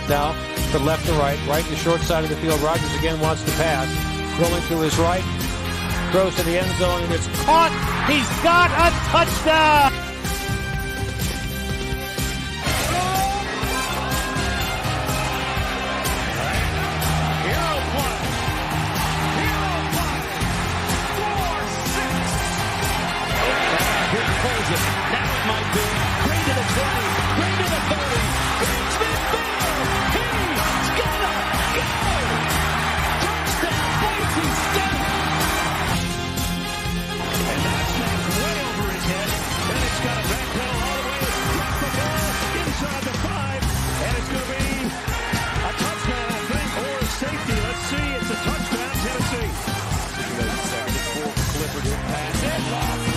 now from left to right to the short side of the field. Rodgers again wants to pass. Rolling to his right. Throws to the end zone, and it's caught. He's got a touchdown. Now it might be. Green to the 20. Green to the 30. Green's midfield. He's gonna go. Touchdown, Boise State. And that's knocked way over his head. And it's got a backpedal all the way. Drop the ball inside the 5. And it's going to be a touchdown, I think, or a safety. Let's see. It's a touchdown, Tennessee. The full Clifford hit pass. It lost it.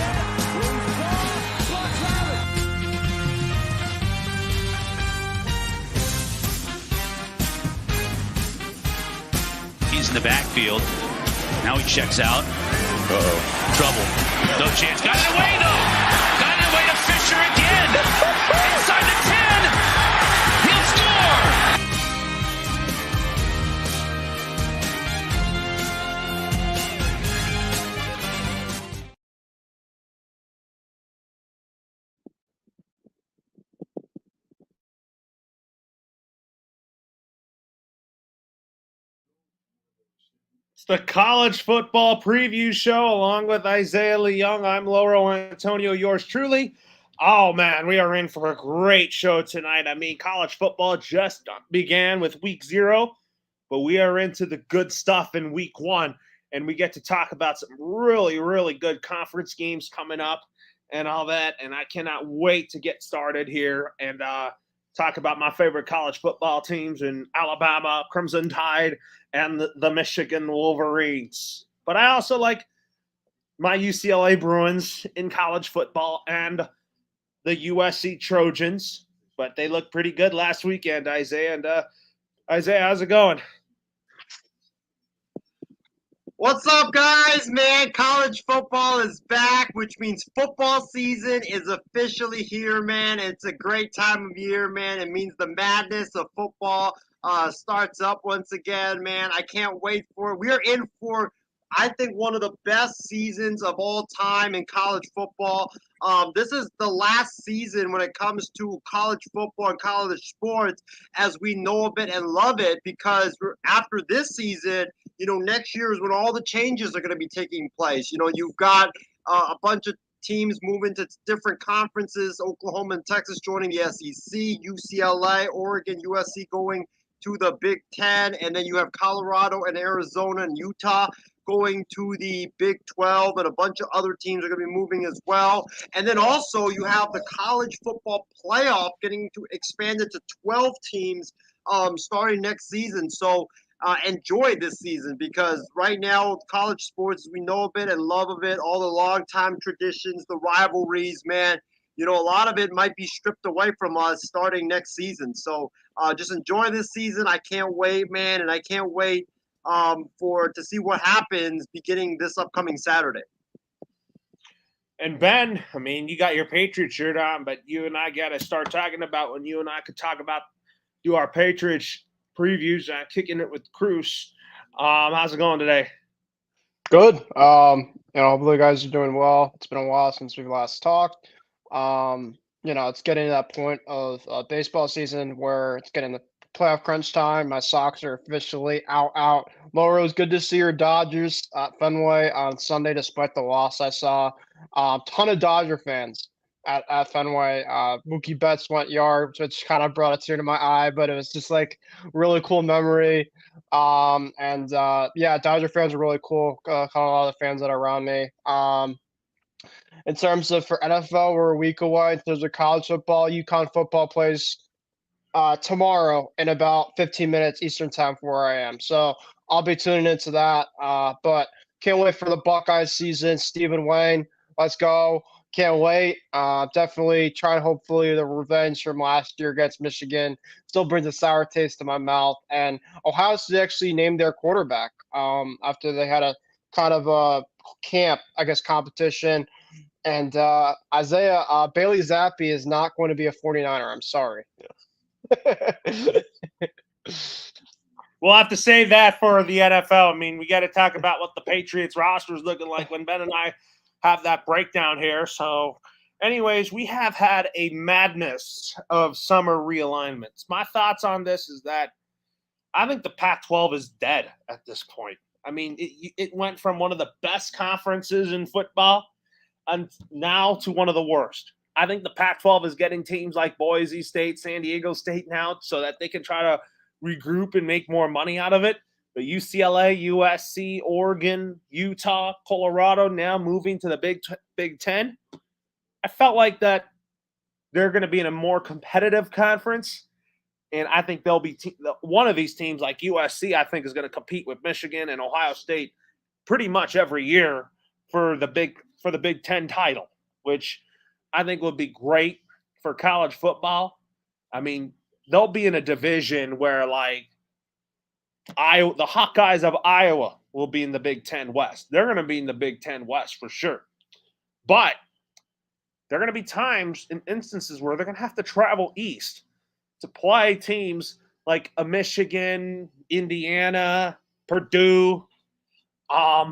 He's in the backfield. Now he checks out. Trouble. No chance. Got it away, though. Got it away to Fisher again. Inside the 10. He'll score. It's the college football preview show along with Isaiah Leung. I'm Lauro Antonio, yours truly. Oh, man, we are in for a great show tonight. I mean, college football just began with week 0, but we are into the good stuff in week 1, and we get to talk about some really, really good conference games coming up and all that, and I cannot wait to get started here and talk about my favorite college football teams in Alabama, Crimson Tide, and the Michigan Wolverines. But I also like my UCLA Bruins in college football and the USC Trojans. But they looked pretty good last weekend, Isaiah. And Isaiah, how's it going? What's up, guys? Man, college football is back, which means football season is officially here, man. It's a great time of year, man. It means the madness of football starts up once again, man. I can't wait for it. We are in for, I think, one of the best seasons of all time in college football. This is the last season when it comes to college football and college sports as we know of it and love it, because after this season, next year is when all the changes are going to be taking place. You've got a bunch of teams moving to different conferences, Oklahoma and Texas joining the SEC, UCLA, Oregon, USC going to the Big Ten, and then you have Colorado and Arizona and Utah going to the Big 12, and a bunch of other teams are going to be moving as well. And then also you have the college football playoff getting to expanded to 12 teams starting next season. So enjoy this season, because right now college sports, we know of it and love of it, all the long-time traditions, the rivalries, man. A lot of it might be stripped away from us starting next season. So just enjoy this season. I can't wait, man, and I can't wait to see what happens beginning this upcoming Saturday. And Ben, I mean, you got your Patriot shirt on, but you and I got to start talking about when you and I could do our Patriots previews, kicking it with Cruz. How's it going today? Good. Hopefully you guys are doing well. It's been a while since we've last talked. It's getting to that point of baseball season where it's getting the playoff crunch time. My Sox are officially out. Laura, it was good to see your Dodgers at Fenway on Sunday, despite the loss. I saw a ton of Dodger fans at Fenway. Mookie Betts went yard, which kind of brought a tear to my eye, but it was just like really cool memory. Dodger fans are really cool. Kind of a lot of the fans that are around me. In terms of for NFL, we're a week away. In terms of college football, UConn football plays tomorrow in about 15 minutes Eastern time from where I am. So I'll be tuning into that. But can't wait for the Buckeyes season. Stephen Wayne, let's go. Can't wait. Definitely trying, hopefully, the revenge from last year against Michigan. Still brings a sour taste to my mouth. And Ohio State actually named their quarterback after they had a kind of a camp, competition. And Isaiah, Bailey Zappi is not going to be a 49er. I'm sorry. We'll have to save that for the NFL. I mean, we got to talk about what the Patriots roster is looking like when Ben and I have that breakdown here. So, anyways, we have had a madness of summer realignments. My thoughts on this is that I think the Pac-12 is dead at this point. I mean, it went from one of the best conferences in football and now to one of the worst. I think the Pac-12 is getting teams like Boise State, San Diego State now so that they can try to regroup and make more money out of it. But UCLA, USC, Oregon, Utah, Colorado now moving to the Big Ten. I felt like that they're going to be in a more competitive conference. And I think they'll be one of these teams like USC, I think, is going to compete with Michigan and Ohio State pretty much every year for the Big Ten title, which I think would be great for college football. I mean, they'll be in a division where like the Hawkeyes of Iowa will be in the Big Ten West. They're going to be in the Big Ten West for sure. But there are going to be times and instances where they're going to have to travel east to play teams like a Michigan, Indiana, Purdue. A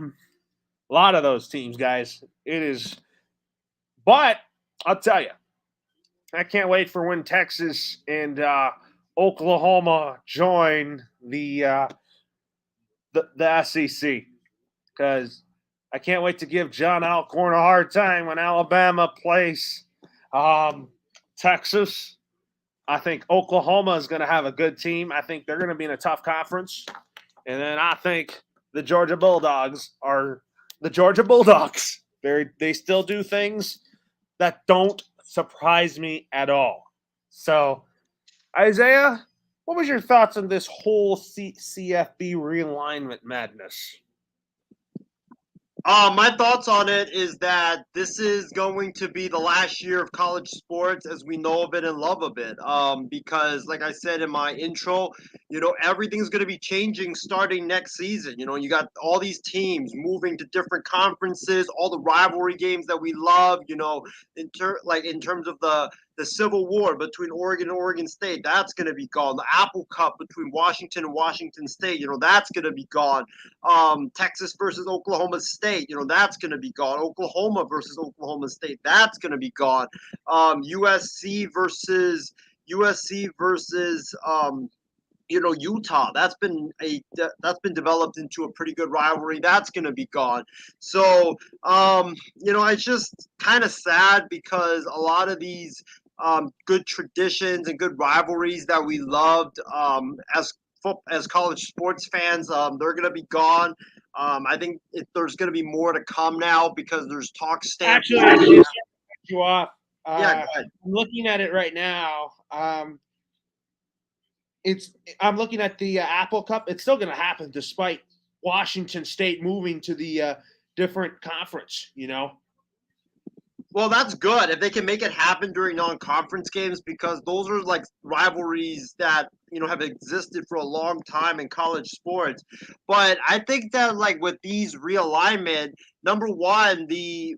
lot of those teams, guys. It is. But I'll tell you, I can't wait for when Texas and Oklahoma join the SEC, because I can't wait to give John Alcorn a hard time when Alabama plays Texas. I think Oklahoma is going to have a good team. I think they're going to be in a tough conference. And then I think the Georgia Bulldogs are the Georgia Bulldogs. They still do things that don't surprise me at all. So, Isaiah, what was your thoughts on this whole CFB realignment madness? My thoughts on it is that this is going to be the last year of college sports as we know of it and love of it. Because, like I said in my intro, everything's going to be changing starting next season. You got all these teams moving to different conferences, all the rivalry games that we love. In terms of the Civil War between Oregon and Oregon State, that's going to be gone. The Apple Cup between Washington and Washington State, that's going to be gone. Texas versus Oklahoma State, that's going to be gone. Oklahoma versus Oklahoma State, that's going to be gone. USC versus Utah, that's been developed into a pretty good rivalry. That's going to be gone. So, it's just kind of sad because a lot of these good traditions and good rivalries that we loved as college sports fans, they're going to be gone. I think there's going to be more to come now because there's talk stamp. Actually, I should cut you off. Yeah, go ahead. I'm looking at it right now. I'm looking at the Apple Cup. It's still going to happen despite Washington State moving to the different conference. Well, that's good if they can make it happen during non-conference games, because those are like rivalries that have existed for a long time in college sports. But I think that with these realignment, number one, the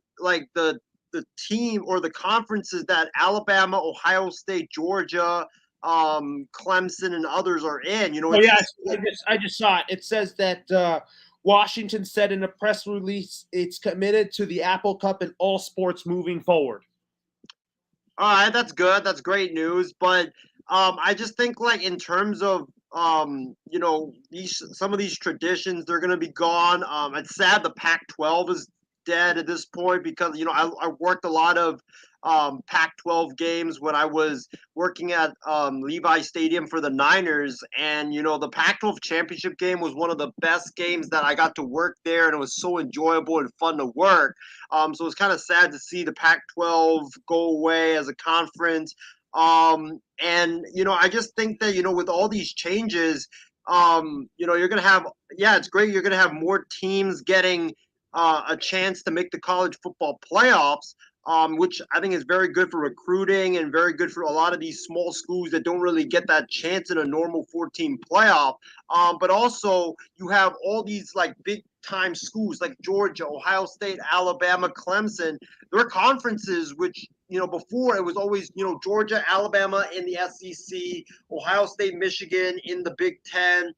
team or the conferences that Alabama, Ohio State, Georgia, Clemson, and others are in. I just saw it. It says that Washington said in a press release it's committed to the Apple Cup and all sports moving forward. All right, that's good. That's great news. But I just think in terms of some of these traditions, they're going to be gone. It's sad the Pac-12 is dead at this point because I worked a lot of Pac-12 games when I was working at Levi Stadium for the Niners, and the Pac-12 championship game was one of the best games that I got to work there, and it was so enjoyable and fun to work. So it's kind of sad to see the Pac-12 go away as a conference. And I just think that with all these changes, you're gonna have it's great. You're gonna have more teams getting a chance to make the college football playoffs. Which I think is very good for recruiting and very good for a lot of these small schools that don't really get that chance in a normal 14 playoff. But also you have all these big time schools like Georgia, Ohio State, Alabama, Clemson. They're conferences which before it was always, Georgia, Alabama in the SEC, Ohio State, Michigan in the Big Ten.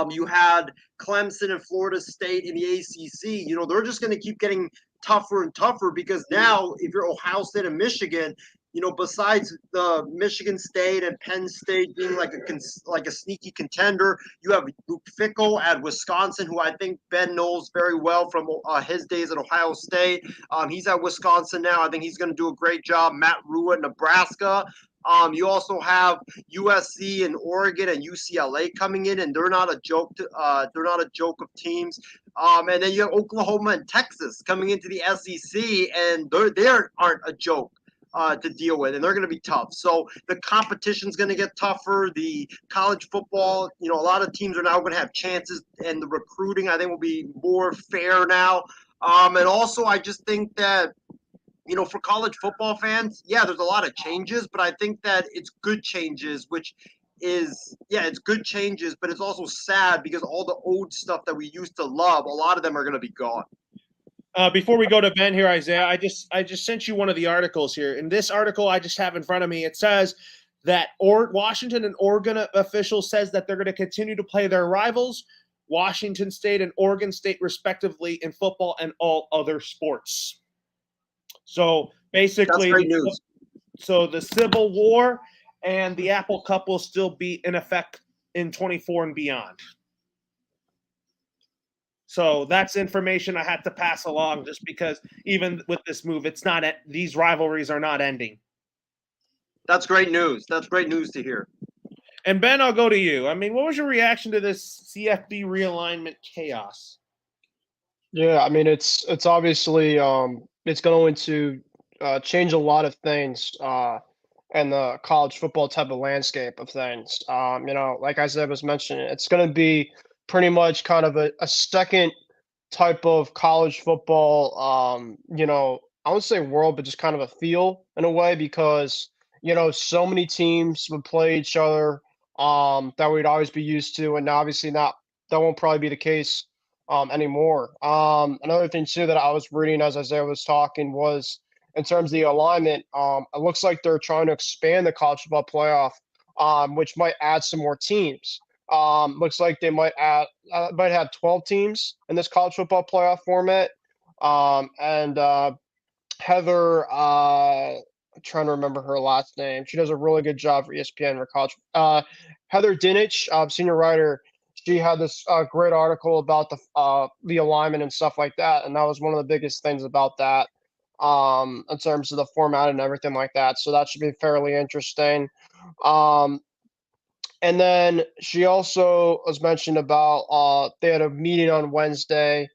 You had Clemson and Florida State in the ACC. They're just going to keep getting tougher and tougher because now if you're Ohio State and Michigan, besides the Michigan State and Penn State being like a sneaky contender, you have Luke Fickell at Wisconsin, who I think Ben knows very well from his days at Ohio State. He's at Wisconsin now. I think he's going to do a great job. Matt Rhule at Nebraska. You also have USC and Oregon and UCLA coming in, and they're not a joke. They're not a joke of teams. And then you have Oklahoma and Texas coming into the SEC, and they aren't a joke to deal with, and they're going to be tough. So the competition's going to get tougher. The college football, a lot of teams are now going to have chances, and the recruiting I think will be more fair now. And also, I just think that, for college football fans, yeah, there's a lot of changes, but I think that it's good changes, it's good changes, but it's also sad because all the old stuff that we used to love, a lot of them are going to be gone. Before we go to Ben here, Isaiah, I just sent you one of the articles here. In this article I just have in front of me, it says that Washington and Oregon officials says that they're going to continue to play their rivals, Washington State and Oregon State, respectively, in football and all other sports. So basically, that's great news. So the Civil War and the Apple Cup will still be in effect in 24 and beyond. So that's information I had to pass along, just because even with this move, these rivalries are not ending. That's great news. That's great news to hear. And Ben, I'll go to you. I mean, what was your reaction to this CFB realignment chaos? Yeah, I mean, it's obviously it's going to change a lot of things in the college football type of landscape of things. Like Isaiah was mentioning, it's going to be pretty much kind of a second type of college football, I wouldn't say world, but just kind of a feel in a way, because, so many teams would play each other that we'd always be used to. And obviously that won't probably be the case anymore. Another thing too that I was reading as Isaiah was talking was in terms of the alignment, it looks like they're trying to expand the college football playoff, which might add some more teams. Looks like they might have 12 teams in this college football playoff format. And Heather, I'm trying to remember her last name. She does a really good job for ESPN for college. Heather Dinich, senior writer. She had this great article about the alignment and stuff like that, and that was one of the biggest things about that in terms of the format and everything like that. So that should be fairly interesting. And then she also was mentioned about they had a meeting on Wednesday,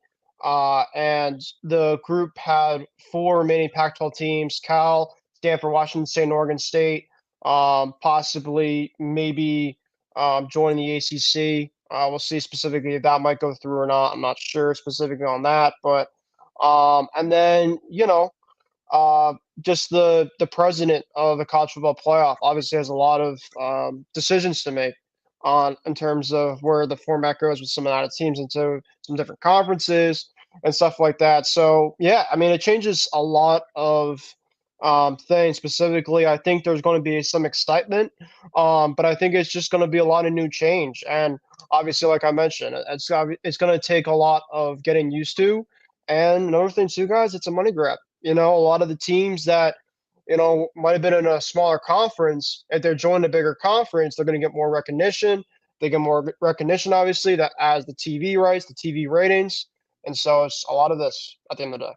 and the group had 4 remaining Pac-12 teams: Cal, Stanford, Washington State, and Oregon State, possibly maybe joining the ACC. We'll see specifically if that might go through or not. I'm not sure specifically on that, but and then just the president of the college football playoff obviously has a lot of decisions to make in terms of where the format goes with some of the teams into some different conferences and stuff like that. So yeah, I mean, it changes a lot of things. Specifically, I think there's going to be some excitement, but I think it's just going to be a lot of new change. And obviously, like I mentioned, it's going to take a lot of getting used to. And another thing too, guys, it's a money grab. A lot of the teams that, might have been in a smaller conference, if they're joining a bigger conference, they're going to get more recognition. They get more recognition, obviously, that as the TV rights, the TV ratings. And so it's a lot of this at the end of the day.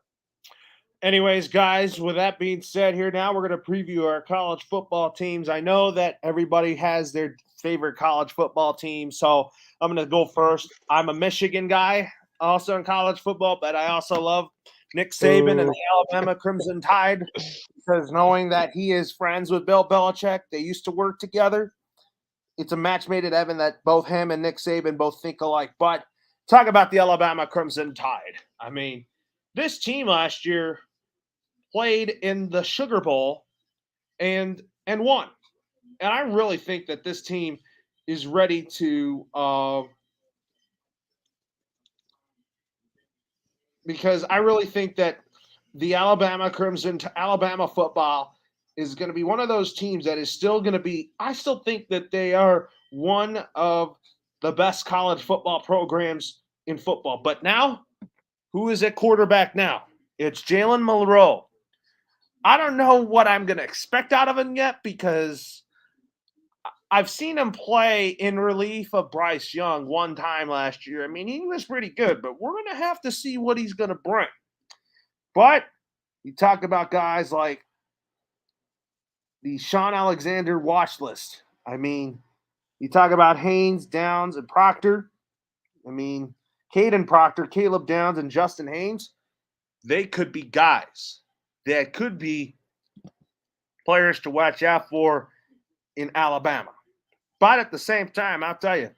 Anyways, guys, with that being said, here now we're going to preview our college football teams. I know that everybody has their favorite college football team, so I'm going to go first. I'm a Michigan guy, also in college football, but I also love Nick Saban and the Alabama Crimson Tide, because knowing that he is friends with Bill Belichick, they used to work together. It's a match made in heaven that both him and Nick Saban both think alike. But talk about the Alabama Crimson Tide. I mean, this team last year played in the Sugar Bowl and won. And I really think that this team is ready to because I really think that the Alabama Crimson to Alabama football is going to be one of those teams that is still going to be, I still think that they are one of the best college football programs in football. But now, who is at quarterback now? It's Jalen Milroe. I don't know what I'm going to expect out of him yet because I've seen him play in relief of Bryce Young one time last year. I mean, he was pretty good, but we're going to have to see what he's going to bring. But you talk about guys like the Sean Alexander watch list. I mean, you talk about Haynes, Downs, and Proctor. I mean, Caden Proctor, Caleb Downs, and Justin Haynes, they could be guys that could be players to watch out for in Alabama. But at the same time, I'll tell you,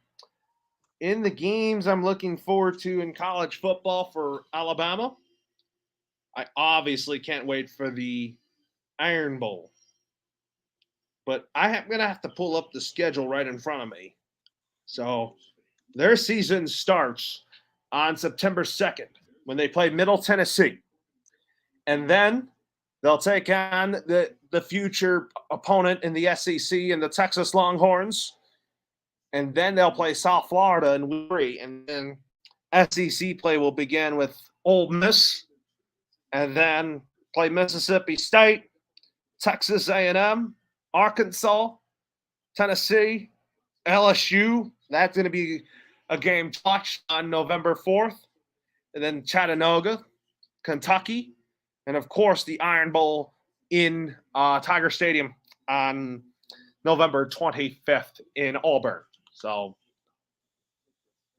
in the games I'm looking forward to in college football for Alabama, I obviously can't wait for the Iron Bowl. But I'm going to have to pull up the schedule right in front of me. So their season starts on September 2nd when they play Middle Tennessee. And then they'll take on the future opponent in the SEC and the Texas Longhorns. And then they'll play South Florida in week 3. And then SEC play will begin with Ole Miss. And then play Mississippi State, Texas A&M, Arkansas, Tennessee, LSU. That's going to be a game to watch on November 4th. And then Chattanooga, Kentucky, and, of course, the Iron Bowl in Tiger Stadium on November 25th in Auburn. So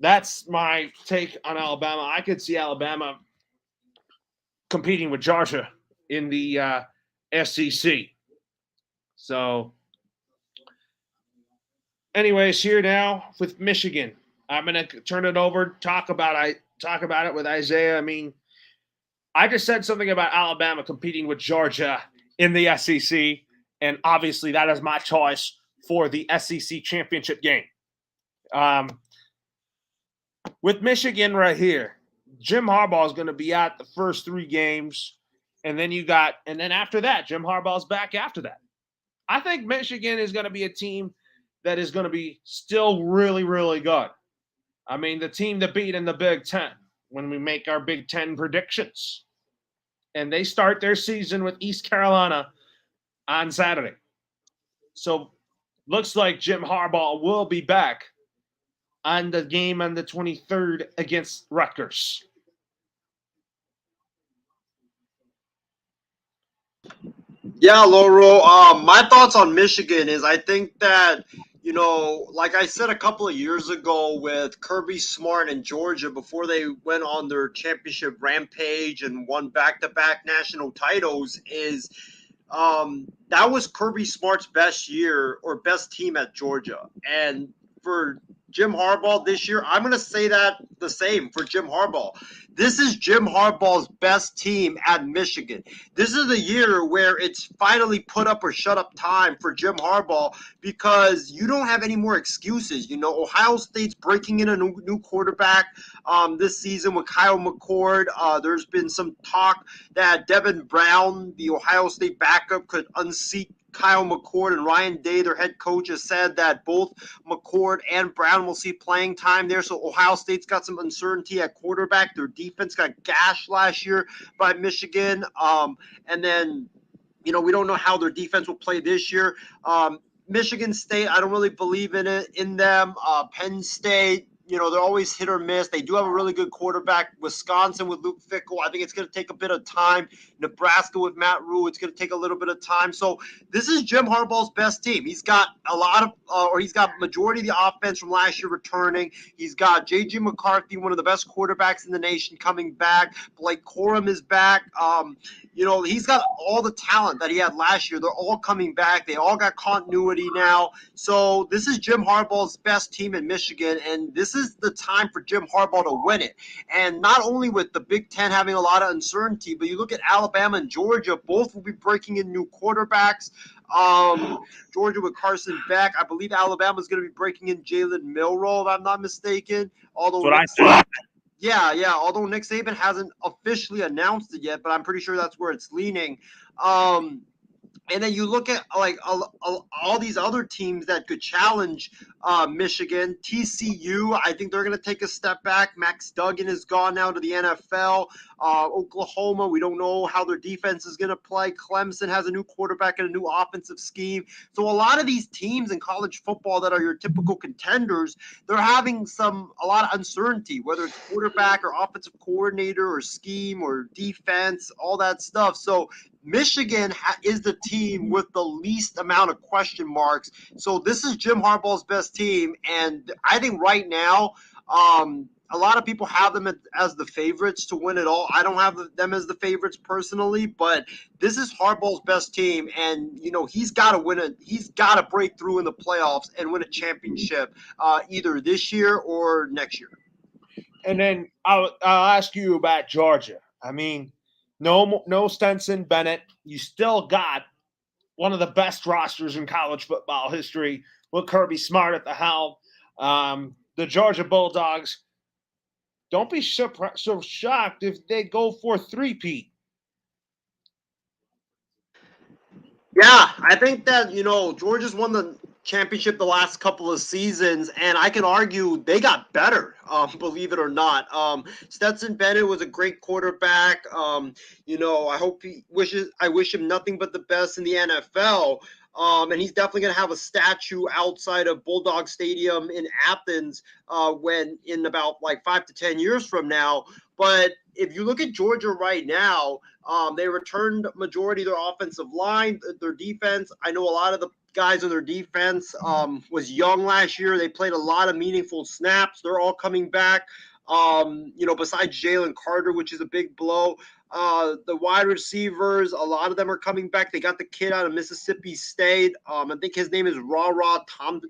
that's my take on Alabama. I could see Alabama competing with Georgia in the SEC. So anyways, here now with Michigan. I'm going to turn it over, talk about it with Isaiah. I mean, I just said something about Alabama competing with Georgia in the SEC, and obviously that is my choice for the SEC championship game. With Michigan right here, Jim Harbaugh is going to be at the first 3 games, and then after that, Jim Harbaugh's back after that. I think Michigan is going to be a team that is going to be still really, really good. I mean, the team to beat in the Big Ten when we make our Big Ten predictions. And they start their season with East Carolina on Saturday. So looks like Jim Harbaugh will be back on the game on the 23rd against Rutgers. Yeah, Loro. My thoughts on Michigan is I think that, like I said a couple of years ago with Kirby Smart and Georgia before they went on their championship rampage and won back-to-back national titles is that was Kirby Smart's best year or best team at Georgia. And for Jim Harbaugh this year, I'm going to say that the same for Jim Harbaugh. This is Jim Harbaugh's best team at Michigan. This is the year where it's finally put up or shut up time for Jim Harbaugh because you don't have any more excuses. Ohio State's breaking in a new quarterback this season with Kyle McCord. There's been some talk that Devin Brown, the Ohio State backup, could unseat Kyle McCord, and Ryan Day, their head coach, has said that both McCord and Brown will see playing time there. So Ohio State's got some uncertainty at quarterback. Their defense got gashed last year by Michigan. And then, we don't know how their defense will play this year. Michigan State, I don't really believe in them. Penn State, they're always hit or miss. They do have a really good quarterback. Wisconsin with Luke Fickell, I think it's going to take a bit of time. Nebraska with Matt Rule, it's going to take a little bit of time. So this is Jim Harbaugh's best team. He's got he's got majority of the offense from last year returning. He's got J.J. McCarthy, one of the best quarterbacks in the nation, coming back. Blake Corum is back. He's got all the talent that he had last year. They're all coming back. They all got continuity now. So this is Jim Harbaugh's best team in Michigan, and this is the time for Jim Harbaugh to win it. And not only with the Big Ten having a lot of uncertainty, but you look at Alabama and Georgia, both will be breaking in new quarterbacks. Georgia with Carson Beck. I believe Alabama is going to be breaking in Jalen Milroe, if I'm not mistaken. Although That's what I said. Yeah. Although Nick Saban hasn't officially announced it yet, but I'm pretty sure that's where it's leaning. And then you look at like all these other teams that could challenge Michigan. TCU, I think they're going to take a step back. Max Duggan is gone now to the NFL. Oklahoma, we don't know how their defense is going to play. Clemson has a new quarterback and a new offensive scheme. So a lot of these teams in college football that are your typical contenders, they're having a lot of uncertainty, whether it's quarterback or offensive coordinator or scheme or defense, all that stuff. So Michigan is the team with the least amount of question marks. So this is Jim Harbaugh's best team. And I think right now, a lot of people have them as the favorites to win it all. I don't have them as the favorites personally, but this is Harbaugh's best team. And, he's got to win it. He's got to break through in the playoffs and win a championship either this year or next year. And then I'll ask you about Georgia. I mean, no Stetson Bennett. You still got one of the best rosters in college football history with Kirby Smart at the helm. The Georgia Bulldogs, don't be so shocked if they go for three-peat. Yeah, I think that, Georgia's won the championship the last couple of seasons, and I can argue they got better, believe it or not. Stetson Bennett was a great quarterback. I wish him nothing but the best in the NFL. And he's definitely going to have a statue outside of Bulldog Stadium in Athens when in about 5 to 10 years from now. But if you look at Georgia right now, they returned majority of their offensive line, their defense. I know a lot of the guys on their defense was young last year. They played a lot of meaningful snaps. They're all coming back. Besides Jalen Carter, which is a big blow. The wide receivers, a lot of them are coming back. They got the kid out of Mississippi State. I think his name is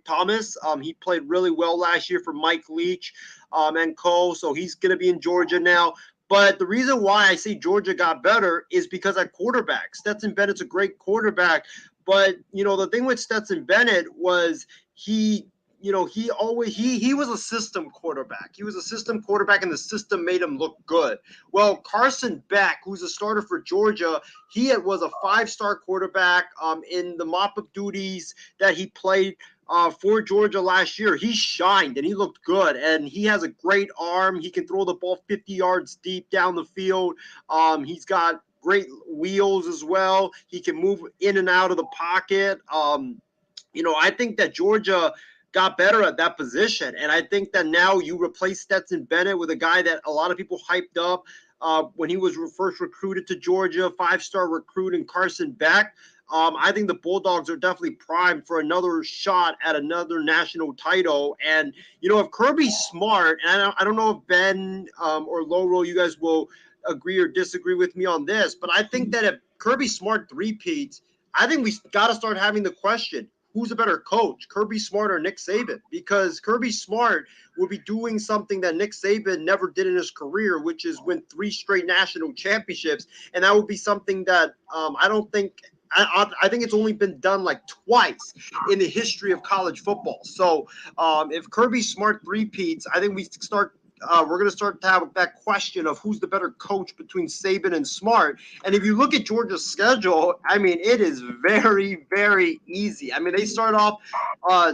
Thomas. He played really well last year for Mike Leach and co. So he's going to be in Georgia now. But the reason why I say Georgia got better is because at quarterback, Stetson Bennett's a great quarterback. But, the thing with Stetson Bennett was he was a system quarterback. He was a system quarterback, and the system made him look good. Well, Carson Beck, who's a starter for Georgia, he was a 5-star quarterback in the mop-up duties that he played for Georgia last year. He shined, and he looked good, and he has a great arm. He can throw the ball 50 yards deep down the field. He's got great wheels as well. He can move in and out of the pocket. I think that Georgia got better at that position. And I think that now you replace Stetson Bennett with a guy that a lot of people hyped up when he was first recruited to Georgia, 5-star recruit in Carson Beck. I think the Bulldogs are definitely primed for another shot at another national title. And, if Kirby Smart, and I don't know if Ben or Loro, you guys will agree or disagree with me on this, but I think that if Kirby Smart three-peats, I think we got to start having the question, who's a better coach, Kirby Smart or Nick Saban? Because Kirby Smart will be doing something that Nick Saban never did in his career, which is win 3 straight national championships. And that would be something that I think it's only been done twice in the history of college football. So if Kirby Smart three-peats, I think we're going to start to have that question of who's the better coach between Saban and Smart. And if you look at Georgia's schedule, it is very, very easy. They start off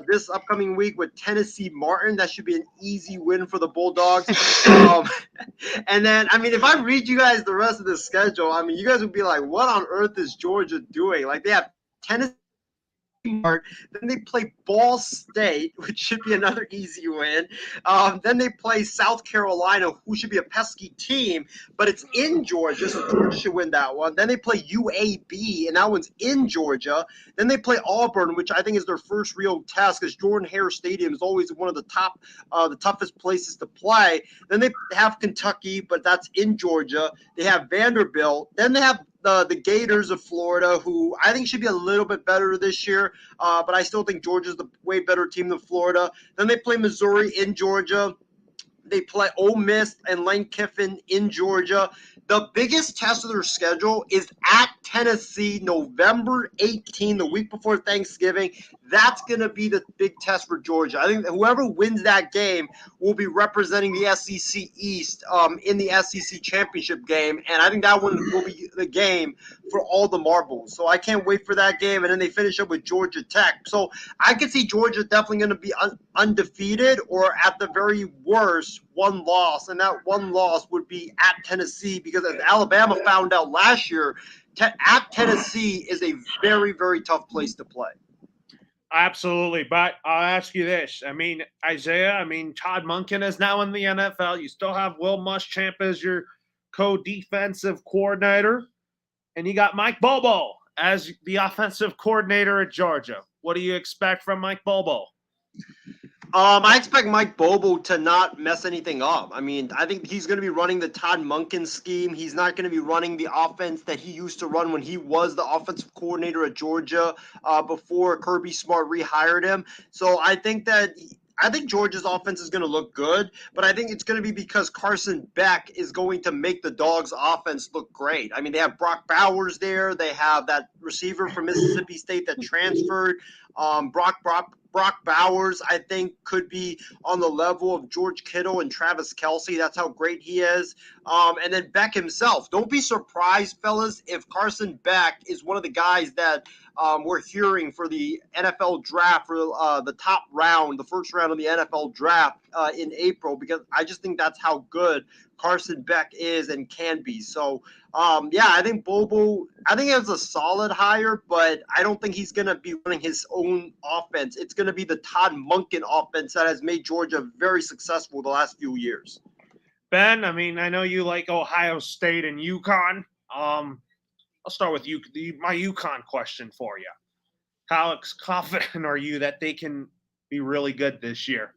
this upcoming week with Tennessee Martin. That should be an easy win for the Bulldogs. And then, if I read you guys the rest of the schedule, you guys would be like, what on earth is Georgia doing? They have Tennessee. Then they play Ball State, which should be another easy win. Then they play South Carolina, who should be a pesky team, but it's in Georgia, so Georgia should win that one. Then they play UAB, and that one's in Georgia. Then they play Auburn, which I think is their first real test because Jordan-Hare Stadium is always one of the toughest places to play. Then they have Kentucky, but that's in Georgia. They have Vanderbilt. Then they have the Gators of Florida, who I think should be a little bit better this year, but I still think Georgia's the way better team than Florida. Then they play Missouri in Georgia. they play Ole Miss and Lane Kiffin in Georgia. The biggest test of their schedule is at Tennessee, November 18, the week before Thanksgiving. That's going to be the big test for Georgia. I think that whoever wins that game will be representing the SEC East in the SEC championship game, and I think that one will be the game for all the marbles. So I can't wait for that game, and then they finish up with Georgia Tech. So I could see Georgia definitely going to be undefeated, or at the very worst, one loss, and that one loss would be at Tennessee, because as Alabama found out last year, at Tennessee is a very, very tough place to play. Absolutely. But I'll ask you this. I mean, Isaiah, Todd Monken is now in the NFL. You still have Will Muschamp as your co-defensive coordinator. And you got Mike Bobo as the offensive coordinator at Georgia. What do you expect from Mike Bobo? I expect Mike Bobo to not mess anything up. I think he's going to be running the Todd Monken scheme. He's not going to be running the offense that he used to run when he was the offensive coordinator at Georgia before Kirby Smart rehired him. So I think Georgia's offense is going to look good, but I think it's going to be because Carson Beck is going to make the Dogs' offense look great. They have Brock Bowers there. They have that receiver from Mississippi State that transferred. Brock Bowers, I think, could be on the level of George Kittle and Travis Kelce. That's how great he is. And then Beck himself. Don't be surprised, fellas, if Carson Beck is one of the guys that we're hearing for the NFL draft, for the top round, the first round of the NFL draft in April, because I just think that's how good Carson Beck is and can be. So, I think Bobo, it's a solid hire, but I don't think he's going to be running his own offense. It's going to be the Todd Monken offense that has made Georgia very successful the last few years. Ben, I know you like Ohio State and UConn. I'll start with you. My UConn question for you. How confident are you that they can be really good this year?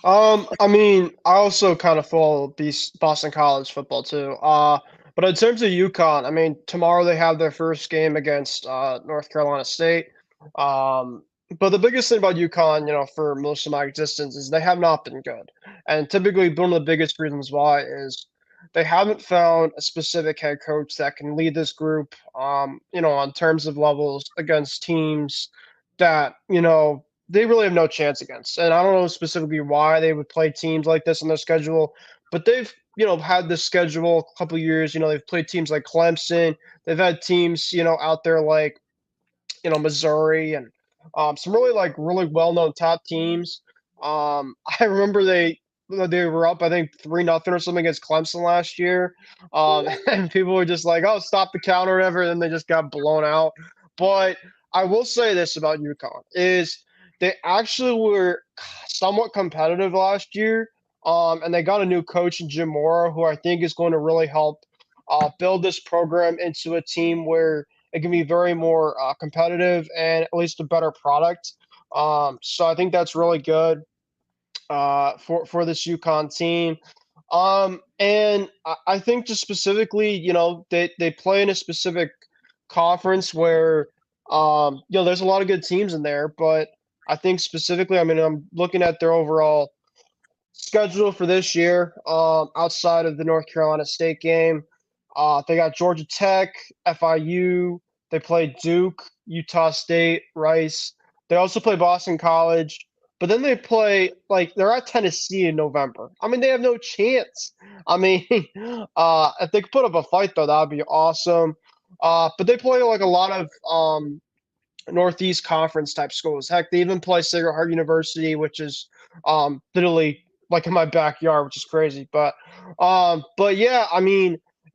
I also kind of follow Boston College football too. But in terms of UConn, tomorrow they have their first game against North Carolina State. But the biggest thing about UConn, for most of my existence, is they have not been good. And typically, one of the biggest reasons why is they haven't found a specific head coach that can lead this group, on terms of levels against teams that, they really have no chance against. And I don't know specifically why they would play teams like this on their schedule, but they've, had this schedule a couple of years. They've played teams like Clemson. They've had teams, out there like, Missouri and some really well-known top teams. I remember they were up, I think 3-0 or something against Clemson last year. And people were just like, oh, stop the count or whatever. And then they just got blown out. But I will say this about UConn is they actually were somewhat competitive last year. And they got a new coach in Jim Mora, who I think is going to really help build this program into a team where it can be very more competitive and at least a better product. So I think that's really good for this UConn team. And I think just specifically, they play in a specific conference where, there's a lot of good teams in there. But I think specifically, I'm looking at their overall schedule for this year outside of the North Carolina State game. They got Georgia Tech, FIU. They play Duke, Utah State, Rice. They also play Boston College. But then they play, they're at Tennessee in November. They have no chance. If they could put up a fight, though, that would be awesome. But they play, a lot of Northeast Conference type schools. Heck, they even play Sacred Heart University, which is literally in my backyard, which is crazy. But yeah,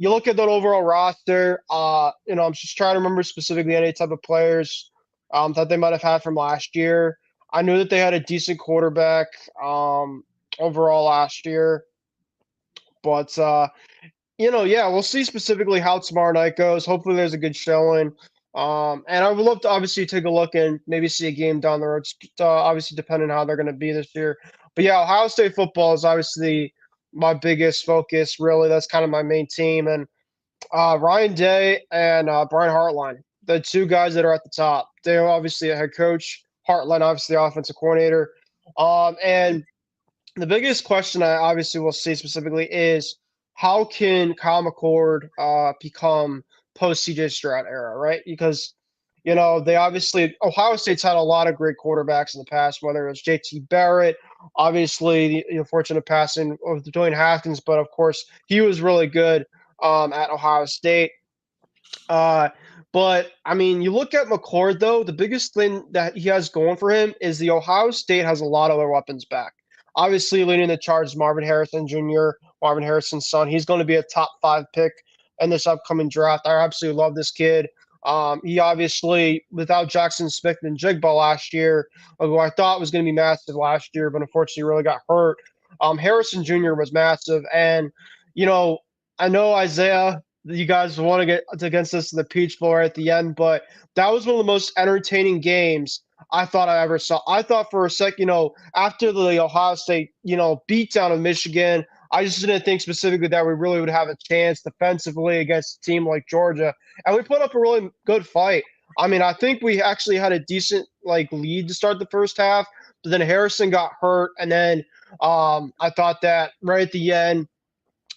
you look at that overall roster, I'm just trying to remember specifically any type of players that they might have had from last year. I knew that they had a decent quarterback overall last year. But, we'll see specifically how tomorrow night goes. Hopefully there's a good showing. And I would love to obviously take a look and maybe see a game down the road, obviously depending on how they're going to be this year. But, yeah, Ohio State football is obviously my biggest focus, really. That's kind of my main team. And Ryan Day and Brian Hartline, the two guys that are at the top. They're obviously a head coach. Hartline, obviously, the offensive coordinator. And, The biggest question I obviously will see specifically is how can Kyle McCord become post CJ Stroud era, right? Because they obviously Ohio State's had a lot of great quarterbacks in the past, whether it was JT Barrett, obviously the unfortunate passing of Dwayne Haskins, but of course he was really good at Ohio State. But I mean, you look at McCord though, the biggest thing that he has going for him is the Ohio State has a lot of their weapons back. Obviously, leading the charge is Marvin Harrison Jr., Marvin Harrison's son. He's going to be a top 5 pick in this upcoming draft. I absolutely love this kid. He obviously, without Jackson Smith and Jigba last year, who I thought was going to be massive last year, but unfortunately really got hurt. Harrison Jr. was massive. And, I know Isaiah, you guys want to get against us in the Peach Bowl right at the end, but that was one of the most entertaining games I thought I ever saw. I thought for a second, after the Ohio State, beatdown of Michigan, I just didn't think specifically that we really would have a chance defensively against a team like Georgia. And we put up a really good fight. I mean, I think we actually had a decent lead to start the first half, but then Harrison got hurt. And then I thought that right at the end,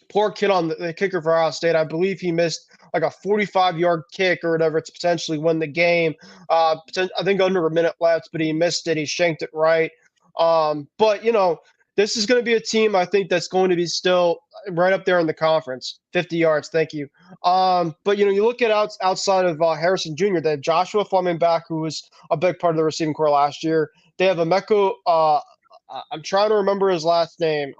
poor kid on the kicker for Ohio State, I believe he missed a 45-yard kick or whatever to potentially win the game. I think under a minute left, but he missed it. He shanked it right. But, this is going to be a team I think that's going to be still right up there in the conference. 50 yards, thank you. But, you look at outside of Harrison Jr., they have Joshua Fleming back, who was a big part of the receiving corps last year. They have Emeka I'm trying to remember his last name.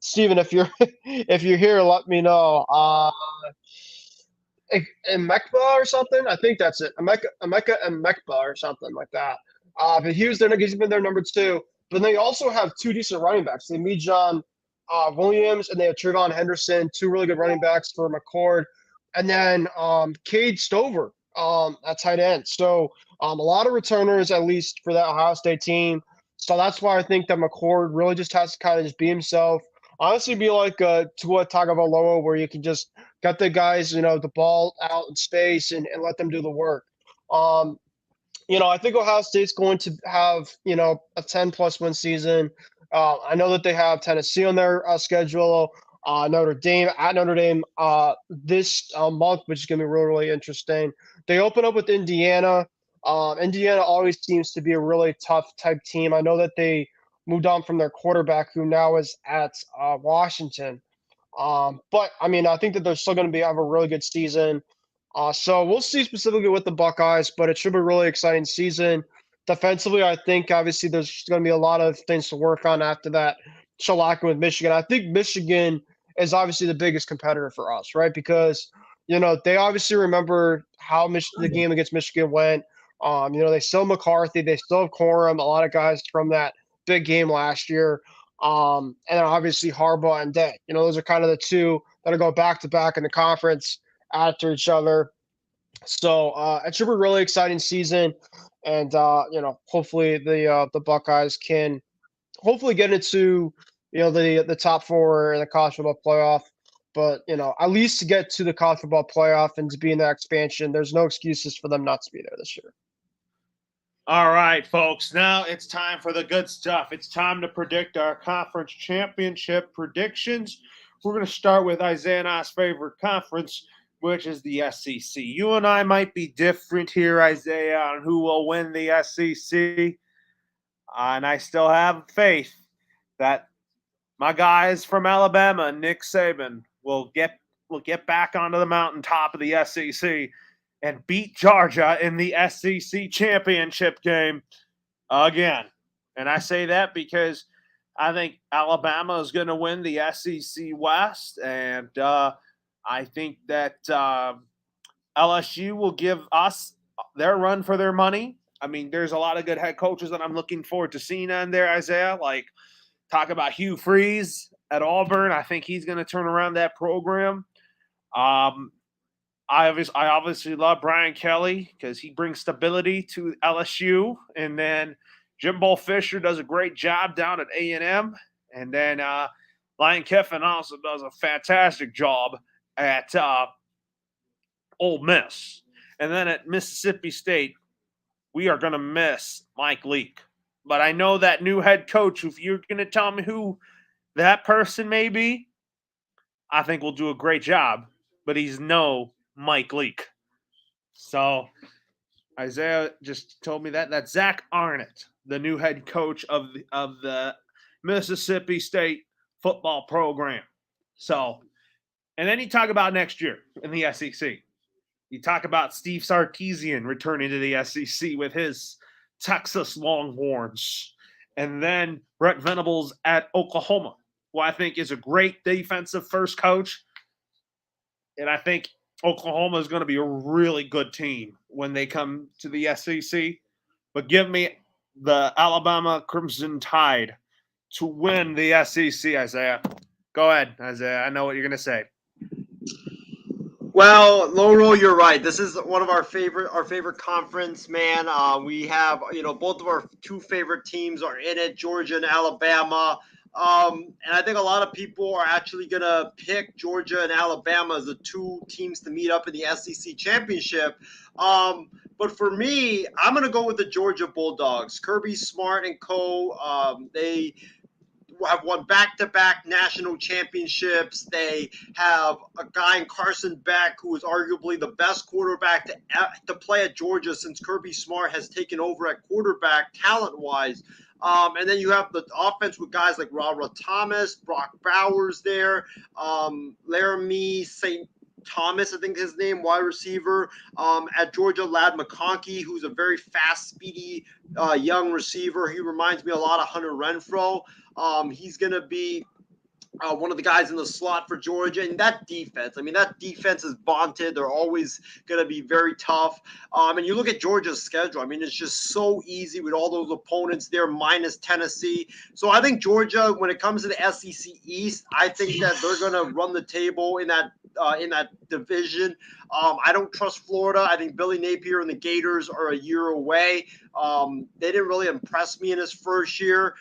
Steven, if you're here, let me know. Mekba or something. I think that's it. Emeka and Mekba or something like that. But he's been their number 2. But they also have 2 decent running backs. They have John Williams and they have Trayvon Henderson, 2 really good running backs for McCord, and then Cade Stover at tight end. So a lot of returners at least for that Ohio State team. So that's why I think that McCord really just has to kind of just be himself. Honestly, be like Tua Tagovailoa, where you can just get the guys, the ball out in space and let them do the work. I think Ohio State's going to have, a 10-plus win season. I know that they have Tennessee on their schedule, Notre Dame this month, which is going to be really, really interesting. They open up with Indiana. Indiana always seems to be a really tough type team. I know that they moved on from their quarterback, who now is at Washington. But I mean, I think that they're still going to have a really good season. So we'll see specifically with the Buckeyes, but it should be a really exciting season. Defensively, I think obviously there's going to be a lot of things to work on after that shellacking with Michigan. I think Michigan is obviously the biggest competitor for us, right? Because, they obviously remember how the game against Michigan went. They still have McCarthy, they still have Corum, a lot of guys from that big game last year. And then obviously Harbaugh and Day. Those are kind of the 2 that are going back to back in the conference after each other. So it should be a really exciting season. And, hopefully the Buckeyes can hopefully get into, the top 4 in the college football playoff. But, at least to get to the college football playoff and to be in that expansion, there's no excuses for them not to be there this year. All right, folks. Now it's time for the good stuff. It's time to predict our conference championship predictions. We're going to start with Isaiah and I's favorite conference, which is the SEC. You and I might be different here, Isaiah, on who will win the SEC. And I still have faith that my guys from Alabama, Nick Saban, will get back onto the mountaintop of the SEC and beat Georgia in the SEC championship game again. And I say that because I think Alabama is going to win the SEC West, and I think that LSU will give us their run for their money. I mean, there's a lot of good head coaches that I'm looking forward to seeing on there, Isaiah. Like, talk about Hugh Freeze at Auburn. I think he's going to turn around that program. I obviously love Brian Kelly because he brings stability to LSU. And then Jimbo Fisher does a great job down at A&M. And then Lane Kiffin also does a fantastic job at Ole Miss. And then at Mississippi State, we are going to miss Mike Leake. But I know that new head coach, if you're going to tell me who that person may be, I think we'll do a great job. But he's no Mike Leake. So Isaiah just told me that. That's Zach Arnett, the new head coach of the Mississippi State football program. So, and then you talk about next year in the SEC. You talk about Steve Sarkisian returning to the SEC with his Texas Longhorns. And then Brett Venables at Oklahoma, who I think is a great defensive first coach. And I think Oklahoma is going to be a really good team when they come to the SEC. But give me the Alabama Crimson Tide to win the SEC, Isaiah. Go ahead, Isaiah. I know what you're going to say. Well, Loro, you're right. This is one of our favorite conference, man. We have, both of our two favorite teams are in it, Georgia and Alabama. And I think a lot of people are actually going to pick Georgia and Alabama as the two teams to meet up in the SEC championship. But for me, I'm going to go with the Georgia Bulldogs. Kirby Smart and co. They have won back-to-back national championships. They have a guy in Carson Beck who is arguably the best quarterback to play at Georgia since Kirby Smart has taken over at quarterback talent-wise. And then you have the offense with guys like Robert Thomas, Brock Bowers there, Laramie St. Thomas, I think his name, wide receiver. At Georgia, Ladd McConkey, who's a very fast, speedy, young receiver. He reminds me a lot of Hunter Renfrow. He's going to be one of the guys in the slot for Georgia. And that defense is vaunted. They're always going to be very tough. And you look at Georgia's schedule. I mean, it's just so easy with all those opponents there, minus Tennessee. So I think Georgia, when it comes to the SEC East, I think that they're going to run the table in that division. I don't trust Florida. I think Billy Napier and the Gators are a year away. They didn't really impress me in his first year.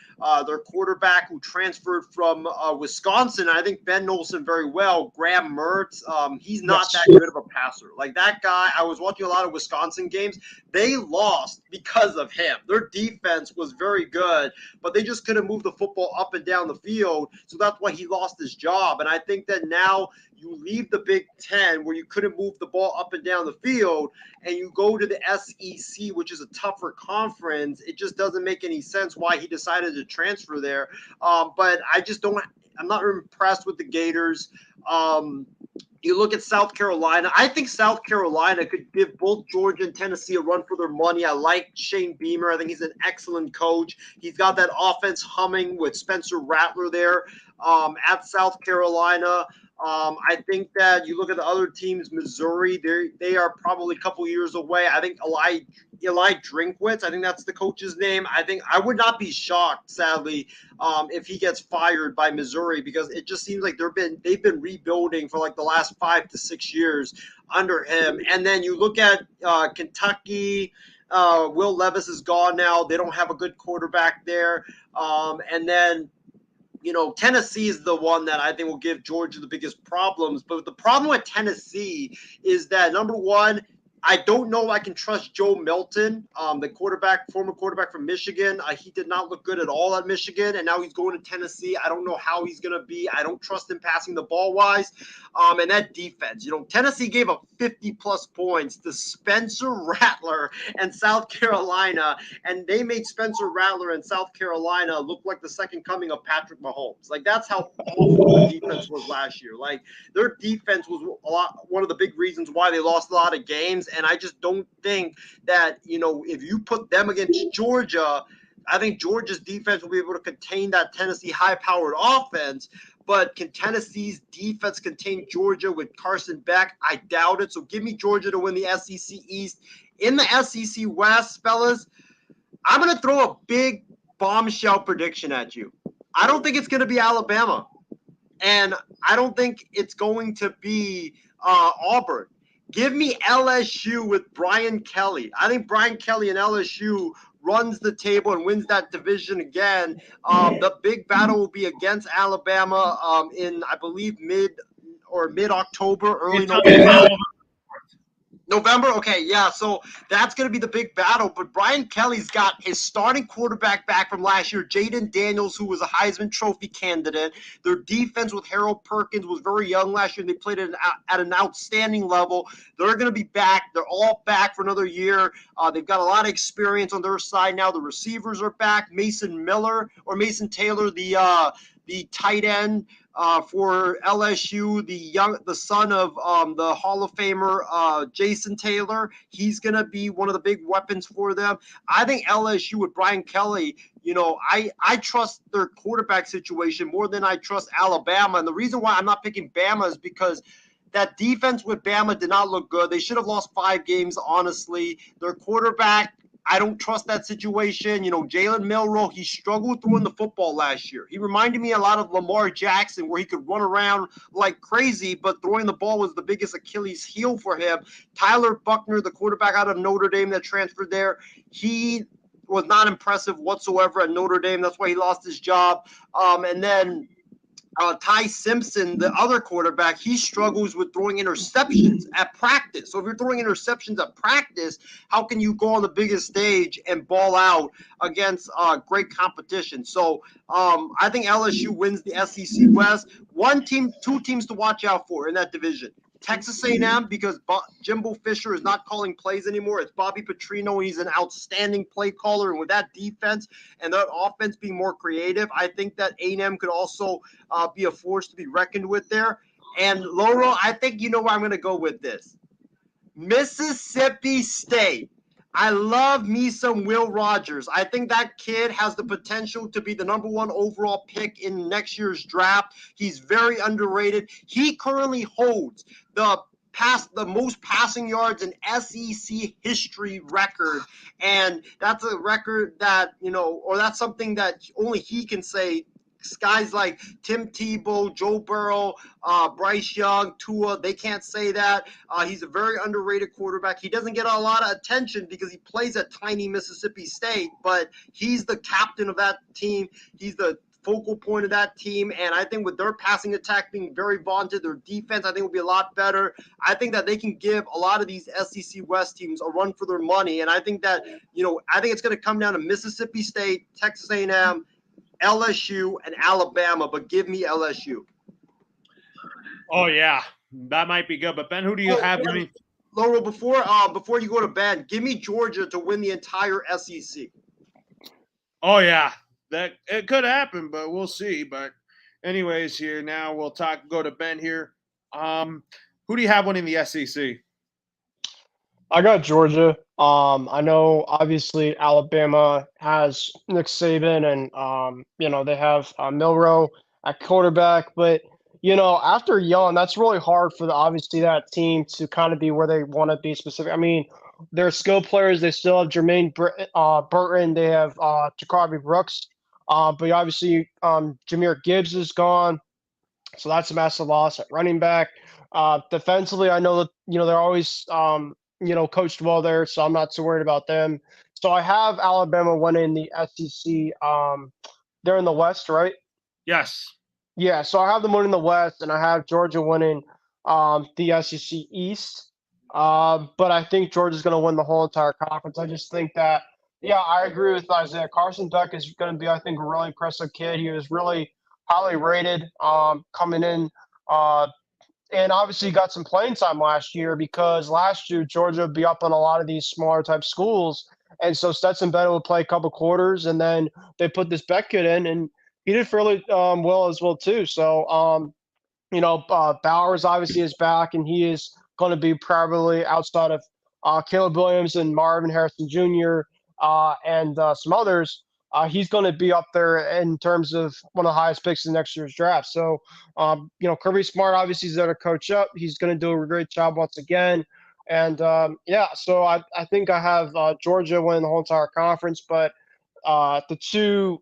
Their quarterback who transferred from Wisconsin, I think Ben knows him very well, Graham Mertz, he's not that good of a passer. Like that guy, I was watching a lot of Wisconsin games. They lost because of him. Their defense was very good, but they just couldn't move the football up and down the field. So that's why he lost his job. And I think that now you leave the Big Ten where you couldn't move the ball up and down the field and you go to the SEC, which is a tougher conference. It just doesn't make any sense why he decided to transfer there. But I'm not impressed with the Gators. You look at South Carolina. I think South Carolina could give both Georgia and Tennessee a run for their money. I like Shane Beamer. I think he's an excellent coach. He's got that offense humming with Spencer Rattler there at South Carolina. I think that you look at the other teams, Missouri, they are probably a couple years away. I think Eli Drinkwitz, I think that's the coach's name. I would not be shocked, sadly, if he gets fired by Missouri, because it just seems like they've been rebuilding for like the last 5 to 6 years under him. And then you look at Kentucky. Will Levis is gone now. They don't have a good quarterback there. And then Tennessee is the one that I think will give Georgia the biggest problems. But the problem with Tennessee is that, number one, I don't know if I can trust Joe Milton, the former quarterback from Michigan. He did not look good at all at Michigan, and now he's going to Tennessee. I don't know how he's going to be. I don't trust him passing the ball wise. And that defense, Tennessee gave up 50-plus points to Spencer Rattler and South Carolina, and they made Spencer Rattler and South Carolina look like the second coming of Patrick Mahomes. Like, that's how awful the defense was last year. Like, their defense was one of the big reasons why they lost a lot of games. And I just don't think that, if you put them against Georgia, I think Georgia's defense will be able to contain that Tennessee high-powered offense. But can Tennessee's defense contain Georgia with Carson Beck? I doubt it. So give me Georgia to win the SEC East. In the SEC West, fellas, I'm going to throw a big bombshell prediction at you. I don't think it's going to be Alabama. And I don't think it's going to be Auburn. Give me LSU with Brian Kelly. I think Brian Kelly and LSU runs the table and wins that division again. The big battle will be against Alabama in, I believe, mid-October, early November. November? Okay, yeah. So that's going to be the big battle. But Brian Kelly's got his starting quarterback back from last year, Jaden Daniels, who was a Heisman Trophy candidate. Their defense with Harold Perkins was very young last year. They played at an outstanding level. They're going to be back. They're all back for another year. They've got a lot of experience on their side now. The receivers are back. Mason Taylor, the tight end for LSU, the son of the Hall of Famer Jason Taylor. He's going to be one of the big weapons for them. I think LSU with Brian Kelly, I trust their quarterback situation more than I trust Alabama. And the reason why I'm not picking Bama is because that defense with Bama did not look good. They should have lost 5 games, honestly. Their quarterback, I don't trust that situation. Jalen Milroe, he struggled throwing the football last year. He reminded me a lot of Lamar Jackson, where he could run around like crazy, but throwing the ball was the biggest Achilles heel for him. Tyler Buckner, the quarterback out of Notre Dame that transferred there, he was not impressive whatsoever at Notre Dame. That's why he lost his job. And then Ty Simpson, the other quarterback, he struggles with throwing interceptions at practice. So if you're throwing interceptions at practice, how can you go on the biggest stage and ball out against great competition? So I think LSU wins the SEC West. 2 teams to watch out for in that division. Texas A&M, because Jimbo Fisher is not calling plays anymore. It's Bobby Petrino. He's an outstanding play caller. And with that defense and that offense being more creative, I think that A&M could also be a force to be reckoned with there. And Laurel, I think you know where I'm going to go with this. Mississippi State. I love me some Will Rogers. I think that kid has the potential to be the number 1 overall pick in next year's draft. He's very underrated. He currently holds the most passing yards in SEC history record. And that's a record that, or that's something that only he can say. Guys like Tim Tebow, Joe Burrow, Bryce Young, Tua, they can't say that. He's a very underrated quarterback. He doesn't get a lot of attention because he plays at tiny Mississippi State, but he's the captain of that team. He's the focal point of that team, and I think with their passing attack being very vaunted, their defense I think will be a lot better. I think that they can give a lot of these SEC West teams a run for their money, and I think that, I think it's going to come down to Mississippi State, Texas A&M, LSU, and Alabama, but give me LSU. Oh, yeah. That might be good. But, Ben, who do you have? Laurel, before you go to Ben, give me Georgia to win the entire SEC. Oh, yeah. It could happen, but we'll see. But anyways, here now we'll go to Ben here. Who do you have winning the SEC? I got Georgia. I know obviously Alabama has Nick Saban and they have Milroe at quarterback, but after Young, that's really hard for that team to kind of be where they want to be specific. I mean, they're skill players. They still have Jermaine Burton. They have Jacoby Brooks. But obviously Jahmyr Gibbs is gone. So that's a massive loss at running back. Defensively, I know that, they're always coached well there, so I'm not too worried about them. So I have Alabama winning the SEC. They're in the West, right? Yes. Yeah, so I have them winning the West, and I have Georgia winning the SEC East. But I think Georgia's going to win the whole entire conference. I just think that, I agree with Isaiah. Carson Beck is going to be, I think, a really impressive kid. He was really highly rated coming in. And obviously got some playing time last year because last year Georgia would be up on a lot of these smaller type schools. And so Stetson Bennett would play a couple quarters, and then they put this Beck kid in, and he did fairly well as well too. So, Bowers obviously is back, and he is going to be probably outside of Caleb Williams and Marvin Harrison Jr. And some others. He's going to be up there in terms of one of the highest picks in next year's draft. So, Kirby Smart obviously is there to coach up. He's going to do a great job once again. And, so I think I have Georgia winning the whole entire conference. But the two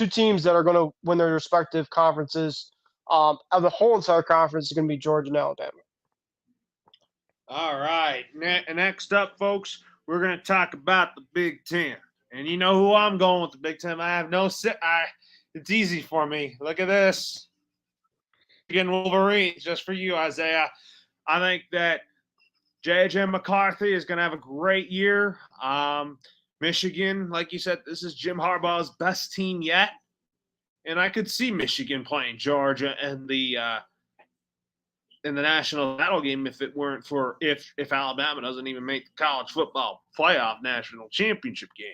teams that are going to win their respective conferences of the whole entire conference is going to be Georgia and Alabama. All right. Next up, folks, we're going to talk about the Big Ten. And you know who I'm going with the Big Ten. I have it's easy for me. Look at this. Again, Wolverines, just for you, Isaiah. I think that J.J. McCarthy is going to have a great year. Michigan, like you said, this is Jim Harbaugh's best team yet. And I could see Michigan playing Georgia in the national title game if it weren't for if Alabama doesn't even make the college football playoff national championship game.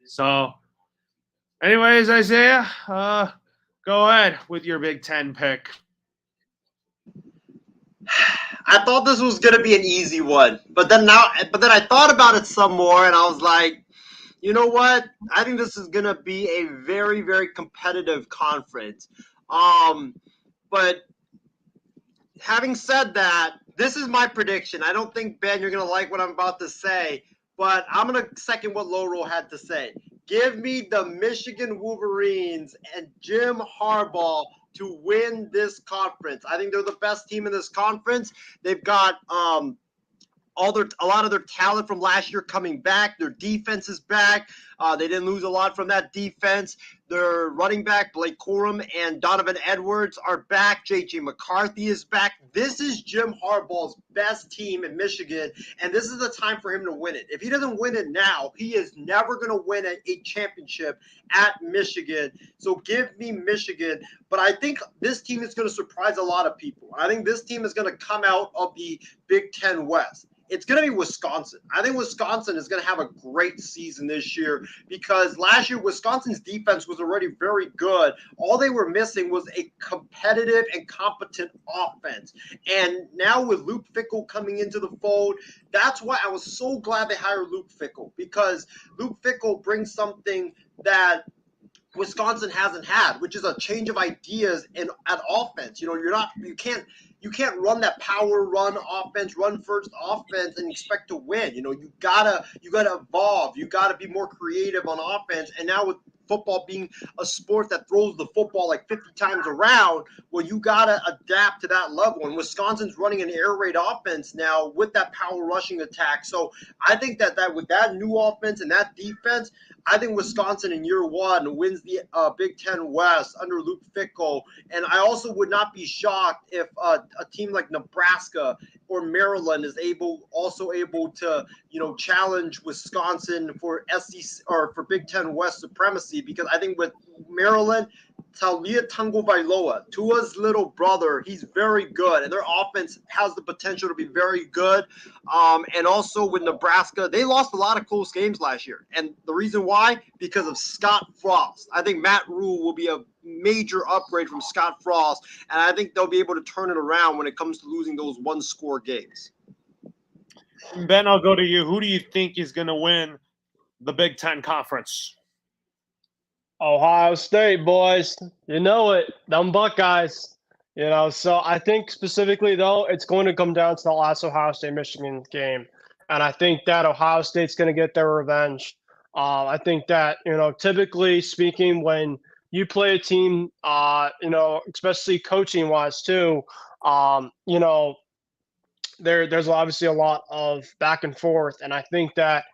So, anyways, Isaiah, go ahead with your Big Ten pick. I thought this was gonna be an easy one, but then I thought about it some more, and I was like, you know what? I think this is gonna be a very, very competitive conference. But having said that, this is my prediction. I don't think, Ben, you're gonna like what I'm about to say, but I'm gonna second what Loro had to say. Give me the Michigan Wolverines and Jim Harbaugh to win this conference. I think they're the best team in this conference. They've got a lot of their talent from last year coming back. Their defense is back. They didn't lose a lot from that defense. Their running back, Blake Corum and Donovan Edwards, are back. J.J. McCarthy is back. This is Jim Harbaugh's best team in Michigan, and this is the time for him to win it. If he doesn't win it now, he is never going to win a championship at Michigan. So give me Michigan. But I think this team is going to surprise a lot of people. I think this team is going to come out of the Big Ten West. It's going to be Wisconsin. I think Wisconsin is going to have a great season this year because last year Wisconsin's defense was already very good. All they were missing was a competitive and competent offense. And now with Luke Fickell coming into the fold, that's why I was so glad they hired Luke Fickell, because Luke Fickell brings something that Wisconsin hasn't had, which is a change of ideas at offense. You can't run that power run offense, run first offense and expect to win. You gotta evolve. You gotta be more creative on offense. And now with football being a sport that throws the football like 50 times around, well, you gotta adapt to that level. And Wisconsin's running an air raid offense now with that power rushing attack. So I think that with that new offense and that defense, I think Wisconsin in year one wins the Big Ten West under Luke Fickell. And I also would not be shocked if a team like Nebraska or Maryland is able to, challenge Wisconsin for SEC or for Big Ten West supremacy, because I think with Maryland, Talia Tagovailoa, Tua's little brother, he's very good, and their offense has the potential to be very good. And also with Nebraska, they lost a lot of close games last year, and the reason why, because of Scott Frost. I think Matt Rule will be a major upgrade from Scott Frost, and I think they'll be able to turn it around when it comes to losing those one-score games. Ben, I'll go to you. Who do you think is going to win the Big Ten Conference? Ohio State, boys. You know it. Them Buckeyes. So I think specifically, though, it's going to come down to the last Ohio State-Michigan game. And I think that Ohio State's going to get their revenge. I think that, typically speaking, when you play a team, especially coaching-wise too, there's obviously a lot of back and forth. And I think that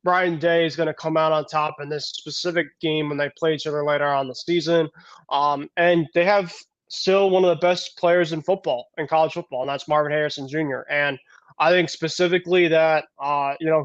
Brian Day is going to come out on top in this specific game when they play each other later on the season. And they have still one of the best players in college football, and that's Marvin Harrison Jr. And I think specifically that,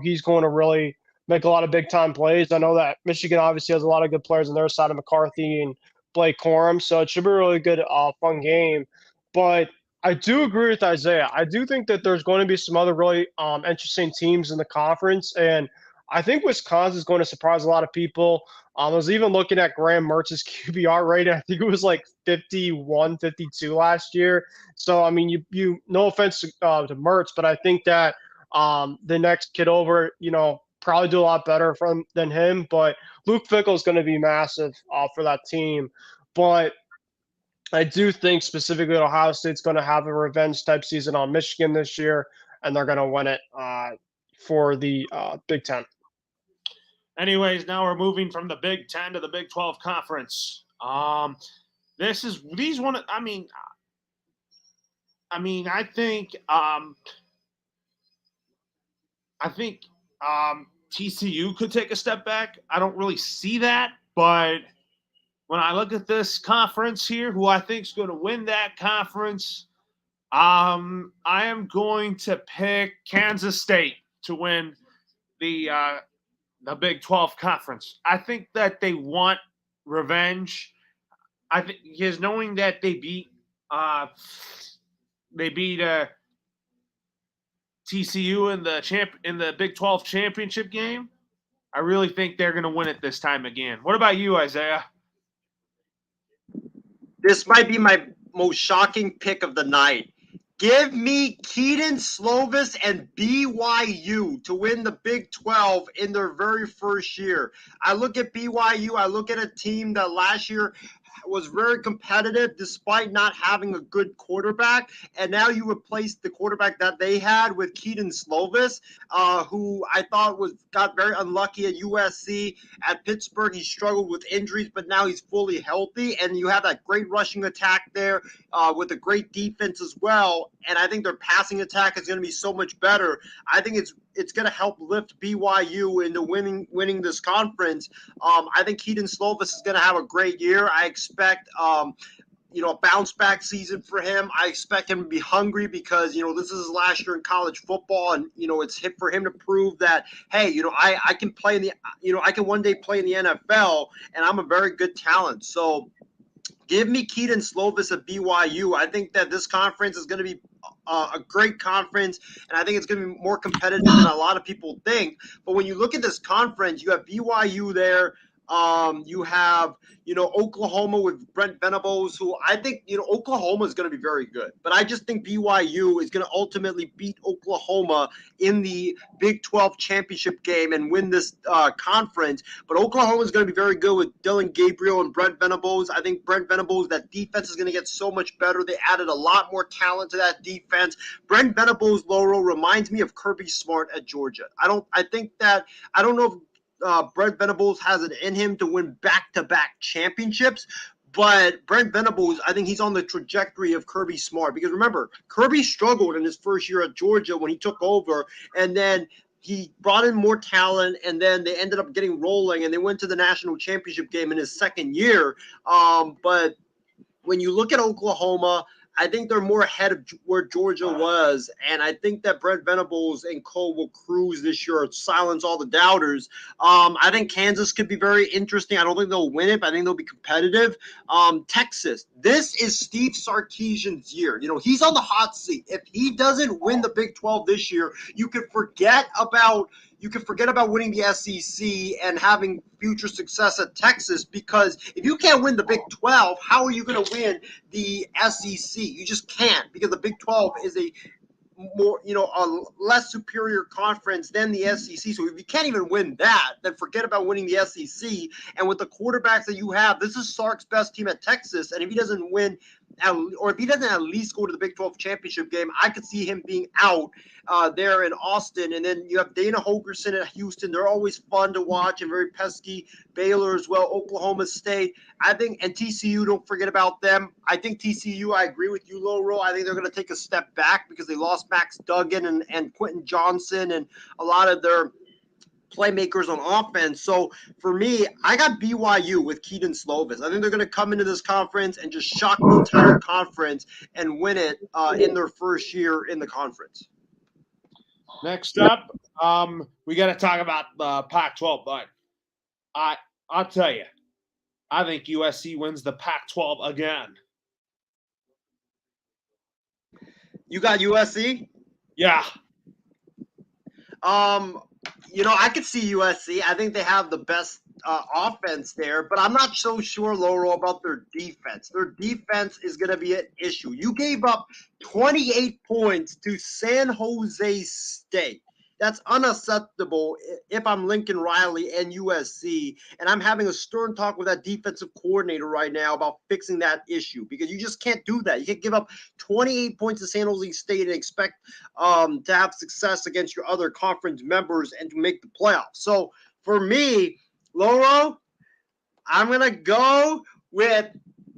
he's going to really make a lot of big-time plays. I know that Michigan obviously has a lot of good players on their side of McCarthy and Blake Corum, so it should be a really good, fun game. But I do agree with Isaiah. I do think that there's going to be some other really interesting teams in the conference, and I think Wisconsin is going to surprise a lot of people. I was even looking at Graham Mertz's QBR rating. I think it was like 51, 52 last year. So, I mean, you no offense to Mertz, but I think that the next kid over, probably do a lot better than him. But Luke Fickell is going to be massive for that team. But I do think specifically Ohio State's going to have a revenge-type season on Michigan this year, and they're going to win it for the Big Ten. Anyways, now we're moving from the Big Ten to the Big 12 Conference. I think TCU could take a step back. I don't really see that, but when I look at this conference here, who I think is going to win that conference, I am going to pick Kansas State to win the Big 12 conference. I think that they want revenge. I think because knowing that they beat TCU in the Big 12 championship game, I really think they're going to win it this time again. What about you, Isaiah? This might be my most shocking pick of the night. Give me Keaton Slovis and BYU to win the Big 12 in their very first year. I look at BYU, I look at a team that last year was very competitive despite not having a good quarterback. And now you replace the quarterback that they had with Keaton Slovis, who I thought got very unlucky at USC. At Pittsburgh, he struggled with injuries, but now he's fully healthy. And you have that great rushing attack there with a great defense as well. And I think their passing attack is going to be so much better. I think it's going to help lift BYU into winning this conference. I think Keaton Slovis is going to have a great year. I expect a bounce back season for him. I expect him to be hungry because this is his last year in college football, and it's hit for him to prove that hey, I can play in the I can one day play in the NFL, and I'm a very good talent. So give me Keaton Slovis at BYU. I think that this conference is going to be a great conference, and I think it's going to be more competitive than a lot of people think. But when you look at this conference, you have BYU there. You have, Oklahoma with Brent Venables, who I think, Oklahoma is going to be very good. But I just think BYU is going to ultimately beat Oklahoma in the Big 12 championship game and win this conference. But Oklahoma is going to be very good with Dylan Gabriel and Brent Venables. I think Brent Venables, that defense is going to get so much better. They added a lot more talent to that defense. Brent Venables, Laurel, reminds me of Kirby Smart at Georgia. I don't know if Brent Venables has it in him to win back-to-back championships, but Brent Venables, I think he's on the trajectory of Kirby Smart because remember, Kirby struggled in his first year at Georgia when he took over, and then he brought in more talent, and then they ended up getting rolling, and they went to the national championship game in his second year. But when you look at Oklahoma, I think they're more ahead of where Georgia was, and I think that Brent Venables and co will cruise this year, silence all the doubters. I think Kansas could be very interesting. I don't think they'll win it, but I think they'll be competitive. Texas, this is Steve Sarkisian's year. He's on the hot seat. If he doesn't win the Big 12 this year, you can forget about winning the SEC and having future success at Texas, because if you can't win the Big 12, how are you going to win the SEC? You just can't, because the Big 12 is a less superior conference than the SEC. So if you can't even win that, then forget about winning the SEC. And with the quarterbacks that you have, this is Sark's best team at Texas. And if he doesn't win, or if he doesn't at least go to the Big 12 championship game, I could see him being out there in Austin. And then you have Dana Holgorsen at Houston. They're always fun to watch and very pesky. Baylor as well, Oklahoma State. I think, and TCU, don't forget about them. I think TCU, I agree with you, Loro. I think they're going to take a step back because they lost Max Duggan and Quentin Johnson and a lot of their playmakers on offense. So for me, I got BYU with Keaton Slovis. I think they're going to come into this conference and just shock the entire conference and win it in their first year in the conference. Next up, we got to talk about the Pac-12, but I'll tell you, I think USC wins the Pac-12 again. You got USC? Yeah. I could see USC. I think they have the best offense there, but I'm not so sure, Laurel, about their defense. Their defense is going to be an issue. You gave up 28 points to San Jose State. That's unacceptable if I'm Lincoln Riley and USC, and I'm having a stern talk with that defensive coordinator right now about fixing that issue, because you just can't do that. You can't give up 28 points to San Jose State and expect to have success against your other conference members and to make the playoffs. So for me, Lauro, I'm going to go with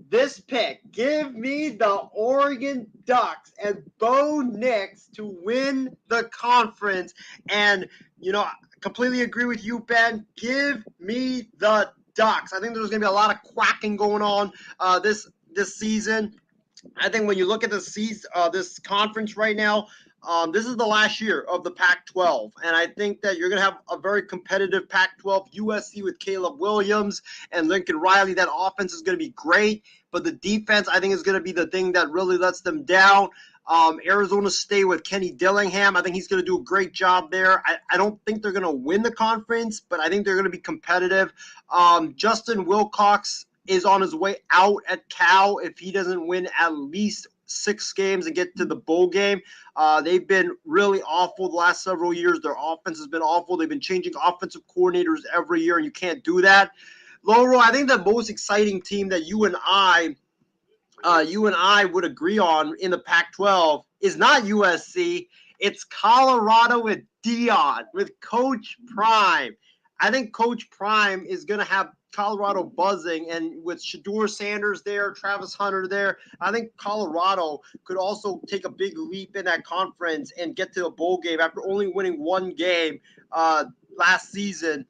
this pick. Give me the Oregon Ducks and Bo Nix to win the conference. And, I completely agree with you, Ben. Give me the Ducks. I think there's going to be a lot of quacking going on this season. I think when you look at this conference right now, this is the last year of the Pac-12, and I think that you're going to have a very competitive Pac-12. USC with Caleb Williams and Lincoln Riley, that offense is going to be great, but the defense, I think, is going to be the thing that really lets them down. Arizona State with Kenny Dillingham, I think he's going to do a great job there. I don't think they're going to win the conference, but I think they're going to be competitive. Justin Wilcox is on his way out at Cal if he doesn't win at least 6 games and get to the bowl game. They've been really awful the last several years. Their offense has been awful. They've been changing offensive coordinators every year, and you can't do that. Laurel, I think the most exciting team that you and I would agree on in the Pac-12 is not USC. It's Colorado with Dion, with Coach Prime. I think Coach Prime is going to have Colorado buzzing, and with Shedeur Sanders there, Travis Hunter there, I think Colorado could also take a big leap in that conference and get to a bowl game after only winning 1 game last season.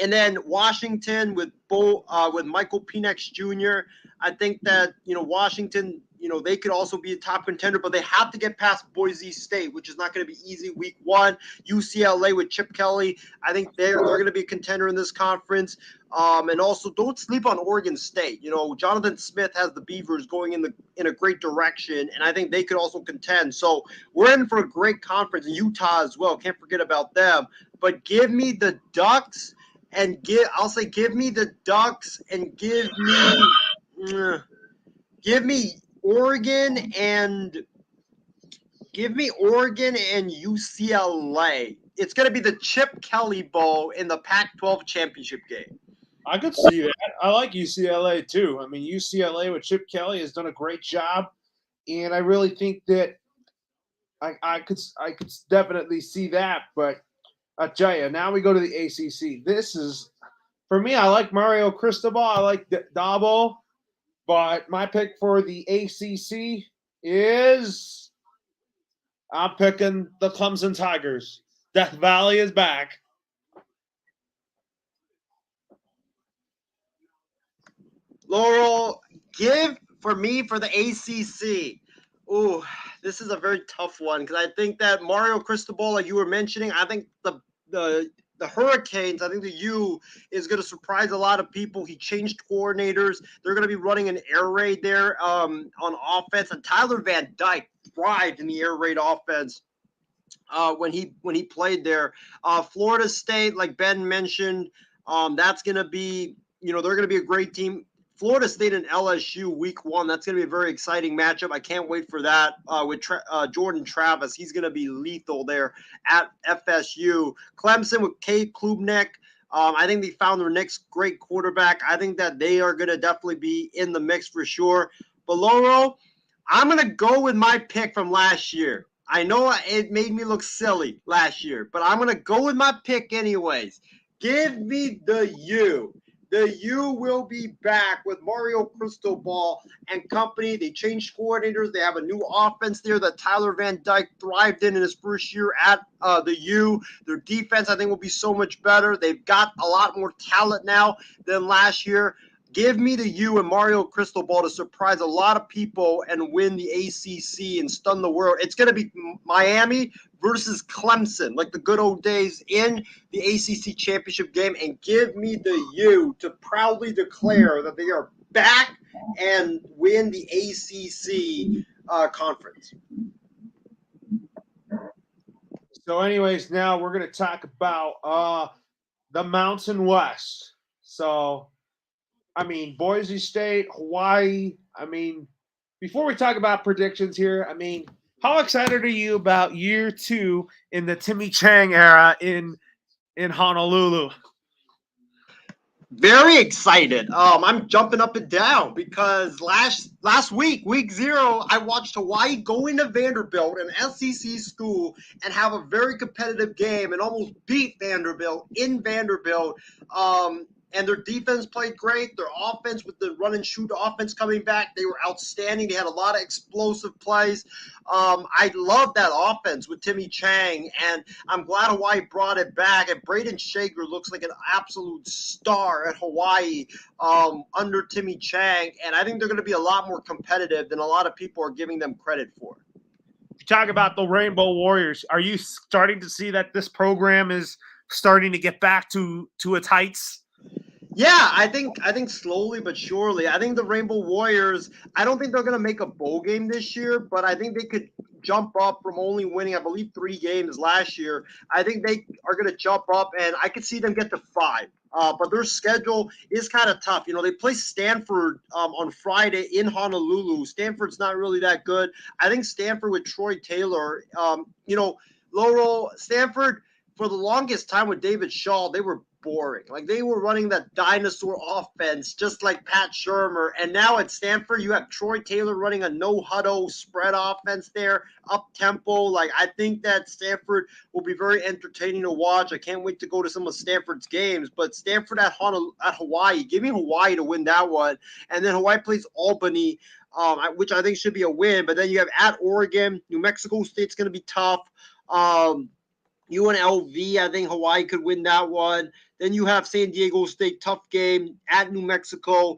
And then Washington with Michael Penix Jr. I think that, Washington, they could also be a top contender, but they have to get past Boise State, which is not going to be easy week 1. UCLA with Chip Kelly, I think they're going to be a contender in this conference. And also, don't sleep on Oregon State. Jonathan Smith has the Beavers going in a great direction, and I think they could also contend. So we're in for a great conference. Utah as well, can't forget about them. But give me the Ducks. And give me the Ducks and give me Oregon and UCLA. It's going to be the Chip Kelly Bowl in the Pac-12 championship game. I could see that. I like UCLA too. I mean, UCLA with Chip Kelly has done a great job, and I really think that I could definitely see that. But I tell you, now we go to the ACC. This is, for me, I like Mario Cristobal. I like Dabo. But my pick for the ACC is I'm picking the Clemson Tigers. Death Valley is back. Laurel, for the ACC. Ooh, this is a very tough one because I think that Mario Cristobal, like you were mentioning, I think the Hurricanes, I think the U is going to surprise a lot of people. He changed coordinators. They're going to be running an air raid there on offense. And Tyler Van Dyke thrived in the air raid offense when he played there. Florida State, like Ben mentioned, that's going to be, they're going to be a great team. Florida State and LSU week 1. That's going to be a very exciting matchup. I can't wait for that with Jordan Travis. He's going to be lethal there at FSU. Clemson with Cade Klubnik. I think they found their next great quarterback. I think that they are going to definitely be in the mix for sure. But Laurel, I'm going to go with my pick from last year. I know it made me look silly last year, but I'm going to go with my pick anyways. Give me the U. The U will be back with Mario Cristobal and company. They changed coordinators. They have a new offense there that Tyler Van Dyke thrived in his first year at the U. Their defense, I think, will be so much better. They've got a lot more talent now than last year. Give me the U and Mario Cristobal to surprise a lot of people and win the ACC and stun the world. It's going to be Miami versus Clemson, like the good old days in the ACC championship game. And give me the U to proudly declare that they are back and win the ACC conference. So anyways, now we're going to talk about the Mountain West. So, I mean, Boise State, Hawaii. I mean, before we talk about predictions here, I mean, how excited are you about year 2 in the Timmy Chang era in Honolulu? Very excited. I'm jumping up and down because last week, week 0, I watched Hawaii go into Vanderbilt, an SEC school, and have a very competitive game and almost beat Vanderbilt in Vanderbilt. and their defense played great. Their offense, with the run and shoot offense coming back, they were outstanding. They had a lot of explosive plays. I love that offense with Timmy Chang, and I'm glad Hawaii brought it back. And Braden Shager looks like an absolute star at Hawaii under Timmy Chang, and I think they're going to be a lot more competitive than a lot of people are giving them credit for. You talk about the Rainbow Warriors. Are you starting to see that this program is starting to get back to its heights? Yeah, I think slowly but surely. I think the Rainbow Warriors, I don't think they're going to make a bowl game this year, but I think they could jump up from only winning, I believe, 3 games last year. I think they are going to jump up, and I could see them get to 5. But their schedule is kind of tough. You know, they play Stanford on Friday in Honolulu. Stanford's not really that good. I think Stanford with Troy Taylor, Laurel, Stanford, for the longest time with David Shaw, they were boring. Like, they were running that dinosaur offense just like Pat Shurmur. And now at Stanford, you have Troy Taylor running a no-huddle spread offense there, up-tempo. Like, I think that Stanford will be very entertaining to watch. I can't wait to go to some of Stanford's games. But Stanford at Hawaii, give me Hawaii to win that one. And then Hawaii plays Albany, which I think should be a win. But then you have at Oregon. New Mexico State's going to be tough. UNLV, I think Hawaii could win that one. Then you have San Diego State, tough game at New Mexico.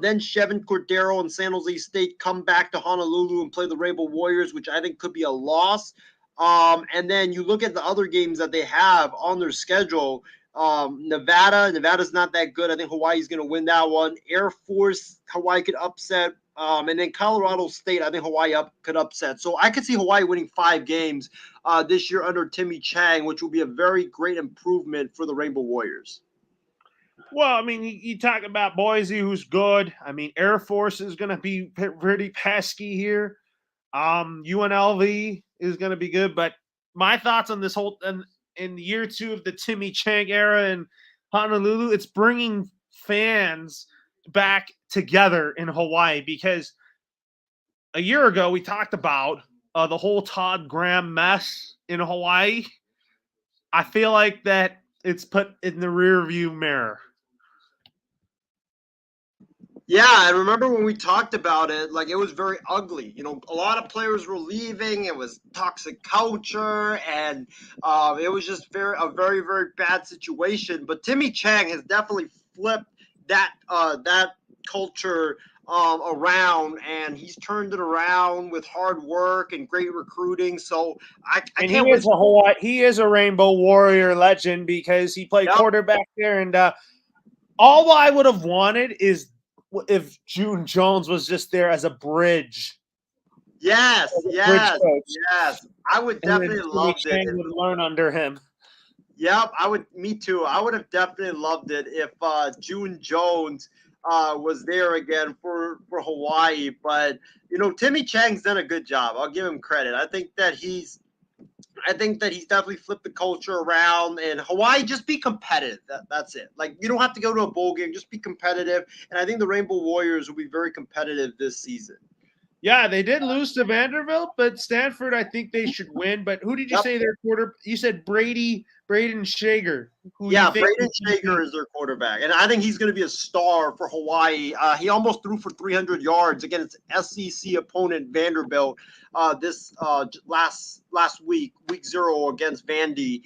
Then Chevin Cordero and San Jose State come back to Honolulu and play the Rainbow Warriors, which I think could be a loss. And then you look at the other games that they have on their schedule. Nevada's not that good. I think Hawaii's going to win that one. Air Force, Hawaii could upset. And then Colorado State, I think Hawaii could upset. So I could see Hawaii winning 5 games this year under Timmy Chang, which will be a very great improvement for the Rainbow Warriors. Well, I mean, you talk about Boise, who's good. I mean, Air Force is going to be pretty pesky here. UNLV is going to be good. But my thoughts on this whole in year 2 of the Timmy Chang era in Honolulu, it's bringing fans back together in Hawaii, because a year ago we talked about the whole Todd Graham mess in Hawaii. I feel like that it's put in the rear view mirror. Yeah, I remember when we talked about it, like, it was very ugly. You know, a lot of players were leaving. It was toxic culture, and it was just a very, very bad situation. But Timmy Chang has definitely flipped that culture around, and he's turned it around with hard work and great recruiting. So I can't wait. He is a Rainbow Warrior legend, because he played quarterback there, and all I would have wanted is if June Jones was just there as a bridge. Yes. I would definitely love it. Would learn under him. Yep, me too. I would have definitely loved it if June Jones was there again for Hawaii. But, you know, Timmy Chang's done a good job. I'll give him credit. I think that he's definitely flipped the culture around. And Hawaii, just be competitive. That's it. Like, you don't have to go to a bowl game. Just be competitive. And I think the Rainbow Warriors will be very competitive this season. Yeah, they did lose to Vanderbilt, but Stanford, I think they should win. But who did you say their quarterback? You said Braden Shager. Braden Shager is their quarterback, and I think he's going to be a star for Hawaii. He almost threw for 300 yards against SEC opponent Vanderbilt this last week, week 0 against Vandy,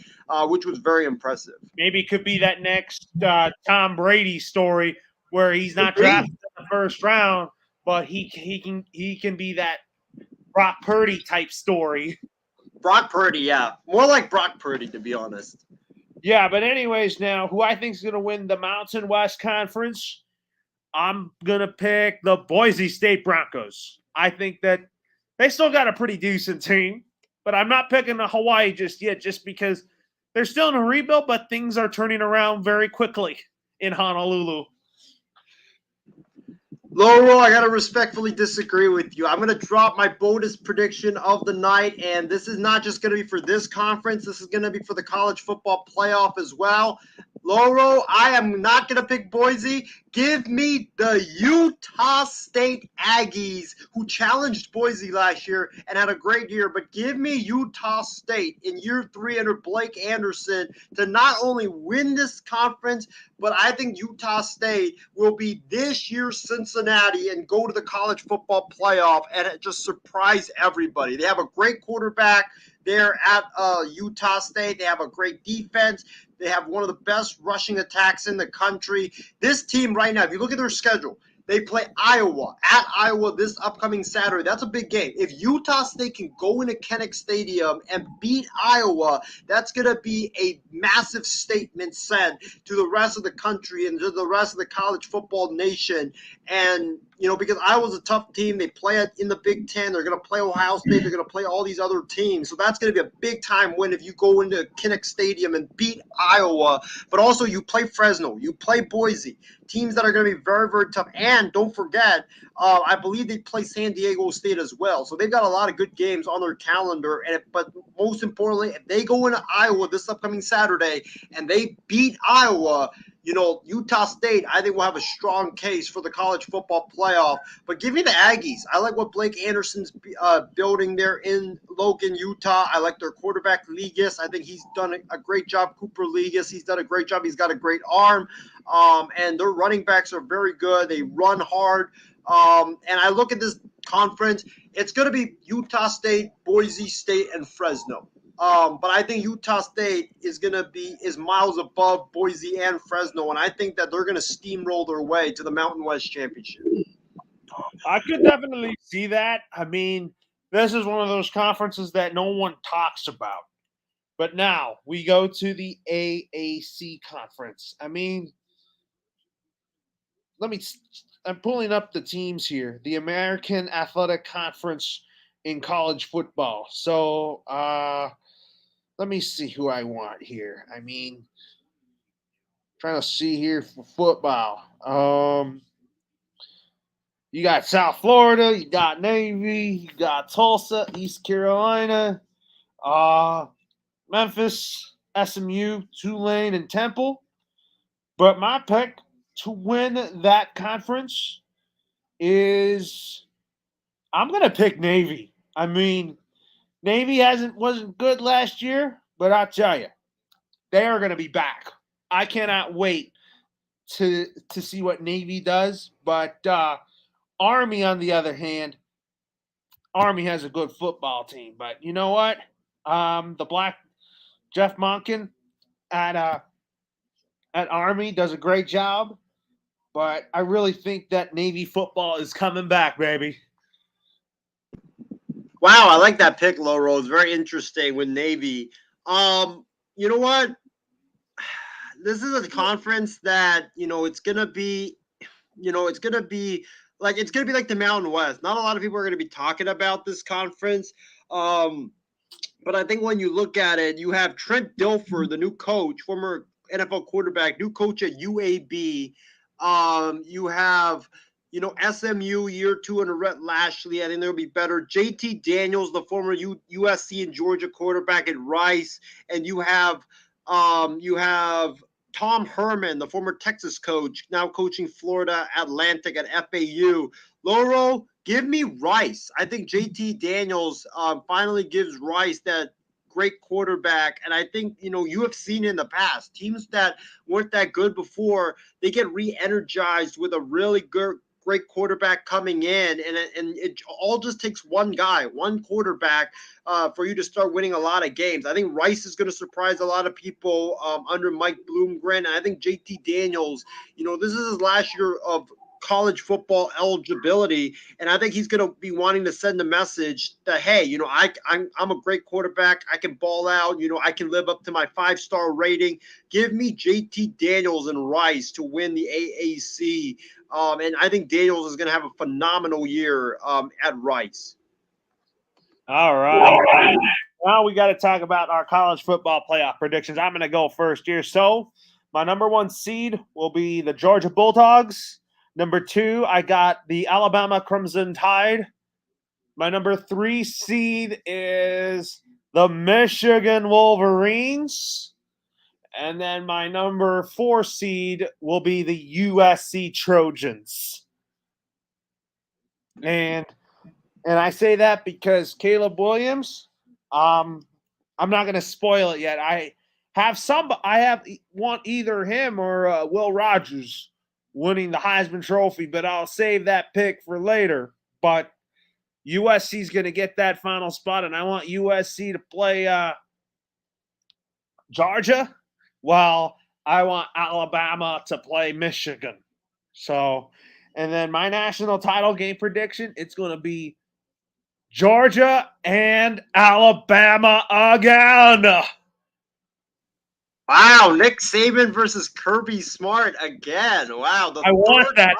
which was very impressive. Maybe it could be that next Tom Brady story where he's not drafted in the first round, but he can be that Brock Purdy type story. Brock Purdy, yeah. More like Brock Purdy, to be honest. Yeah, but anyways, now, who I think is going to win the Mountain West Conference, I'm going to pick the Boise State Broncos. I think that they still got a pretty decent team, but I'm not picking the Hawaii just yet, just because they're still in a rebuild, but things are turning around very quickly in Honolulu. Laurel, I got to respectfully disagree with you. I'm going to drop my bonus prediction of the night, and this is not just going to be for this conference. This is going to be for the college football playoff as well. Loro, I am not going to pick Boise. Give me the Utah State Aggies, who challenged Boise last year and had a great year. But give me Utah State in year 3 under Blake Anderson to not only win this conference, but I think Utah State will be this year's Cincinnati and go to the college football playoff and just surprise everybody. They have a great quarterback there at Utah State. They have a great defense. They have one of the best rushing attacks in the country. This team right now, if you look at their schedule, they play Iowa at Iowa this upcoming Saturday. That's a big game. If Utah State can go into Kinnick Stadium and beat Iowa, that's going to be a massive statement sent to the rest of the country and to the rest of the college football nation. And, because Iowa's a tough team. They play it in the Big Ten. They're going to play Ohio State. They're going to play all these other teams. So that's going to be a big-time win if you go into Kinnick Stadium and beat Iowa. But also you play Fresno. You play Boise. Teams that are going to be very, very tough. And don't forget, I believe they play San Diego State as well. So they've got a lot of good games on their calendar. But most importantly, if they go into Iowa this upcoming Saturday and they beat Iowa, Utah State, I think, will have a strong case for the college football playoff. But give me the Aggies. I like what Blake Anderson's building there in Logan, Utah. I like their quarterback, Ligas. I think he's done a great job. Cooper Ligas, he's done a great job. He's got a great arm. And their running backs are very good. They run hard. And I look at this conference, it's going to be Utah State, Boise State, and Fresno. But I think Utah State is miles above Boise and Fresno, and I think that they're going to steamroll their way to the Mountain West Championship. I could definitely see that. I mean, this is one of those conferences that no one talks about. But now we go to the AAC conference. I mean, I'm pulling up the teams here. The American Athletic Conference in college football. So, let me see who I want here. I mean, trying to see here for football. You got South Florida, you got Navy, you got Tulsa, East Carolina, Memphis, SMU, Tulane, and Temple. But my pick to win that conference is I'm going to pick Navy. I mean, Navy wasn't good last year, but I'll tell you, they are going to be back. I cannot wait to see what Navy does. But Army, on the other hand, Army has a good football team. But you know what? The Black Jeff Monken at Army does a great job. But I really think that Navy football is coming back, baby. Wow, I like that pick, Loro. It's very interesting with Navy. You know what? This is a conference that, it's gonna be like the Mountain West. Not a lot of people are gonna be talking about this conference. But I think when you look at it, you have Trent Dilfer, the new coach, former NFL quarterback, new coach at UAB. You have SMU year 2 under Rhett Lashley. I think they'll be better. JT Daniels, the former USC and Georgia quarterback at Rice, and you have Tom Herman, the former Texas coach, now coaching Florida Atlantic at FAU. Loro, give me Rice. I think JT Daniels finally gives Rice that great quarterback. And I think, you have seen in the past, teams that weren't that good before, they get re-energized with a really great quarterback coming in. And it all just takes one guy, one quarterback for you to start winning a lot of games. I think Rice is going to surprise a lot of people under Mike Bloomgren. And I think JT Daniels, this is his last year of college football eligibility, and I think he's going to be wanting to send a message that, hey, I'm a great quarterback. I can ball out. I can live up to my 5-star rating. Give me JT Daniels and Rice to win the AAC, and I think Daniels is going to have a phenomenal year at Rice. All right. Now we got to talk about our college football playoff predictions. I'm going to go first here. So my number 1 seed will be the Georgia Bulldogs. Number 2, I got the Alabama Crimson Tide. My number 3 seed is the Michigan Wolverines. And then my number 4 seed will be the USC Trojans. And I say that because Caleb Williams, I'm not going to spoil it yet. I want either him or Will Rogers winning the Heisman Trophy, but I'll save that pick for later. But USC is going to get that final spot, and I want USC to play Georgia, while I want Alabama to play Michigan. So, and then my national title game prediction, it's going to be Georgia and Alabama again. Wow, Nick Saban versus Kirby Smart again. Wow, I want that.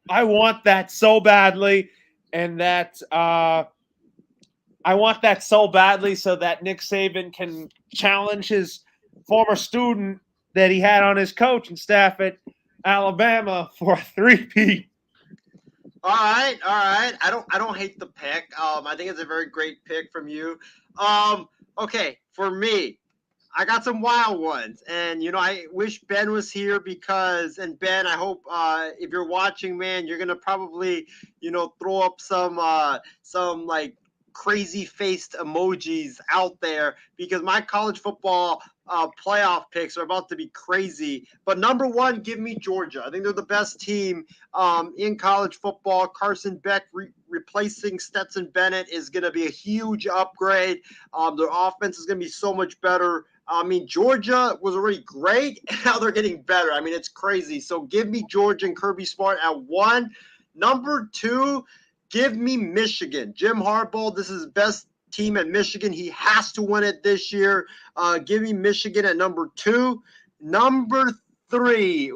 I want that so badly, and that I want that so badly so that Nick Saban can challenge his former student that he had on his coaching staff at Alabama for a three-peat. All right. I don't hate the pick. I think it's a very great pick from you. Okay, for me, I got some wild ones, and I wish Ben was here because, and Ben, I hope if you're watching, man, you're gonna probably throw up some like crazy faced emojis out there because my college football playoff picks are about to be crazy. But number 1, give me Georgia. I think they're the best team in college football. Carson Beck replacing Stetson Bennett is going to be a huge upgrade. Their offense is going to be so much better. I mean, Georgia was already great, and now they're getting better. I mean, it's crazy. So give me Georgia and Kirby Smart at 1. Number 2, give me Michigan. Jim Harbaugh, this is his best team at Michigan. He has to win it this year. Give me Michigan at number 2. Number 3,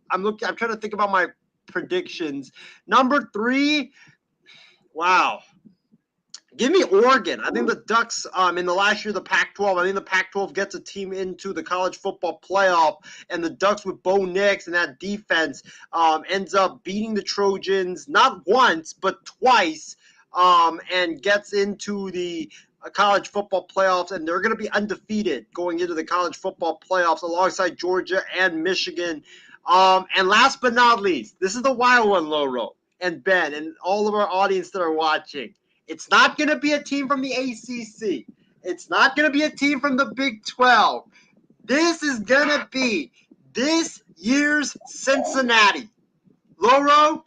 I'm trying to think about my predictions. Number 3, wow. Give me Oregon. I think the Ducks, in the last year of the Pac-12, I think the Pac-12 gets a team into the college football playoff, and the Ducks with Bo Nix and that defense ends up beating the Trojans, not once, but twice, and gets into the college football playoffs, and they're going to be undefeated going into the college football playoffs alongside Georgia and Michigan. And last but not least, this is the wild one, Loro and Ben and all of our audience that are watching. It's not going to be a team from the ACC. It's not going to be a team from the Big 12. This is going to be this year's Cincinnati. Loro,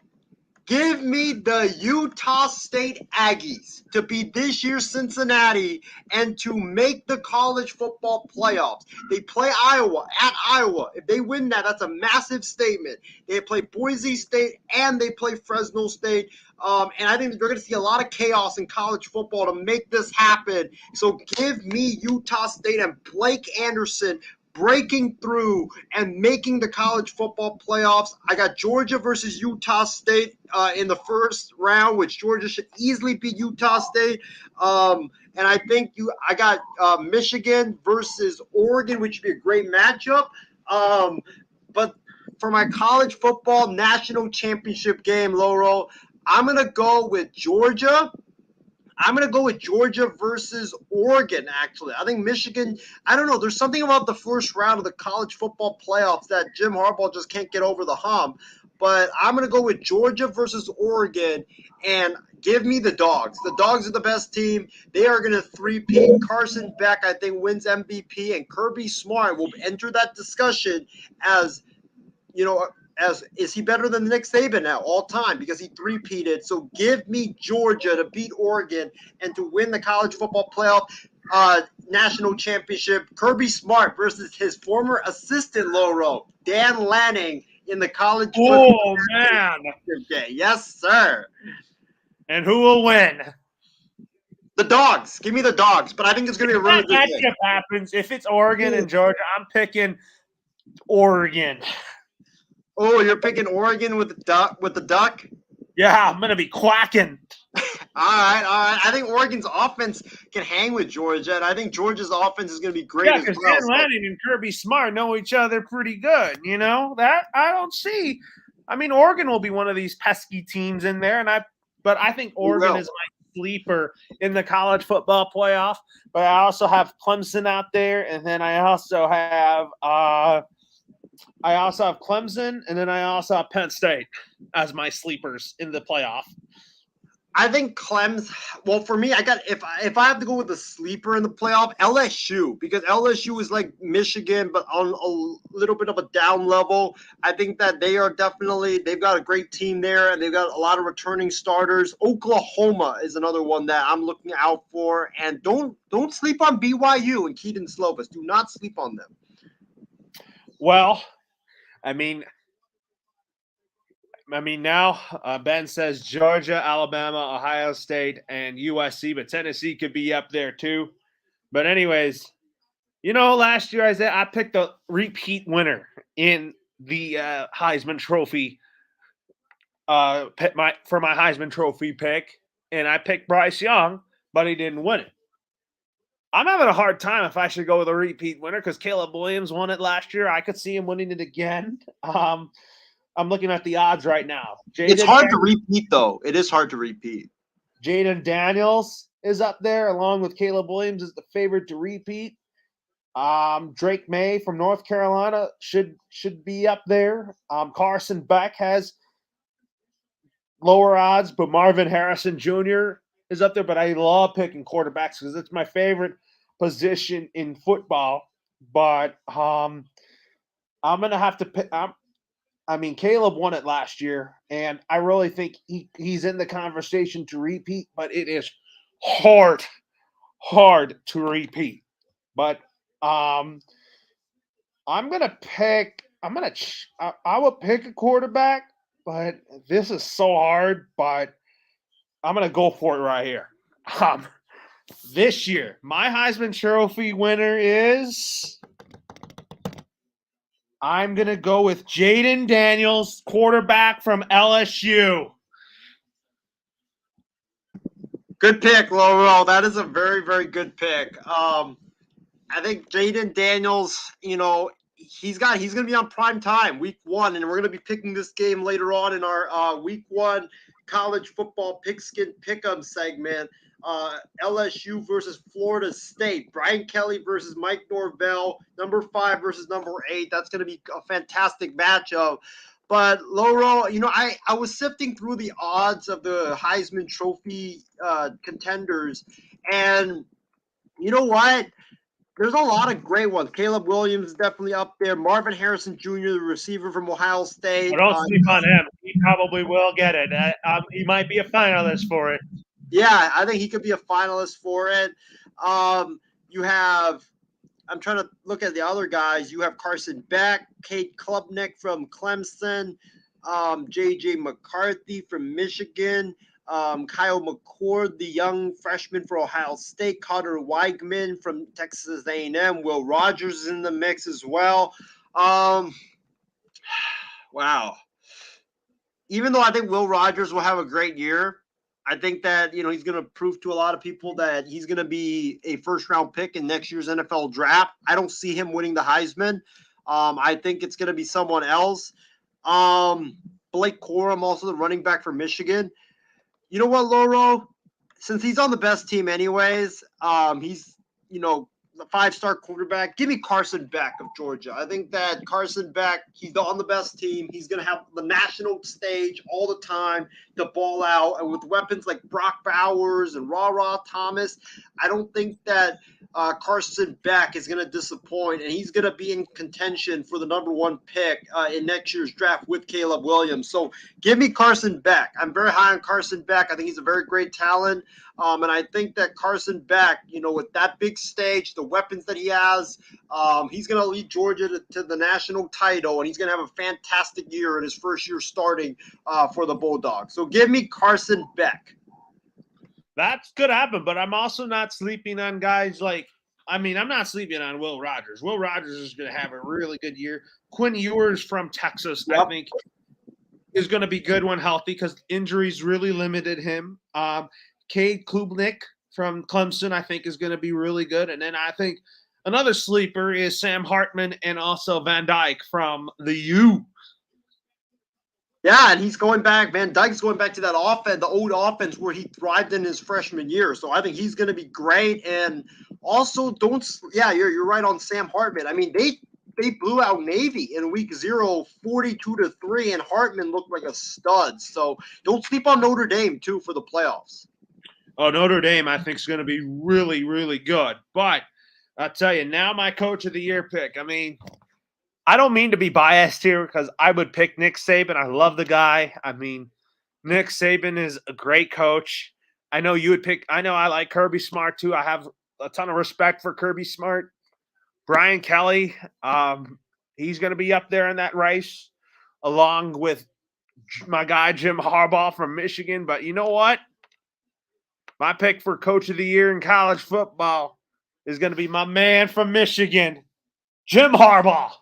give me the Utah State Aggies to be this year's Cincinnati and to make the college football playoffs. They play Iowa at Iowa. If they win that, that's a massive statement. They play Boise State and they play Fresno State. And I think you're going to see a lot of chaos in college football to make this happen. So give me Utah State and Blake Anderson breaking through and making the college football playoffs. I got Georgia versus Utah State in the first round, which Georgia should easily beat Utah State. And I think I got Michigan versus Oregon, which would be a great matchup. But for my college football national championship game, Loro, I'm going to go with Georgia. I'm going to go with Georgia versus Oregon, actually. I think Michigan, I don't know. There's something about the first round of the college football playoffs that Jim Harbaugh just can't get over the hump. But I'm going to go with Georgia versus Oregon and give me the Dogs. The Dogs are the best team. They are going to three-peat. Carson Beck, I think, wins MVP, and Kirby Smart will enter that discussion as, is he better than Nick Saban now all time because he three-peated. So give me Georgia to beat Oregon and to win the college football playoff national championship. Kirby Smart versus his former assistant, Loro, Dan Lanning, in the college football championship game. Yes, sir. And who will win? The Dogs. Give me the Dogs. But I think it's going to be a really good game. If that happens, if it's Oregon and Georgia, I'm picking Oregon. Oh, you're picking Oregon with the duck? Yeah, I'm gonna be quacking. All right. I think Oregon's offense can hang with Georgia, and I think Georgia's offense is gonna be great. Yeah, because Dan Lanning and Kirby Smart know each other pretty good. That I don't see. I mean, Oregon will be one of these pesky teams in there, but I think Oregon is my sleeper in the college football playoff. But I also have Clemson out there, and then I also have Clemson, and then I also have Penn State as my sleepers in the playoff. I think well, for me, if I have to go with the sleeper in the playoff, LSU, because LSU is like Michigan, but on a little bit of a down level. I think that they've got a great team there, and they've got a lot of returning starters. Oklahoma is another one that I'm looking out for, and don't sleep on BYU and Keaton Slovis. Do not sleep on them. Well, I mean, now Ben says Georgia, Alabama, Ohio State, and USC, but Tennessee could be up there too. But anyways, last year I picked a repeat winner in the Heisman Trophy for my Heisman Trophy pick, and I picked Bryce Young, but he didn't win it. I'm having a hard time if I should go with a repeat winner because Caleb Williams won it last year. I could see him winning it again. I'm looking at the odds right now. It's hard to repeat, though. It is hard to repeat. Jaden Daniels is up there, along with Caleb Williams, is the favorite to repeat. Drake May from North Carolina should be up there. Carson Beck has lower odds, but Marvin Harrison Jr. is up there. But I love picking quarterbacks because it's my favorite position in football. But I'm gonna have to pick. Caleb won it last year, and I really think he's in the conversation to repeat, but it is hard to repeat. But I would pick a quarterback, but this is so hard, but I'm going to go for it right here. This year, my Heisman Trophy winner is... I'm going to go with Jaden Daniels, quarterback from LSU. Good pick, Laurel. That is a very, very good pick. I think Jaden Daniels, he's going to be on prime time, week 1, and we're going to be picking this game later on in our week 1 college football pigskin pick'em segment. LSU versus Florida State. Brian Kelly versus Mike Norvell. Number 5 versus number 8. That's going to be a fantastic matchup. But Laurel, I was sifting through the odds of the Heisman Trophy contenders, and you know what? There's a lot of great ones. Caleb Williams is definitely up there. Marvin Harrison Jr., the receiver from Ohio State. Don't sleep on him. He probably will get it. He might be a finalist for it. Yeah, I think he could be a finalist for it. I'm trying to look at the other guys. You have Carson Beck, Kate Klubnik from Clemson, J.J. McCarthy from Michigan, Kyle McCord, the young freshman for Ohio State, Carter Weigman from Texas A&M, Will Rogers is in the mix as well. Wow. Even though I think Will Rogers will have a great year, I think that, he's going to prove to a lot of people that he's going to be a first-round pick in next year's NFL draft. I don't see him winning the Heisman. I think it's going to be someone else. Blake Corum, also the running back for Michigan. You know what, Loro? Since he's on the best team anyways, he's, the 5-star quarterback. Give me Carson Beck of Georgia. I think that Carson Beck, he's on the best team. He's going to have the national stage all the time to ball out. And with weapons like Brock Bowers and Ra Thomas, I don't think that Carson Beck is going to disappoint. And he's going to be in contention for the number 1 pick in next year's draft with Caleb Williams. So give me Carson Beck. I'm very high on Carson Beck. I think he's a very great talent. And I think that Carson Beck, with that big stage, the weapons that he has, he's going to lead Georgia to the national title, and he's going to have a fantastic year in his first year starting for the Bulldogs. So give me Carson Beck. That could happen, but I'm also not sleeping on guys I'm not sleeping on Will Rogers. Will Rogers is going to have a really good year. Quinn Ewers from Texas, I think, is going to be good when healthy because injuries really limited him. Cade Klubnik from Clemson, I think, is going to be really good. And then I think another sleeper is Sam Hartman and also Van Dyke from the U. Yeah, and he's going back. Van Dyke's going back to that offense, the old offense where he thrived in his freshman year. So I think he's going to be great. And also, you're right on Sam Hartman. I mean, they blew out Navy in week 0, 42-3, and Hartman looked like a stud. So don't sleep on Notre Dame too for the playoffs. Oh, Notre Dame, I think, is going to be really, really good. But I'll tell you, now my coach of the year pick. I mean, I don't mean to be biased here because I would pick Nick Saban. I love the guy. I mean, Nick Saban is a great coach. I know you would pick – I know I like Kirby Smart too. I have a ton of respect for Kirby Smart. Brian Kelly, he's going to be up there in that race along with my guy Jim Harbaugh from Michigan. But you know what? My pick for coach of the year in college football is going to be my man from Michigan, Jim Harbaugh.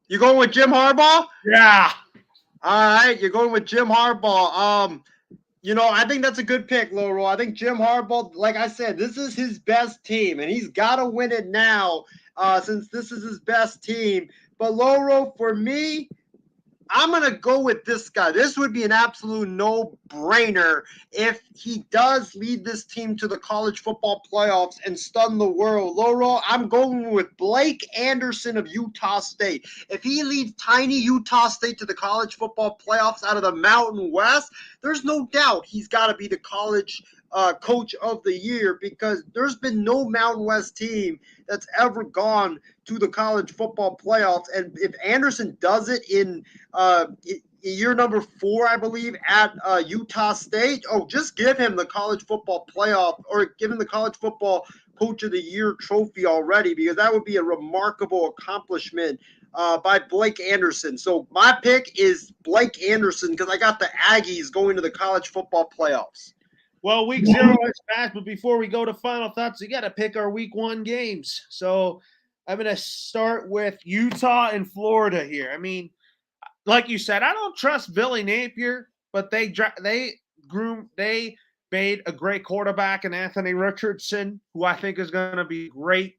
You going with Jim Harbaugh? Yeah. All right, you're going with Jim Harbaugh. I think that's a good pick, Loro. I think Jim Harbaugh, like I said, this is his best team, and he's got to win it now since this is his best team. But, Loro, for me, I'm going to go with this guy. This would be an absolute no-brainer if he does lead this team to the college football playoffs and stun the world. Loro, I'm going with Blake Anderson of Utah State. If he leads tiny Utah State to the college football playoffs out of the Mountain West, there's no doubt he's got to be the college coach of the year because there's been no Mountain West team that's ever gone to the college football playoffs. And if Anderson does it in year number 4, I believe, at Utah State, just give him the college football playoff or give him the college football coach of the year trophy already because that would be a remarkable accomplishment by Blake Anderson. So my pick is Blake Anderson because I got the Aggies going to the college football playoffs. Well, week 0 is past, but before we go to final thoughts, we got to pick our week 1 games. So I'm going to start with Utah and Florida here. I mean, like you said, I don't trust Billy Napier, but they made a great quarterback in Anthony Richardson, who I think is going to be a great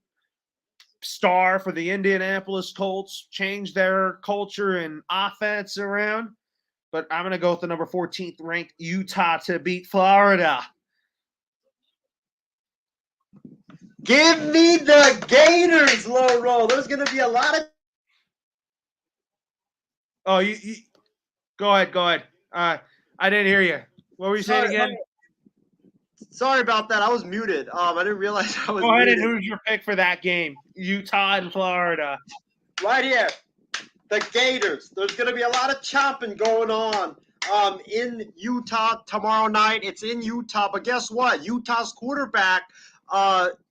star for the Indianapolis Colts, change their culture and offense around. But I'm going to go with the number 14th ranked Utah to beat Florida. Give me the Gators, Loro. There's going to be a lot of. Oh, you go ahead. I didn't hear you. What were you saying again? Sorry about that. I was muted. I didn't realize I was. Go ahead and who's your pick for that game? Utah and Florida. Right here. The Gators. There's going to be a lot of chopping going on in Utah tomorrow night. It's in Utah, but guess what? Utah's quarterback,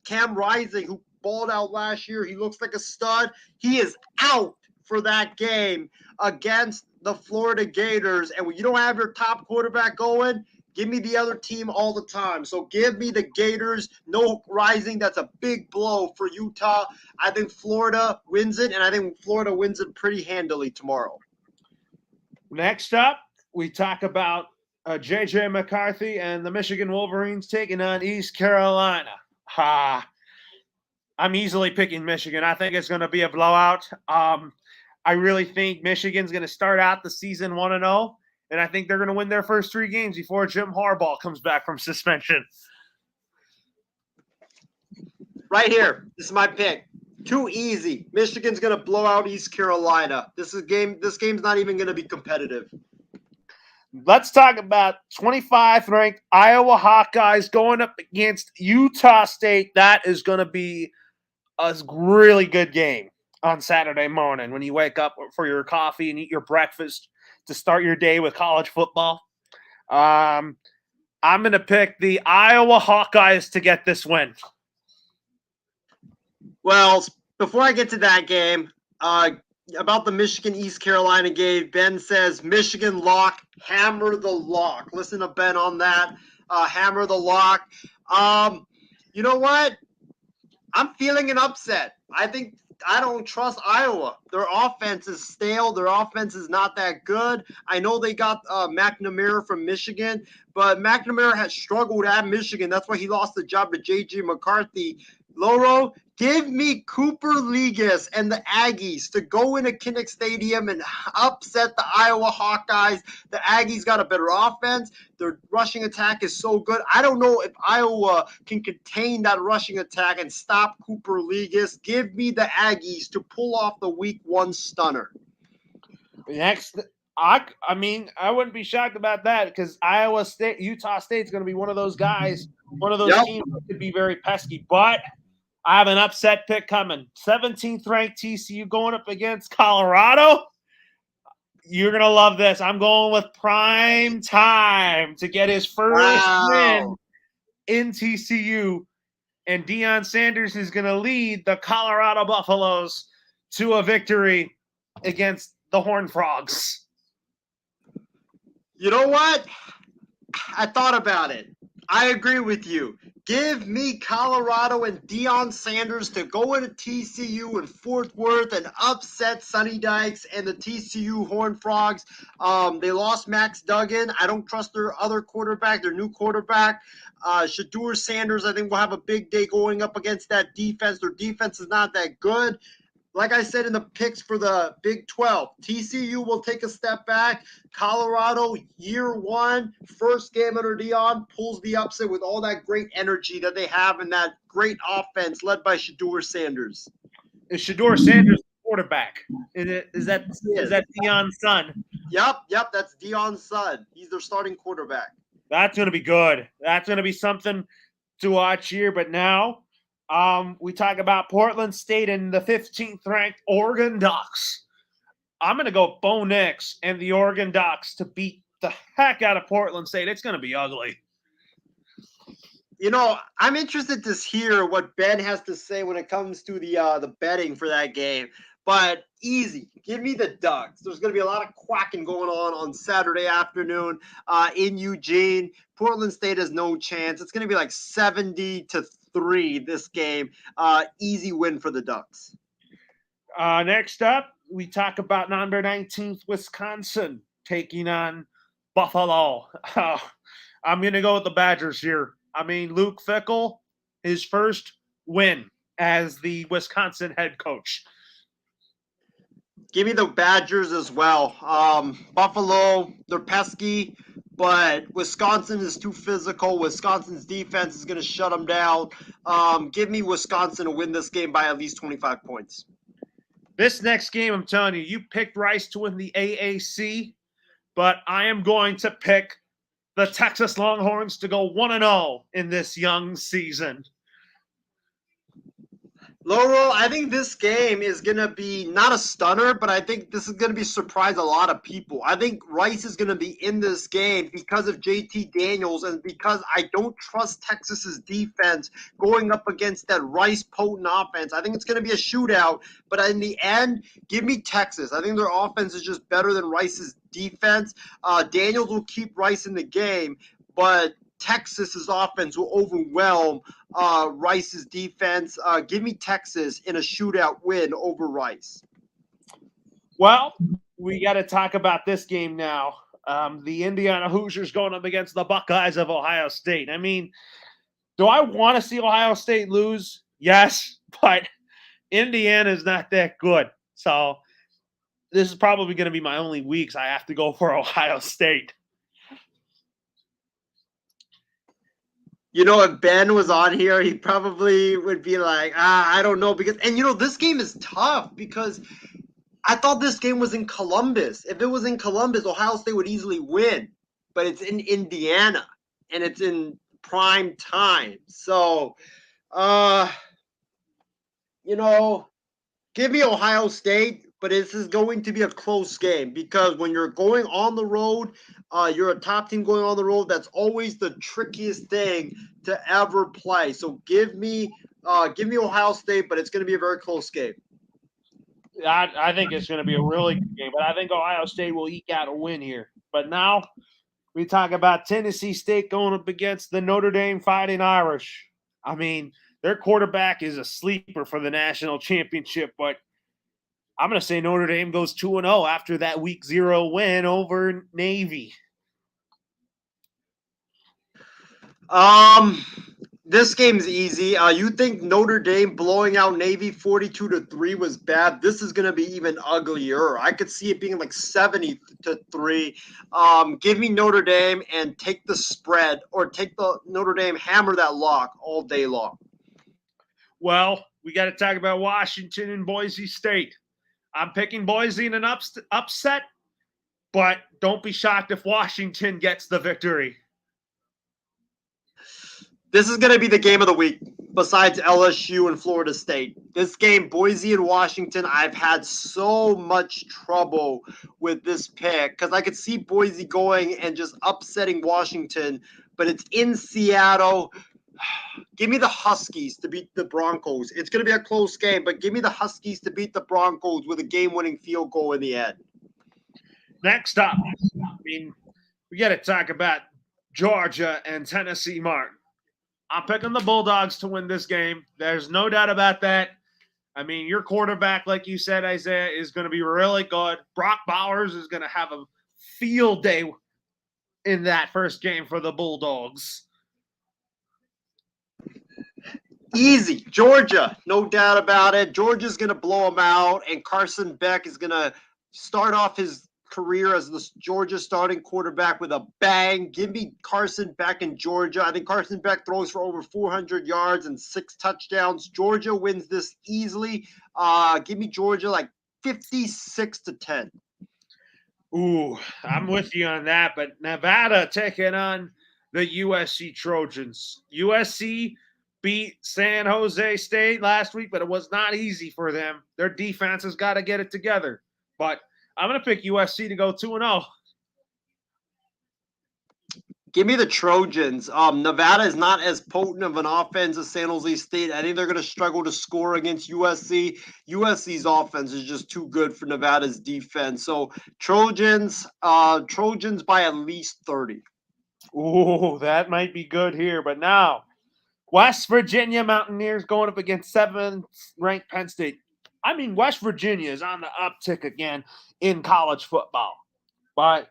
Cam Rising, who balled out last year, he looks like a stud. He is out for that game against the Florida Gators. And when you don't have your top quarterback going, give me the other team all the time. So give me the Gators. No Rising. That's a big blow for Utah. I think Florida wins it, and I think Florida wins it pretty handily tomorrow. Next up, we talk about J.J. McCarthy and the Michigan Wolverines taking on East Carolina. I'm easily picking Michigan. I think it's going to be a blowout. I really think Michigan's going to start out the season 1-0. And I think they're going to win their first 3 games before Jim Harbaugh comes back from suspension. Right here. This is my pick. Too easy. Michigan's going to blow out East Carolina. This game's not even going to be competitive. Let's talk about 25th ranked Iowa Hawkeyes going up against Utah State. That is going to be a really good game on Saturday morning when you wake up for your coffee and eat your breakfast to start your day with college football. I'm going to pick the Iowa Hawkeyes to get this win. Well, before I get to that game, about the Michigan-East Carolina game, Ben says, Michigan lock, hammer the lock. Listen to Ben on that. Hammer the lock. You know what? I'm feeling an upset. I don't trust Iowa. Their offense is stale. Their offense is not that good. I know they got McNamara from Michigan, but McNamara has struggled at Michigan. That's why he lost the job to J.J. McCarthy Loro, give me Cooper Ligas and the Aggies to go into Kinnick Stadium and upset the Iowa Hawkeyes. The Aggies got a better offense. Their rushing attack is so good. I don't know if Iowa can contain that rushing attack and stop Cooper Ligas. Give me the Aggies to pull off the Week 1 stunner. Next, I mean, I wouldn't be shocked about that because Utah State's going to be one of those guys, one of those teams that could be very pesky. But I have an upset pick coming. 17th ranked TCU going up against Colorado. You're going to love this. I'm going with Prime Time to get his first win in TCU. And Deion Sanders is going to lead the Colorado Buffaloes to a victory against the Horned Frogs. You know what? I thought about it. I agree with you. Give me Colorado and Deion Sanders to go into TCU in Fort Worth and upset Sonny Dykes and the TCU Horned Frogs. They lost Max Duggan. I don't trust their other quarterback, their new quarterback. Shedeur Sanders, I think, will have a big day going up against that defense. Their defense is not that good. Like I said in the picks for the Big 12, TCU will take a step back. Colorado, year one, first game under Deion, pulls the upset with all that great energy that they have in that great offense led by Shedeur Sanders. Is Shedeur Sanders the quarterback? Is that Deion's son? Yep, that's Deion's son. He's their starting quarterback. That's going to be good. That's going to be something to watch here. But now, we talk about Portland State and the 15th ranked Oregon Ducks. I'm going to go Bo Nix and the Oregon Ducks to beat the heck out of Portland State. It's going to be ugly. You know, I'm interested to hear what Ben has to say when it comes to the betting for that game. But easy. Give me the Ducks. There's going to be a lot of quacking going on Saturday afternoon in Eugene. Portland State has no chance. It's going to be like 70-3 this game. Easy win for the Ducks. Next up, we talk about number 19th Wisconsin taking on Buffalo. I'm going to go with the Badgers here. I mean, Luke Fickell, his first win as the Wisconsin head coach. Give me the Badgers as well. Buffalo, they're pesky, but Wisconsin is too physical. Wisconsin's defense is going to shut them down. Give me Wisconsin to win this game by at least 25 points. This next game, I'm telling you, you picked Rice to win the AAC, but I am going to pick the Texas Longhorns to go 1-0 in this young season. Laurel, I think this game is going to be not a stunner, but I think this is going to be surprise a lot of people. I think Rice is going to be in this game because of JT Daniels and because I don't trust Texas's defense going up against that Rice potent offense. I think it's going to be a shootout, but in the end, give me Texas. I think their offense is just better than Rice's defense. Daniels will keep Rice in the game, but Texas's offense will overwhelm Rice's defense. Give me Texas in a shootout win over Rice. Well, we got to talk about this game now. The Indiana Hoosiers going up against the Buckeyes of Ohio State. I mean, do I want to see Ohio State lose? Yes, but Indiana is not that good. So this is probably going to be my only weeks I have to go for Ohio State. You know, if Ben was on here, he probably would be like, I don't know. And, this game is tough because I thought this game was in Columbus. If it was in Columbus, Ohio State would easily win. But it's in Indiana, and it's in prime time. So, give me Ohio State, but this is going to be a close game because when you're going on the road, you're a top team going on the road. That's always the trickiest thing to ever play. So give me Ohio State, but it's going to be a very close game. I think it's going to be a really good game, but I think Ohio State will eke out a win here. But now we talk about Tennessee State going up against the Notre Dame Fighting Irish. I mean, their quarterback is a sleeper for the national championship, but I'm going to say Notre Dame goes 2-0 after that week 0 win over This game's easy. You think Notre Dame blowing out Navy 42-3 was bad? This is going to be even uglier. I could see it being like 70-3. Give me Notre Dame and take the spread, or take the Notre Dame, hammer that lock all day long. Well, we got to talk about Washington and Boise State. I'm picking Boise in an upset, but don't be shocked if Washington gets the victory. This is going to be the game of the week besides LSU and Florida State. This game, Boise and Washington, I've had so much trouble with this pick because I could see Boise going and just upsetting Washington, but it's in Seattle. Give me the Huskies to beat the Broncos. It's going to be a close game, but give me the Huskies to beat the Broncos with a game-winning field goal in the end. Next up, we got to talk about Georgia and Tennessee Martin. I'm picking the Bulldogs to win this game. There's no doubt about that. Your quarterback, like you said, Isaiah, is going to be really good. Brock Bowers is going to have a field day in that first game for the Bulldogs. Easy. Georgia, no doubt about it. Georgia's going to blow them out, and Carson Beck is going to start off his career as the Georgia starting quarterback with a bang. Give me Carson Beck in Georgia. I think Carson Beck throws for over 400 yards and 6 touchdowns. Georgia wins this easily. Give me Georgia like 56-10. Ooh, I'm with you on that, but Nevada taking on the USC Trojans. USC beat San Jose State last week, but it was not easy for them. Their defense has got to get it together. But I'm going to pick USC to go 2-0. Give me the Trojans. Nevada is not as potent of an offense as San Jose State. I think they're going to struggle to score against USC. USC's offense is just too good for Nevada's defense. So Trojans by at least 30. Ooh, that might be good here. But now, West Virginia Mountaineers going up against 7th-ranked Penn State. West Virginia is on the uptick again in college football. But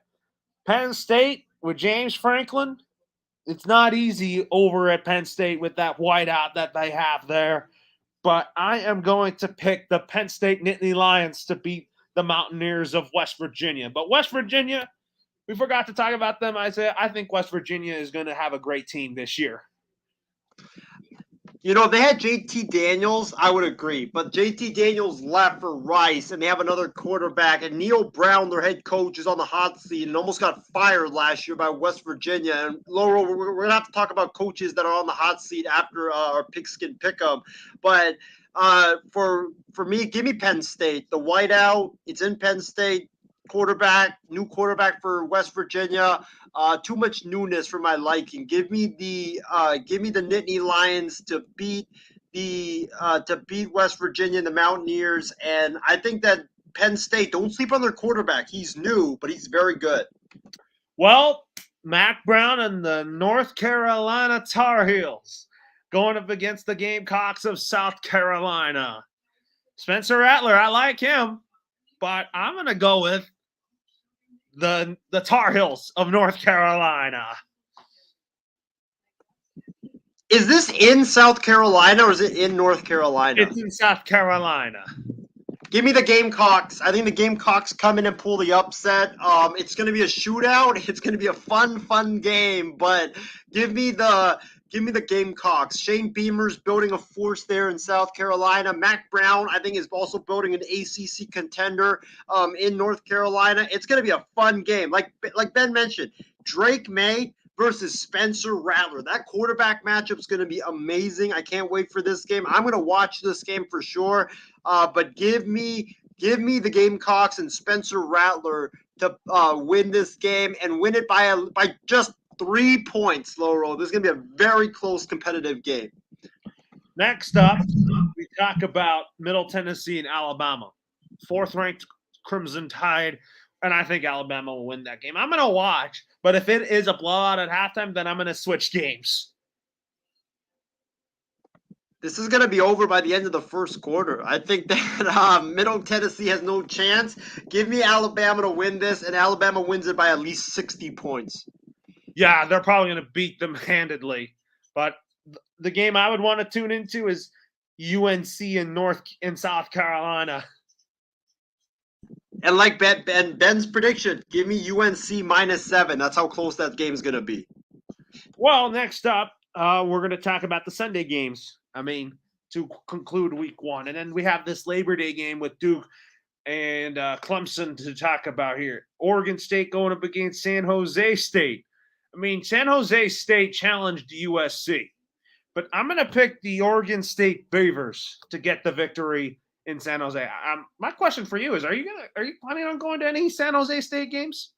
Penn State with James Franklin, it's not easy over at Penn State with that whiteout that they have there. But I am going to pick the Penn State Nittany Lions to beat the Mountaineers of West Virginia. But West Virginia, we forgot to talk about them, Isaiah. I think West Virginia is going to have a great team this year. They had JT Daniels, I would agree, but JT Daniels left for Rice, and they have another quarterback, and Neil Brown, their head coach, is on the hot seat and almost got fired last year by West Virginia. And Laurel, we're going to have to talk about coaches that are on the hot seat after our Pigskin Pick'em. But for me, give me Penn State. The whiteout, it's in Penn State. New quarterback for West Virginia. Too much newness for my liking. Give me the Nittany Lions to beat West Virginia and the Mountaineers. And I think that Penn State, don't sleep on their quarterback. He's new, but he's very good. Well, Mac Brown and the North Carolina Tar Heels going up against the Gamecocks of South Carolina. Spencer Rattler, I like him, but I'm going to go with the Tar Heels of North Carolina. Is this in South Carolina or is it in North Carolina? It's in South Carolina. Give me the Gamecocks. I think the Gamecocks come in and pull the upset. It's going to be a shootout. It's going to be a fun game. But give me the Gamecocks. Shane Beamer's building a force there in South Carolina. Mac Brown, I think, is also building an ACC contender in North Carolina. It's going to be a fun game. Like Ben mentioned, Drake May versus Spencer Rattler. That quarterback matchup is going to be amazing. I can't wait for this game. I'm going to watch this game for sure. But give me the Gamecocks and Spencer Rattler to win this game and win it by just 3 points, Laurel. This is going to be a very close competitive game. Next up, we talk about Middle Tennessee and Alabama. 4th-ranked Crimson Tide, and I think Alabama will win that game. I'm going to watch, but if it is a blowout at halftime, then I'm going to switch games. This is going to be over by the end of the first quarter. I think that Middle Tennessee has no chance. Give me Alabama to win this, and Alabama wins it by at least 60 points. Yeah, they're probably going to beat them handedly. But the game I would want to tune into is UNC in South Carolina. And like Ben's prediction, give me UNC -7. That's how close that game's going to be. Well, next up, we're going to talk about the Sunday games. I mean, to conclude week 1. And then we have this Labor Day game with Duke and Clemson to talk about here. Oregon State going up against San Jose State. I mean, San Jose State challenged USC. But I'm going to pick the Oregon State Beavers to get the victory in San Jose. My question for you is: Are you planning on going to any San Jose State games?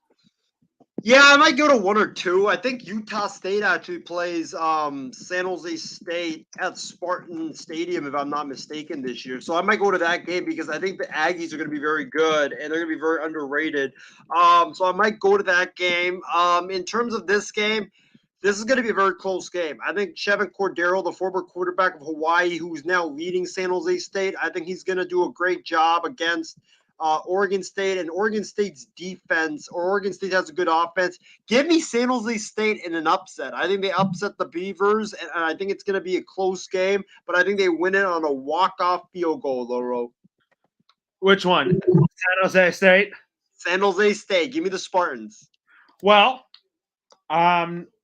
Yeah, I might go to 1 or 2. I think Utah State actually plays San Jose State at Spartan Stadium, if I'm not mistaken, this year. So I might go to that game because I think the Aggies are going to be very good and they're going to be very underrated. So I might go to that game. In terms of this game, this is going to be a very close game. I think Chevin Cordero, the former quarterback of Hawaii, who's now leading San Jose State, I think he's going to do a great job against Oregon State, and Oregon State's defense, or Oregon State has a good offense. Give me San Jose State in an upset. I think they upset the Beavers, and I think it's going to be a close game, but I think they win it on a walk-off field goal, Loro. Which one? San Jose State? San Jose State. Give me the Spartans. Well,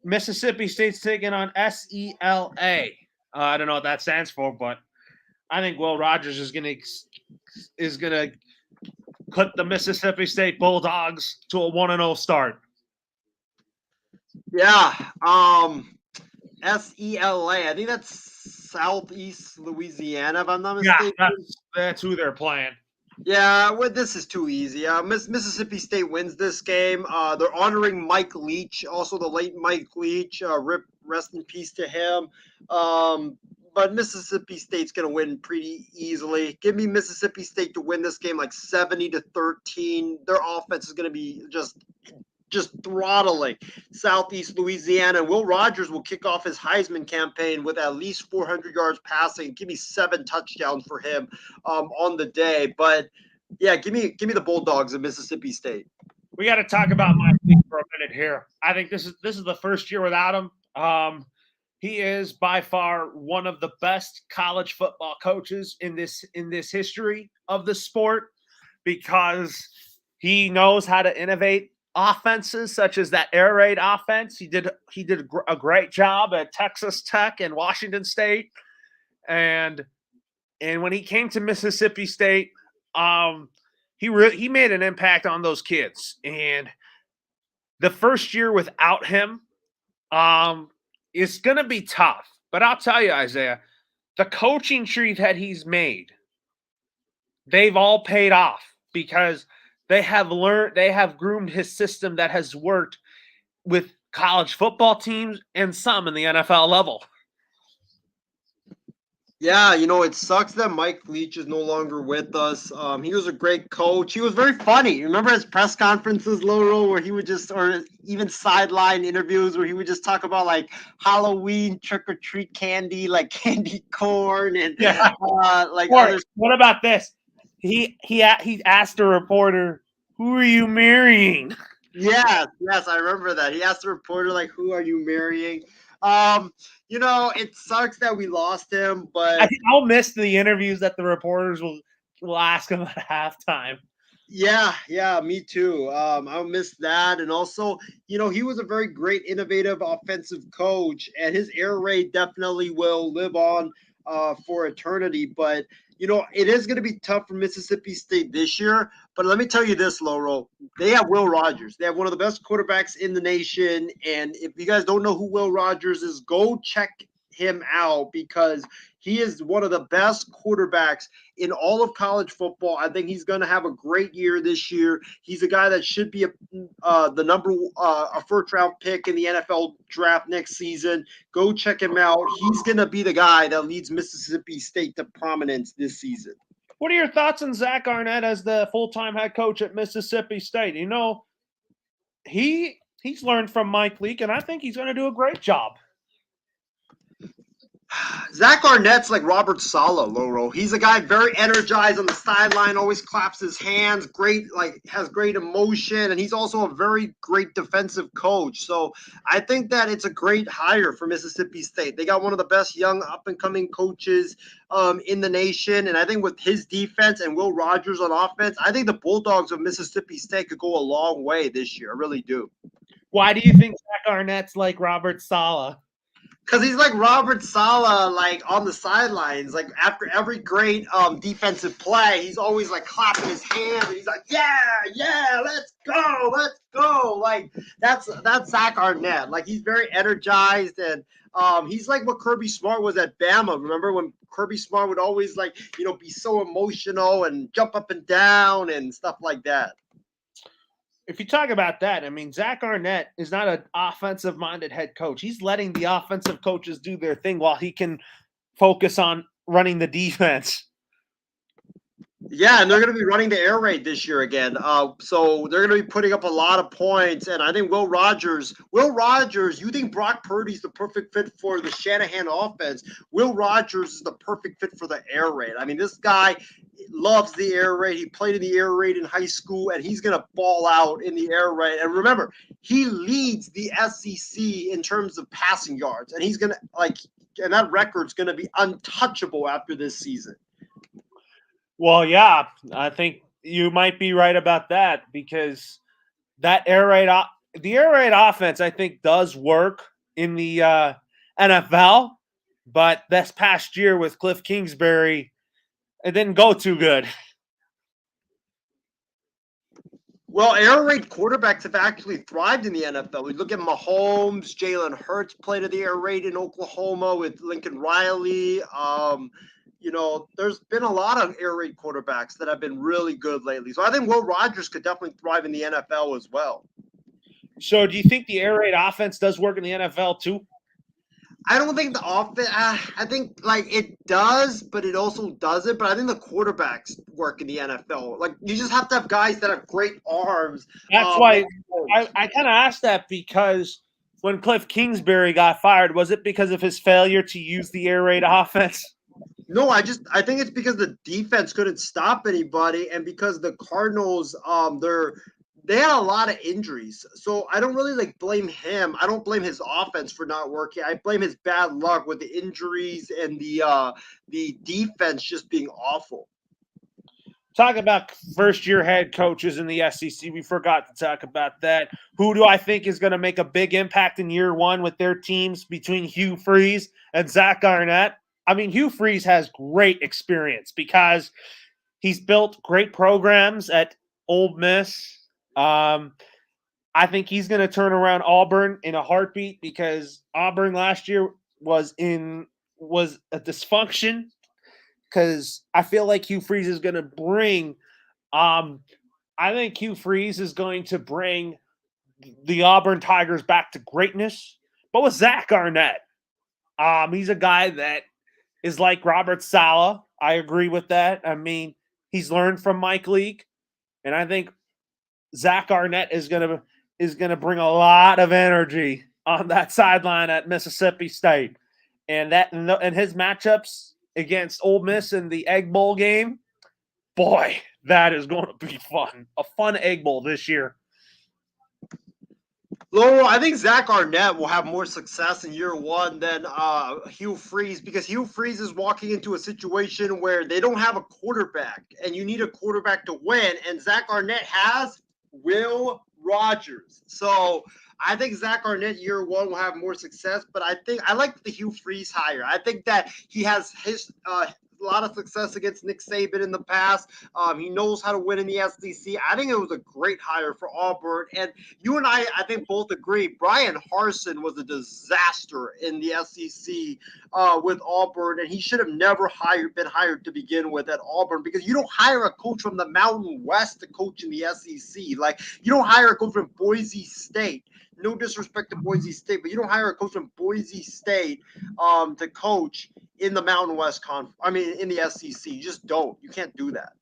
Mississippi State's taking on SELA. I don't know what that stands for, but I think Will Rogers is going to put the Mississippi State Bulldogs to a 1-0 start. Yeah. SELA. I think that's Southeast Louisiana, if I'm not mistaken. Yeah, that's who they're playing. Yeah, well, this is too easy. Mississippi State wins this game. They're honoring Mike Leach, also the late Mike Leach. Rest in peace to him. But Mississippi State's going to win pretty easily. Give me Mississippi State to win this game like 70-13. Their offense is going to be just throttling Southeast Louisiana. Will Rogers will kick off his Heisman campaign with at least 400 yards passing. Give me 7 touchdowns for him on the day. But yeah, give me the Bulldogs of Mississippi State. We got to talk about Mike Leach for a minute here. I think this is the first year without him. He is by far one of the best college football coaches in this history of the sport because he knows how to innovate offenses such as that air raid offense. He did a great job at Texas Tech and Washington State, and when he came to Mississippi State, he made an impact on those kids. And the first year without him, it's going to be tough. But I'll tell you, Isaiah, the coaching tree that he's made, they've all paid off because they have groomed his system that has worked with college football teams and some in the NFL level. Yeah, it sucks that Mike Leach is no longer with us. He was a great coach. He was very funny. Remember his press conferences, Loro, where he would or even sideline interviews where he would just talk about like Halloween trick-or-treat candy, like candy corn and others. What about this? He asked a reporter, "Who are you marrying?" Yes, I remember that. He asked the reporter, like, "Who are you marrying?" It sucks that we lost him, but I'll miss the interviews that the reporters will ask him at halftime. Yeah, me too. I'll miss that. And also, he was a very great, innovative offensive coach, and his air raid definitely will live on for eternity. But, it is going to be tough for Mississippi State this year. But let me tell you this, Loro. They have Will Rogers. They have one of the best quarterbacks in the nation. And if you guys don't know who Will Rogers is, go check him out because he is one of the best quarterbacks in all of college football. I think he's going to have a great year this year. He's a guy that should be a first-round pick in the NFL draft next season. Go check him out. He's going to be the guy that leads Mississippi State to prominence this season. What are your thoughts on Zach Arnett as the full-time head coach at Mississippi State? He's learned from Mike Leach, and I think he's going to do a great job. Zach Arnett's like Robert Saleh, Loro. He's a guy very energized on the sideline, always claps his hands, has great emotion, and he's also a very great defensive coach. So I think that it's a great hire for Mississippi State. They got one of the best young up-and-coming coaches in the nation, and I think with his defense and Will Rogers on offense, I think the Bulldogs of Mississippi State could go a long way this year. I really do. Why do you think Zach Arnett's like Robert Saleh? Because he's like Robert Saleh, like on the sidelines. Like after every great defensive play, he's always like clapping his hands. And he's like, yeah, let's go. Like that's Zach Arnett. Like he's very energized, and he's like what Kirby Smart was at Bama. Remember when Kirby Smart would always be so emotional and jump up and down and stuff like that. If you talk about that, I mean, Zach Arnett is not an offensive-minded head coach. He's letting the offensive coaches do their thing while he can focus on running the defense. Yeah, and they're going to be running the air raid this year again. So they're going to be putting up a lot of points. And I think Will Rogers, you think Brock Purdy's the perfect fit for the Shanahan offense. Will Rogers is the perfect fit for the air raid. I mean, this guy loves the air raid. He played in the air raid in high school, and he's going to ball out in the air raid. And remember, he leads the SEC in terms of passing yards. And he's going to, and that record's going to be untouchable after this season. Well, yeah, I think you might be right about that because that the air raid offense, I think, does work in the NFL, but this past year with Cliff Kingsbury, it didn't go too good. Well, air raid quarterbacks have actually thrived in the NFL. We look at Mahomes, Jalen Hurts played at the air raid in Oklahoma with Lincoln Riley. There's been a lot of air raid quarterbacks that have been really good lately. So I think Will Rogers could definitely thrive in the NFL as well. So do you think the air raid offense does work in the NFL too? I don't think the offense. I think it does, but it also doesn't. But I think the quarterbacks work in the NFL. Like you just have to have guys that have great arms. That's why I kind of asked that because when Cliff Kingsbury got fired, was it because of his failure to use the air raid offense? No, I think it's because the defense couldn't stop anybody, and because the Cardinals, they had a lot of injuries. So I don't really blame him. I don't blame his offense for not working. I blame his bad luck with the injuries and the defense just being awful. Talk about first-year head coaches in the SEC. We forgot to talk about that. Who do I think is going to make a big impact in year one with their teams between Hugh Freeze and Zach Arnett? I mean, Hugh Freeze has great experience because he's built great programs at Ole Miss. I think he's going to turn around Auburn in a heartbeat because Auburn last year was a dysfunction. Because I feel like Hugh Freeze is going to bring I think Hugh Freeze is going to bring the Auburn Tigers back to greatness. But with Zach Arnett, he's a guy that is like Robert Saleh. I agree with that. I mean, he's learned from Mike Leake, and I think Zach Arnett is gonna bring a lot of energy on that sideline at Mississippi State, and his matchups against Ole Miss in the Egg Bowl game, boy, that is going to be fun. A fun Egg Bowl this year. Lowell, I think Zach Arnett will have more success in year one than Hugh Freeze because Hugh Freeze is walking into a situation where they don't have a quarterback, and you need a quarterback to win, and Zach Arnett has Will Rogers. So I think Zach Arnett year one will have more success, but I like the Hugh Freeze hire. I think that he has a lot of success against Nick Saban in the past. He knows how to win in the SEC. I think it was a great hire for Auburn. And you and I think both agree, Brian Harsin was a disaster in the SEC with Auburn, and he should have never been hired to begin with at Auburn because you don't hire a coach from the Mountain West to coach in the SEC. Like, you don't hire a coach from Boise State. No disrespect to Boise State, but you don't hire a coach from Boise State to coach in the Mountain West in the SEC. You just don't. You can't do that.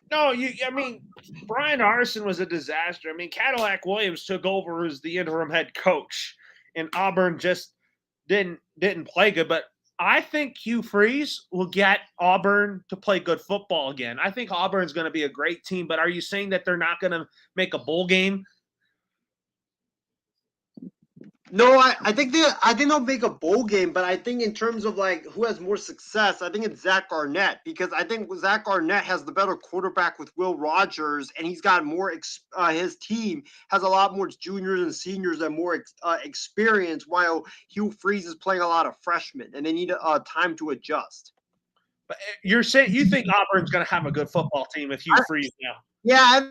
No, Brian Harsin was a disaster. I mean, Cadillac Williams took over as the interim head coach, and Auburn just didn't play good. But I think Hugh Freeze will get Auburn to play good football again. I think Auburn's going to be a great team, but are you saying that they're not going to make a bowl game? No, I think they'll make a bowl game, but I think in terms of like who has more success, I think it's Zach Arnett, because I think Zach Arnett has the better quarterback with Will Rogers, and he's got more. His team has a lot more juniors and seniors and more experience, while Hugh Freeze is playing a lot of freshmen, and they need time to adjust. But you're saying you think Auburn's going to have a good football team with Hugh Freeze now? Yeah,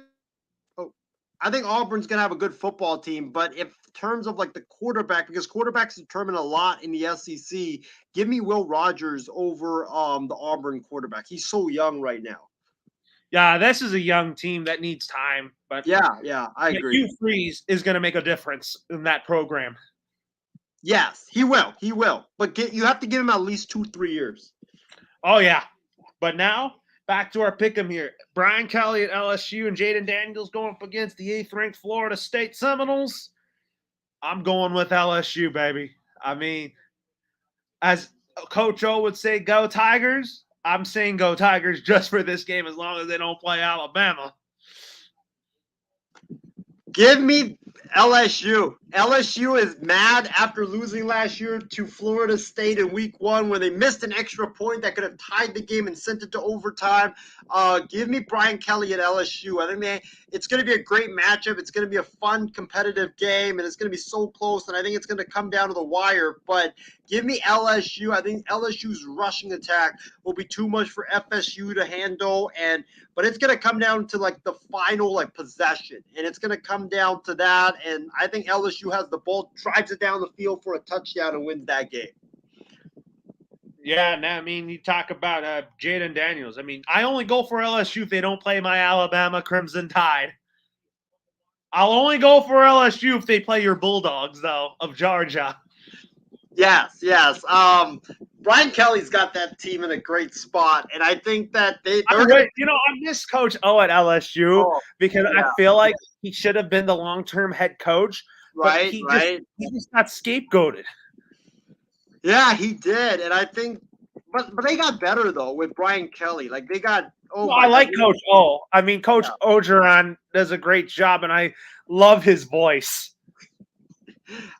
I think Auburn's going to have a good football team, but if in terms of like the quarterback, because quarterbacks determine a lot in the SEC, give me Will Rogers over the Auburn quarterback. He's so young right now. Yeah, this is a young team that needs time, but yeah, I agree. Hugh Freeze is going to make a difference in that program. Yes, he will. He will. But you have to give him at least 2-3 years. Oh yeah, but now back to our pick'em here. Brian Kelly at LSU and Jaden Daniels going up against the 8th-ranked Florida State Seminoles. I'm going with LSU, baby. I mean, as Coach O would say, go Tigers. I'm saying go Tigers just for this game as long as they don't play Alabama. Give me LSU. LSU is mad after losing last year to Florida State in week 1 where they missed an extra point that could have tied the game and sent it to overtime. Give me Brian Kelly at LSU. I think it's going to be a great matchup. It's going to be a fun, competitive game, and it's going to be so close, and I think it's going to come down to the wire. But give me LSU. I think LSU's rushing attack will be too much for FSU to handle, but it's going to come down to like the final like possession, and it's going to come down to that. And I think LSU has the ball, drives it down the field for a touchdown, and wins that game. Yeah, I mean, you talk about Jaden Daniels. I mean, I only go for LSU if they don't play my Alabama Crimson Tide. I'll only go for LSU if they play your Bulldogs, though, of Georgia. Yes. Brian Kelly's got that team in a great spot, and I think that I miss Coach O at LSU because I feel like he should have been the long-term head coach. Right. He just got scapegoated. Yeah, he did, and I think, but they got better though with Brian Kelly. Like they got. I like Coach O. I mean, Coach Ogeron does a great job, and I love his voice.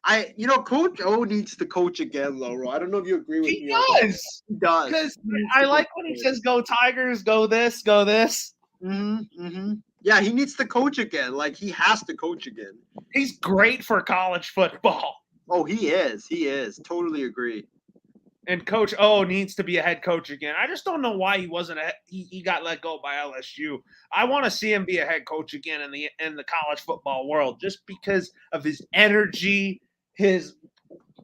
Coach O needs to coach again, Lauro. I don't know if you agree with me. He does. Because I like when he says, "Go Tigers, go this, go this." Mm-hmm. Yeah, he needs to coach again. Like he has to coach again. He's great for college football. Oh, he is. He is. Totally agree. And Coach O needs to be a head coach again. I just don't know why he wasn't. He got let go by LSU. I want to see him be a head coach again in the college football world, just because of his energy, his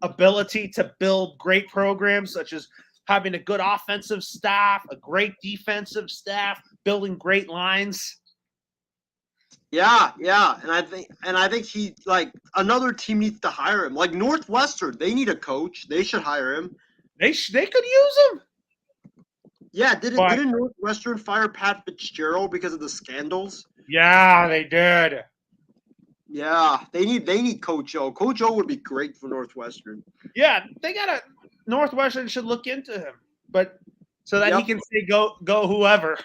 ability to build great programs, such as having a good offensive staff, a great defensive staff, building great lines. Yeah, and I think he like another team needs to hire him. Like Northwestern, they need a coach. They should hire him. They could use him. Yeah, didn't Northwestern fire Pat Fitzgerald because of the scandals? Yeah, they did. Yeah, they need Coach O. Coach O would be great for Northwestern. Yeah, Northwestern should look into him, but so that he can say go whoever.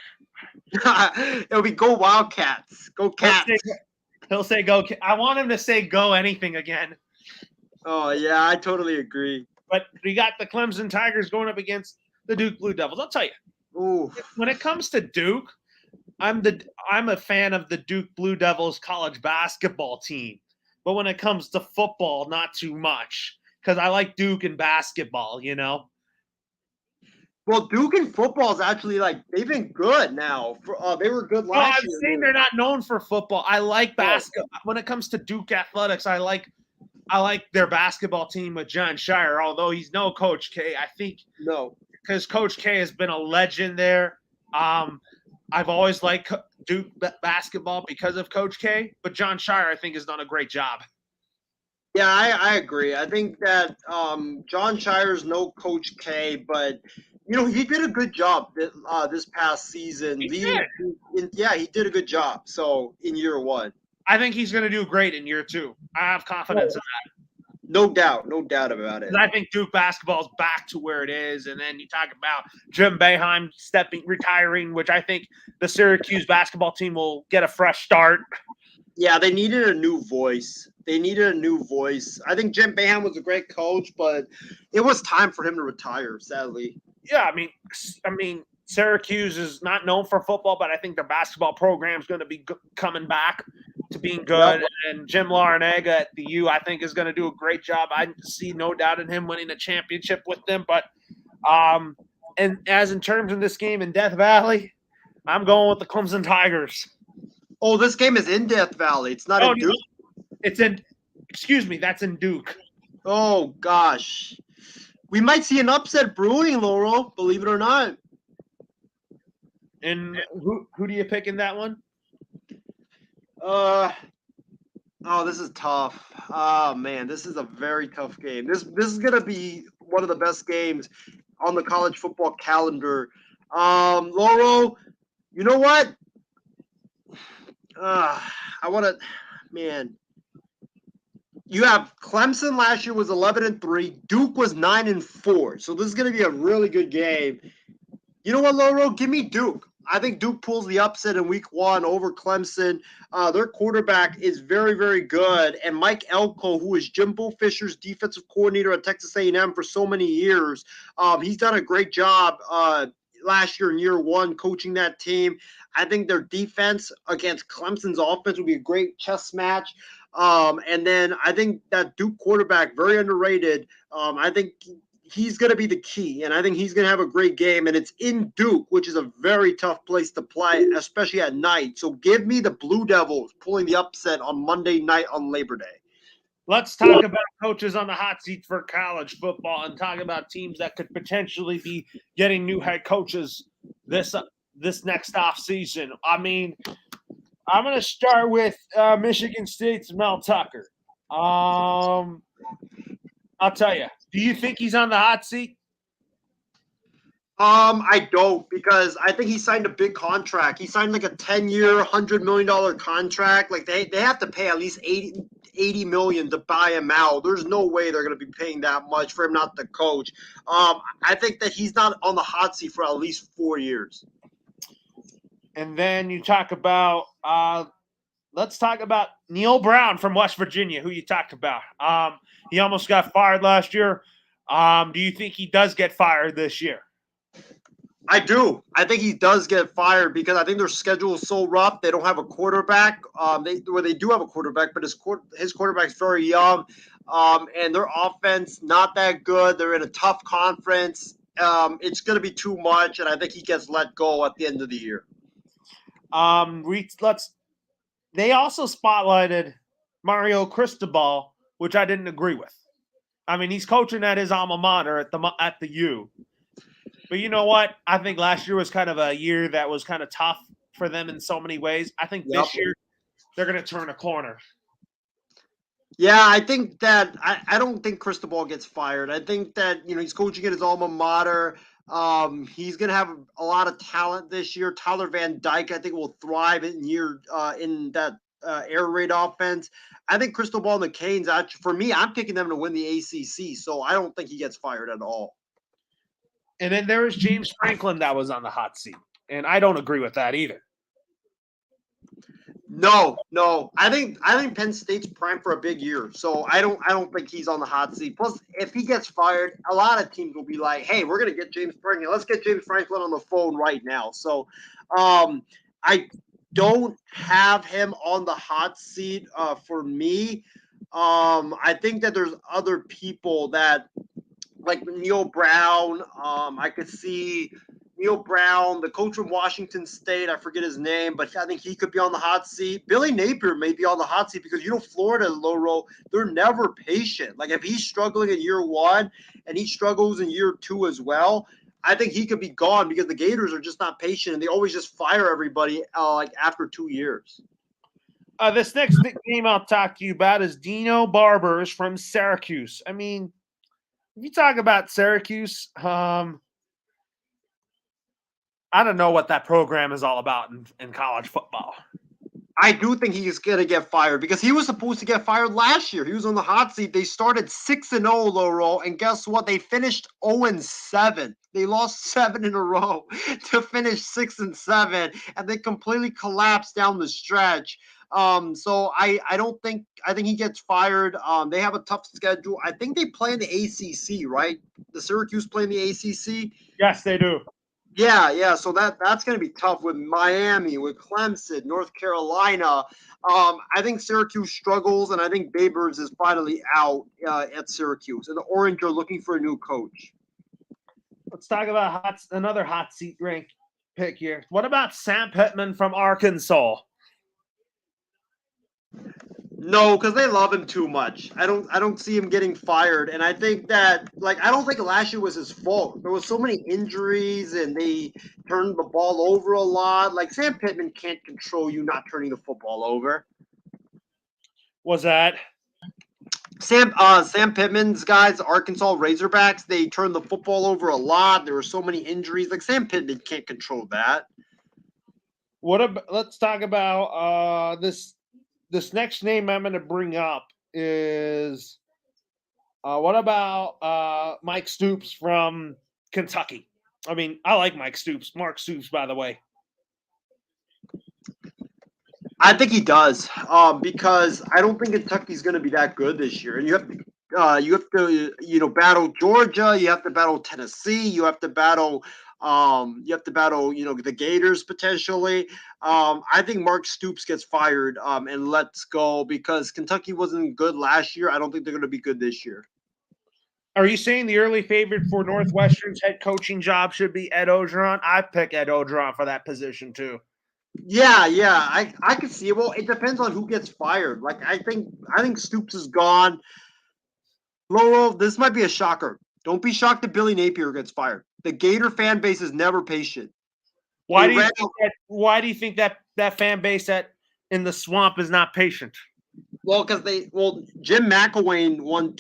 It'll be go Wildcats. Go Cats. He'll say go. I want him to say go anything again. Oh, yeah, I totally agree. But we got the Clemson Tigers going up against the Duke Blue Devils. I'll tell you, when it comes to Duke, I'm a fan of the Duke Blue Devils college basketball team. But when it comes to football, not too much because I like Duke in basketball, Well, Duke in football is actually they've been good now. They were good last year. I'm saying they're not known for football. I like basketball. When it comes to Duke athletics, I like their basketball team with John Shire. Although he's no Coach K, I think because Coach K has been a legend there. I've always liked Duke basketball because of Coach K, but John Shire I think has done a great job. Yeah, I agree. I think that John Shire's no Coach K, but. He did a good job this past season. He did a good job. So in year 1, I think he's going to do great in year 2. I have confidence in that. No doubt about it. And I think Duke basketball is back to where it is. And then you talk about Jim Boeheim retiring, which I think the Syracuse basketball team will get a fresh start. Yeah, they needed a new voice. I think Jim Boeheim was a great coach, but it was time for him to retire, sadly. Yeah, I mean, Syracuse is not known for football, but I think their basketball program is going to be coming back to being good. Yep. And Jim Larinaga at the U, I think, is going to do a great job. I see no doubt in him winning a championship with them. But and as in terms of this game in Death Valley, I'm going with the Clemson Tigers. Oh, this game is in Death Valley. It's not in Duke? It's in – excuse me, that's in Duke. Oh, gosh. We might see an upset brewing, Laurel, believe it or not. And who do you pick in that one? This is tough. Oh, man, this is a very tough game. This is going to be one of the best games on the college football calendar. Laurel, you know what? I want to – man. You have Clemson last year was 11-3. Duke was 9-4. So this is going to be a really good game. You know what, Laurel? Give me Duke. I think Duke pulls the upset in week 1 over Clemson. Their quarterback is very, very good. And Mike Elko, who is Jimbo Fisher's defensive coordinator at Texas A&M for so many years, he's done a great job last year in year 1 coaching that team. I think their defense against Clemson's offense will be a great chess match. And then I think that Duke quarterback, very underrated. I think he's going to be the key, and I think he's going to have a great game. And it's in Duke, which is a very tough place to play, especially at night. So give me the Blue Devils pulling the upset on Monday night on Labor Day. Let's talk about coaches on the hot seat for college football and talk about teams that could potentially be getting new head coaches this next off season. I mean, I'm going to start with Michigan State's Mel Tucker. I'll tell you. Do you think he's on the hot seat? I don't, because I think he signed a big contract. He signed like a 10-year, $100 million contract. Like they have to pay at least $80 million to buy him out. There's no way they're going to be paying that much for him not to coach. I think that he's not on the hot seat for at least 4 years. And then you talk about let's talk about Neil Brown from West Virginia, who you talked about. He almost got fired last year. Do you think he does get fired this year? I do. I think he does get fired because I think their schedule is so rough. They don't have a quarterback. They do have a quarterback, but his quarterback's very young, and their offense not that good. They're in a tough conference. It's going to be too much, and I think he gets let go at the end of the year. They also spotlighted Mario Cristobal, which I didn't agree with. I mean, he's coaching at his alma mater at the U. But you know what? I think last year was kind of a year that was kind of tough for them in so many ways. I think this year they're going to turn a corner. Yeah, I think that I don't think Cristobal gets fired. I think that, he's coaching at his alma mater. He's going to have a lot of talent this year. Tyler Van Dyke, I think, will thrive in that air raid offense. I think Cristobal and the Canes, for me, I'm picking them to win the ACC, so I don't think he gets fired at all. And then there was James Franklin that was on the hot seat, and I don't agree with that either. No. I think Penn State's primed for a big year, so I don't think he's on the hot seat. Plus, if he gets fired, a lot of teams will be like, "Hey, we're gonna get James Franklin. Let's get James Franklin on the phone right now." So, I don't have him on the hot seat for me. I think that there's other people that, like Neil Brown. I could see Neil Brown, the coach from Washington State. I forget his name, but I think he could be on the hot seat. Billy Napier may be on the hot seat because, Florida, Laurel, they're never patient. Like if he's struggling in year 1 and he struggles in year 2 as well, I think he could be gone because the Gators are just not patient and they always just fire everybody after 2 years. This next game I'll talk to you about is Dino Barbers from Syracuse. I mean, if you talk about Syracuse, I don't know what that program is all about in college football. I do think he's going to get fired because he was supposed to get fired last year. He was on the hot seat. They started 6-0, Loro, and guess what? They finished 0-7. They lost 7 in a row to finish 6-7, and they completely collapsed down the stretch. So I think he gets fired. They have a tough schedule. I think they play in the ACC, right? The Syracuse play in the ACC. Yes, they do. Yeah. So that's going to be tough with Miami, with Clemson, North Carolina. I think Syracuse struggles, and I think Babers is finally out at Syracuse, and the Orange are looking for a new coach. Let's talk about another hot seat rank pick here. What about Sam Pittman from Arkansas? No, because they love him too much. I don't see him getting fired, and I think that I don't think last year was his fault. There was so many injuries, and they turned the ball over a lot. Like Sam Pittman can't control you not turning the football over. Was that Sam Pittman's guys, Arkansas Razorbacks? They turned the football over a lot. There were so many injuries. Like Sam Pittman can't control that. Let's talk about this. This next name I'm going to bring up is what about Mike Stoops from Kentucky? I mean, I like Mike Stoops. Mark Stoops, by the way. I think he does because I don't think Kentucky's going to be that good this year. And you have to battle Georgia. You have to battle Tennessee. You have to battle the Gators potentially. I think Mark Stoops gets fired and lets go because Kentucky wasn't good last year. I don't think they're going to be good this year. Are you saying the early favorite for Northwestern's head coaching job should be Ed Orgeron? I pick Ed Orgeron for that position too. Yeah. I can see it. Well, it depends on who gets fired. I think Stoops is gone. Loro, this might be a shocker. Don't be shocked if Billy Napier gets fired. The Gator fan base is never patient. Why do you think that fan base in the swamp is not patient? Well, because Jim McElwain won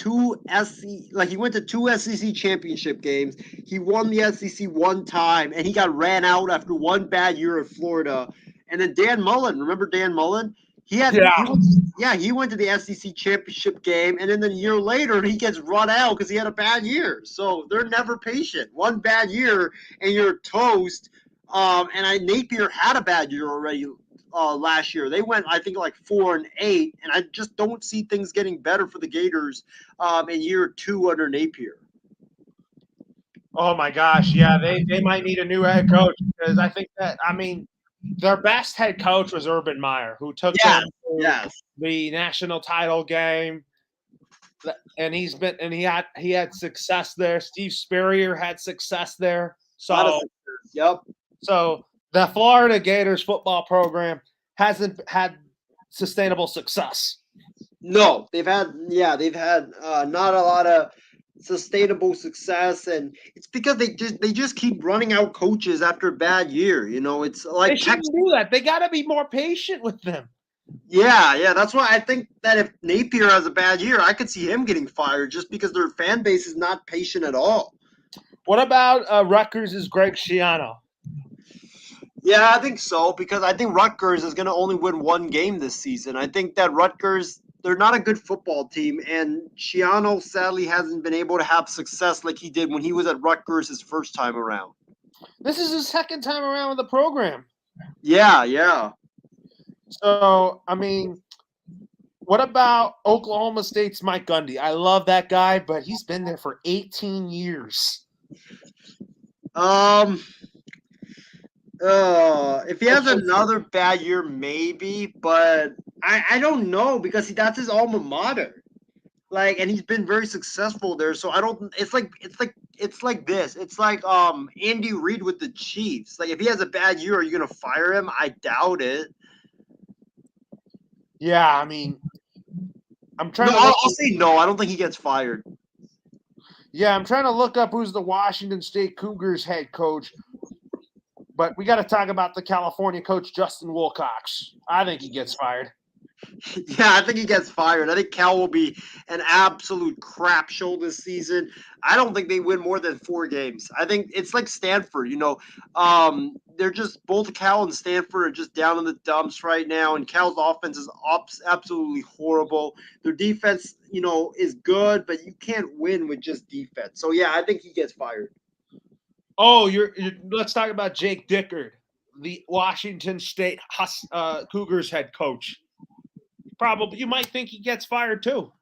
he went to 2 SEC championship games. He won the SEC one time, and he got ran out after one bad year at Florida. And then Dan Mullen, remember Dan Mullen? He went to the SEC championship game, and then a year later he gets run out because he had a bad year. So they're never patient. One bad year and you're toast. Napier had a bad year already last year. They went, I think, 4-8, and I just don't see things getting better for the Gators in year 2 under Napier. Oh my gosh, yeah, they might need a new head coach because I think their best head coach was Urban Meyer, who took them to the national title game, and he had success there. Steve Spurrier had success there. So, So the Florida Gators football program hasn't had sustainable success. No, they've had not a lot of sustainable success, and it's because they just keep running out coaches after a bad year. It's like they shouldn't do that. They got to be more patient with them. Yeah. That's why I think that if Napier has a bad year, I could see him getting fired just because their fan base is not patient at all. What about Rutgers' Greg Schiano? Yeah, I think so because I think Rutgers is going to only win one game this season. I think that Rutgers, they're not a good football team, and Schiano sadly hasn't been able to have success like he did when he was at Rutgers his first time around. This is his second time around with the program. Yeah. So, what about Oklahoma State's Mike Gundy? I love that guy, but he's been there for 18 years. If he has another bad year, maybe, but I don't know because that's his alma mater. And he's been very successful there. So I don't. It's like this. It's like Andy Reid with the Chiefs. If he has a bad year, are you gonna fire him? I doubt it. Yeah, I'm trying. I'll say no. I don't think he gets fired. Yeah, I'm trying to look up who's the Washington State Cougars head coach. But we got to talk about the California coach, Justin Wilcox. I think he gets fired. Yeah, I think he gets fired. I think Cal will be an absolute crap show this season. I don't think they win more than 4 games. I think it's like Stanford, they're just both Cal and Stanford are just down in the dumps right now, and Cal's offense is absolutely horrible. Their defense, is good, but you can't win with just defense. So yeah, I think he gets fired. Oh, let's talk about Jake Dickard, the Washington State Cougars head coach. Probably, you might think he gets fired too.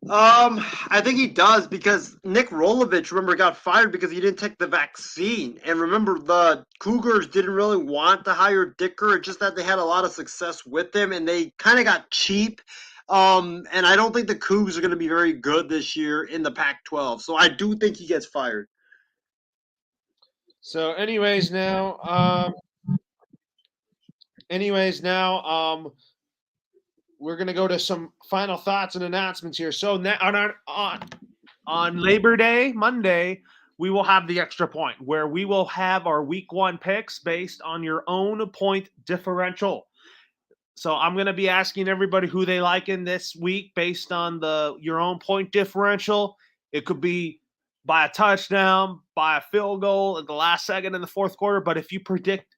I think he does because Nick Rolovich, remember, got fired because he didn't take the vaccine. And remember, the Cougars didn't really want to hire Dicker. It's just that they had a lot of success with him, and they kind of got cheap. And I don't think the Cougs are going to be very good this year in the Pac-12. So I do think he gets fired. So, anyways, now, we're going to go to some final thoughts and announcements here. So now on Labor Day, Monday, we will have the extra point where we will have our week 1 picks based on your own point differential. So I'm going to be asking everybody who they like in this week based on your own point differential. It could be by a touchdown, by a field goal at the last second in the fourth quarter. But if you predict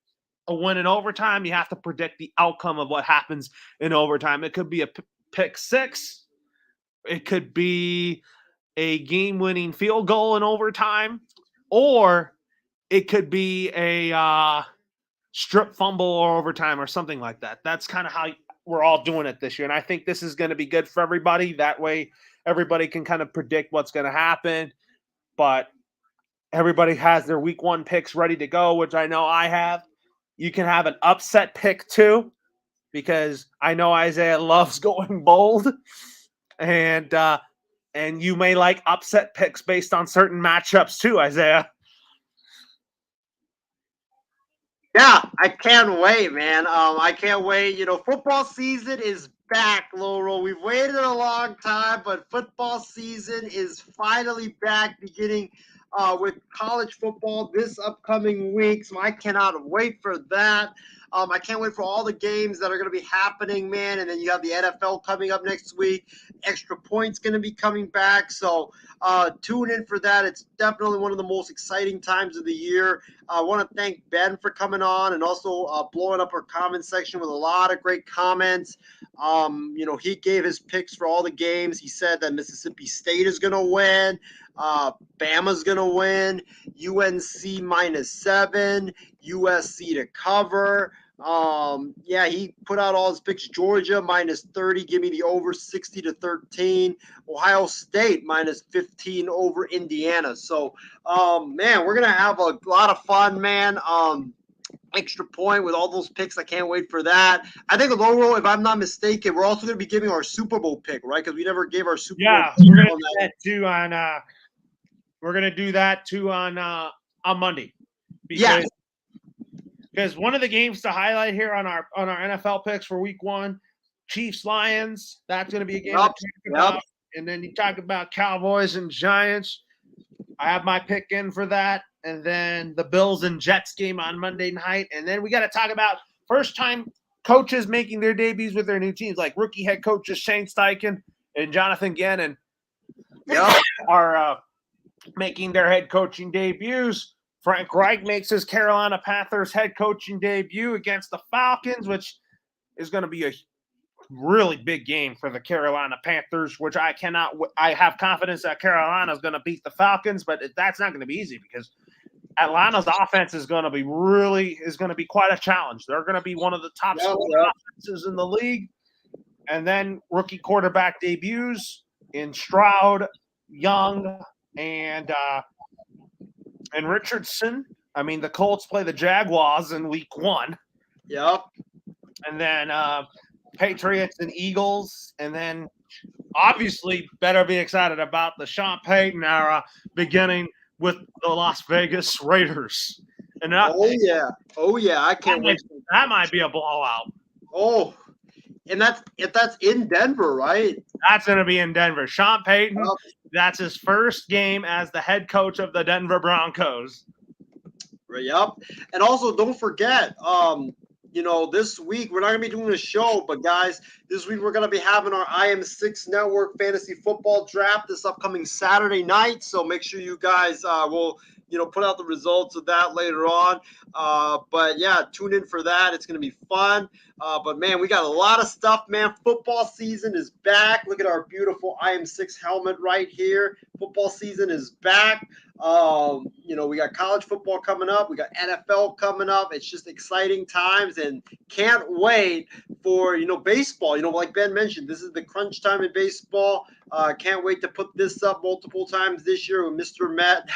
a win in overtime, you have to predict the outcome of what happens in overtime. It could be a pick 6. It could be a game-winning field goal in overtime, or it could be a strip fumble or overtime or something like that. That's kind of how we're all doing it this year. And I think this is going to be good for everybody. That way everybody can kind of predict what's going to happen. But everybody has their week 1 picks ready to go, which I know I have. You can have an upset pick too, because I know Isaiah loves going bold, and you may like upset picks based on certain matchups too, Isaiah. Yeah, I can't wait, man. I can't wait. Football season is back, Laurel. We've waited a long time, but football season is finally back, beginning with college football this upcoming week. So I cannot wait for that. I can't wait for all the games that are going to be happening, man. And then you have the NFL coming up next week. Extra Points going to be coming back. So tune in for that. It's definitely one of the most exciting times of the year. I want to thank Ben for coming on and also blowing up our comment section with a lot of great comments. He gave his picks for all the games. He said that Mississippi State is going to win. Bama's going to win. UNC -7. USC to cover. He put out all his picks. Georgia -30. Give me the over 60-13. Ohio State -15 over Indiana. So, we're going to have a lot of fun, man. Extra point with all those picks. I can't wait for that. I think, Laurel, if I'm not mistaken, we're also going to be giving our Super Bowl pick, right? Because we never gave our Super Bowl pick. We're going to do that too on we're going to do that too on Monday. Because one of the games to highlight here on our NFL picks for week 1, Chiefs Lions, that's going to be a game to talk about. And then you talk about Cowboys and Giants. I have my pick in for that. And then the Bills and Jets game on Monday night. And then we got to talk about first-time coaches making their debuts with their new teams, like rookie head coaches Shane Steichen and Jonathan Gannon are making their head coaching debuts. Frank Reich makes his Carolina Panthers head coaching debut against the Falcons, which is going to be a really big game for the Carolina Panthers, which I have confidence that Carolina is going to beat the Falcons, but that's not going to be easy because Atlanta's offense is going to be quite a challenge. They're going to be one of the top offenses in the league. And then rookie quarterback debuts in Stroud, Young, and Richardson. I mean, the Colts play the Jaguars in week 1. Yep. And then Patriots and Eagles. And then obviously better be excited about the Sean Payton era beginning with the Las Vegas Raiders. And I can't wait. That might be a blowout. Oh, and that's in Denver, right? That's going to be in Denver. Sean Payton, that's his first game as the head coach of the Denver Broncos. Yep. And also, don't forget, this week we're not going to be doing a show, but guys, this week we're going to be having our IM6 Network Fantasy Football Draft this upcoming Saturday night. So make sure you guys will put out the results of that later on. But yeah, tune in for that. It's going to be fun. But man, we got a lot of stuff, man. Football season is back. Look at our beautiful IM6 helmet right here. Football season is back. We got college football coming up. We got NFL coming up. It's just exciting times and can't wait for, baseball. Like Ben mentioned, this is the crunch time in baseball. Can't wait to put this up multiple times this year with Mr. Met,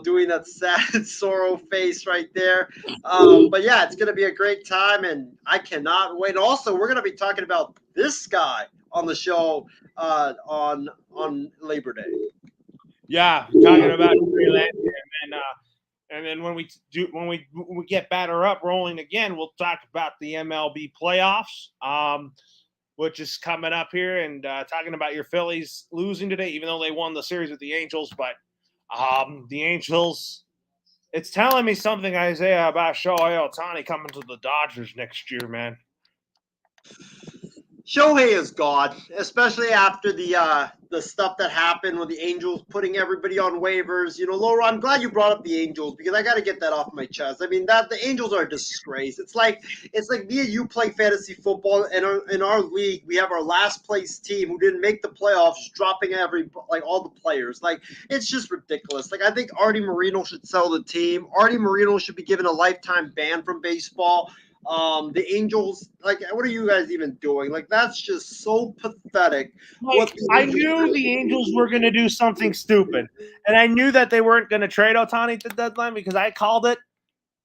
doing that sad sorrow face right there. But yeah, it's going to be a great time and I cannot wait. Also, we're going to be talking about this guy on the show on Labor Day. Yeah, talking about freelancing, and then when we get batter up rolling again, we'll talk about the MLB playoffs, which is coming up here, and talking about your Phillies losing today, even though they won the series with the Angels. But the Angels, it's telling me something, Isaiah, about Shohei Ohtani coming to the Dodgers next year, man. Shohei is gone, especially after the stuff that happened with the Angels putting everybody on waivers. Laura, I'm glad you brought up the Angels because I got to get that off my chest. I mean, the Angels are a disgrace. It's like me and you play fantasy football, and in our league, we have our last place team who didn't make the playoffs, dropping all the players. Like, it's just ridiculous. Like, I think Artie Moreno should sell the team. Artie Moreno should be given a lifetime ban from baseball. The Angels, what are you guys even doing? Like, that's just so pathetic. I knew the Angels were going to do something stupid, and I knew that they weren't going to trade Ohtani at the deadline because I called it,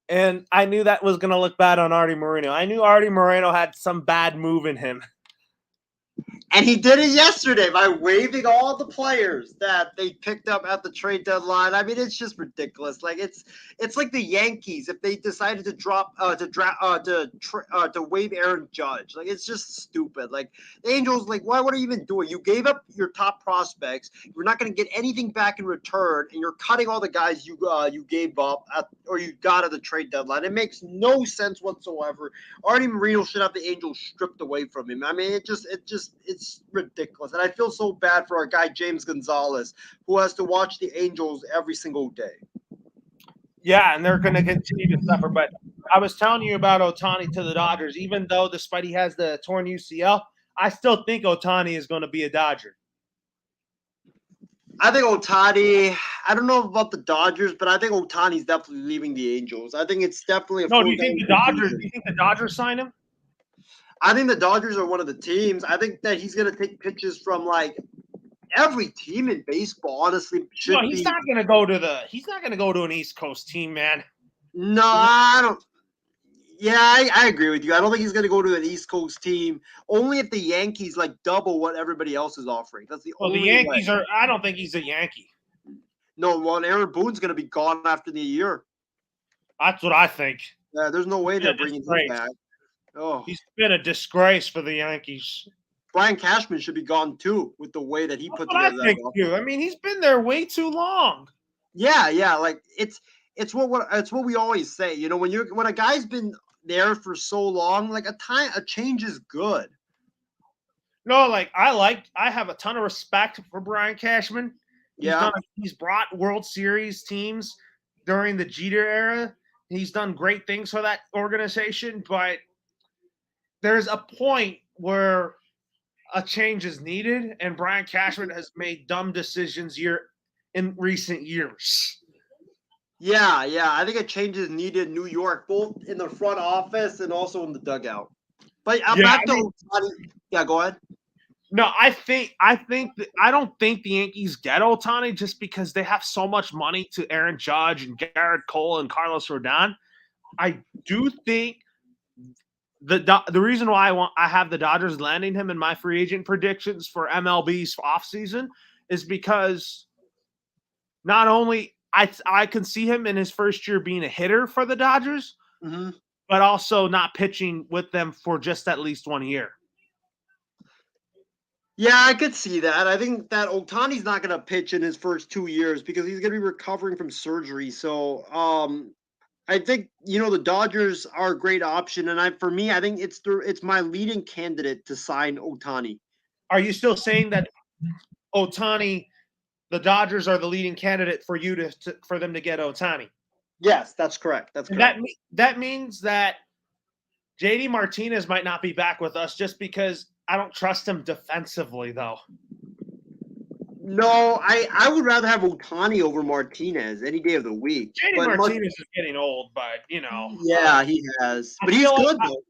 and I knew that was going to look bad on Artie Moreno. I knew Artie Moreno had some bad move in him. And he did it yesterday by waiving all the players that they picked up at the trade deadline. I mean, it's just ridiculous. Like it's like the Yankees if they decided to to waive Aaron Judge. Like, it's just stupid. Like, the Angels, what are you even doing? You gave up your top prospects. You're not going to get anything back in return, and you're cutting all the guys you gave up or you got at the trade deadline. It makes no sense whatsoever. Artie Moreno should have the Angels stripped away from him. I mean, it's ridiculous. And I feel so bad for our guy, James Gonzalez, who has to watch the Angels every single day. Yeah, and they're going to continue to suffer. But I was telling you about Ohtani to the Dodgers. Even though despite he has the torn UCL, I still think Ohtani is going to be a Dodger. I think Ohtani, I don't know about the Dodgers, but I think Ohtani's definitely leaving the Angels. I think it's definitely do you think the Dodgers sign him? I think the Dodgers are one of the teams. I think that he's going to take pitches from every team in baseball. Honestly, he's not going to go to He's not going to go to an East Coast team, man. No, I don't. Yeah, I agree with you. I don't think he's going to go to an East Coast team. Only if the Yankees double what everybody else is offering. That's the only. The Yankees are. I don't think he's a Yankee. No, well, Aaron Boone's going to be gone after the year. That's what I think. Yeah, there's no way they're bringing him back. Oh, he's been a disgrace for the Yankees. Brian Cashman should be gone too, with the way that he put together. I think too. I mean, he's been there way too long. Yeah. It's what we always say. When a guy's been there for so long, a change is good. No, I have a ton of respect for Brian Cashman. He's brought World Series teams during the Jeter era. He's done great things for that organization, but there's a point where a change is needed, and Brian Cashman has made dumb decisions in recent years. Yeah. I think a change is needed in New York, both in the front office and also in the dugout. But back to Ohtani. Yeah, go ahead. No, I don't think the Yankees get Ohtani just because they have so much money to Aaron Judge and Garrett Cole and Carlos Rodon. I do think the reason why I have the Dodgers landing him in my free agent predictions for MLB's offseason is because not only I can see him in his first year being a hitter for the Dodgers, but also not pitching with them for just at least 1 year. Yeah, I could see that. I think that Ohtani's not going to pitch in his first 2 years because he's going to be recovering from surgery. So, I think the Dodgers are a great option, and for me, I think it's my leading candidate to sign Ohtani. Are you still saying that Ohtani, the Dodgers are the leading candidate for you for them to get Ohtani? Yes, that's correct. That's correct. That means that JD Martinez might not be back with us just because I don't trust him defensively, though. No, I would rather have Ohtani over Martinez any day of the week. JD Martinez is getting old, but Yeah, he has. But he's good though.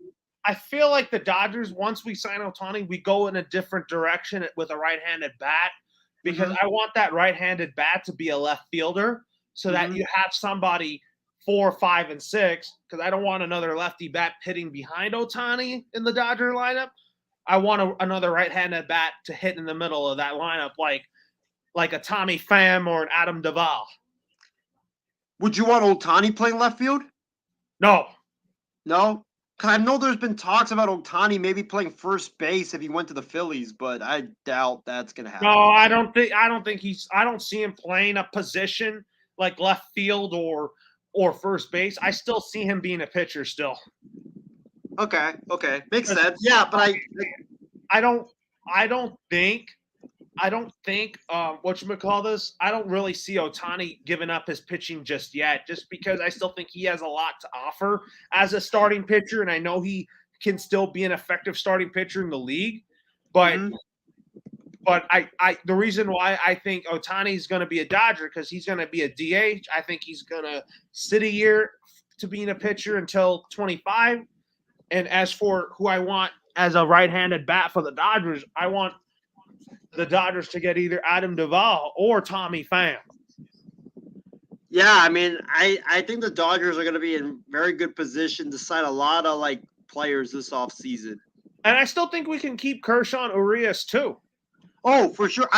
I feel like the Dodgers, once we sign Ohtani, we go in a different direction with a right-handed bat because I want that right-handed bat to be a left fielder so that you have somebody 4, 5, and 6 because I don't want another lefty bat hitting behind Ohtani in the Dodger lineup. I want another right-handed bat to hit in the middle of that lineup like a Tommy Pham or an Adam Duvall. Would you want Ohtani playing left field? No. No? Because I know there's been talks about Ohtani maybe playing first base if he went to the Phillies, but I doubt that's going to happen. No, I don't see him playing a position like left field or first base. I still see him being a pitcher still. Okay. Makes sense. Yeah, but I don't think whatchamacallit, I don't really see Ohtani giving up his pitching just yet, just because I still think he has a lot to offer as a starting pitcher, and I know he can still be an effective starting pitcher in the league. But the reason why I think Ohtani is going to be a Dodger because he's going to be a DH. I think he's going to sit a year to being a pitcher until 25. And as for who I want as a right-handed bat for the Dodgers, I want the Dodgers to get either Adam Duvall or Tommy Pham. Yeah, I mean, I think the Dodgers are going to be in very good position to sign a lot of players this offseason. And I still think we can keep Kershaw and Urias too. Oh, for sure.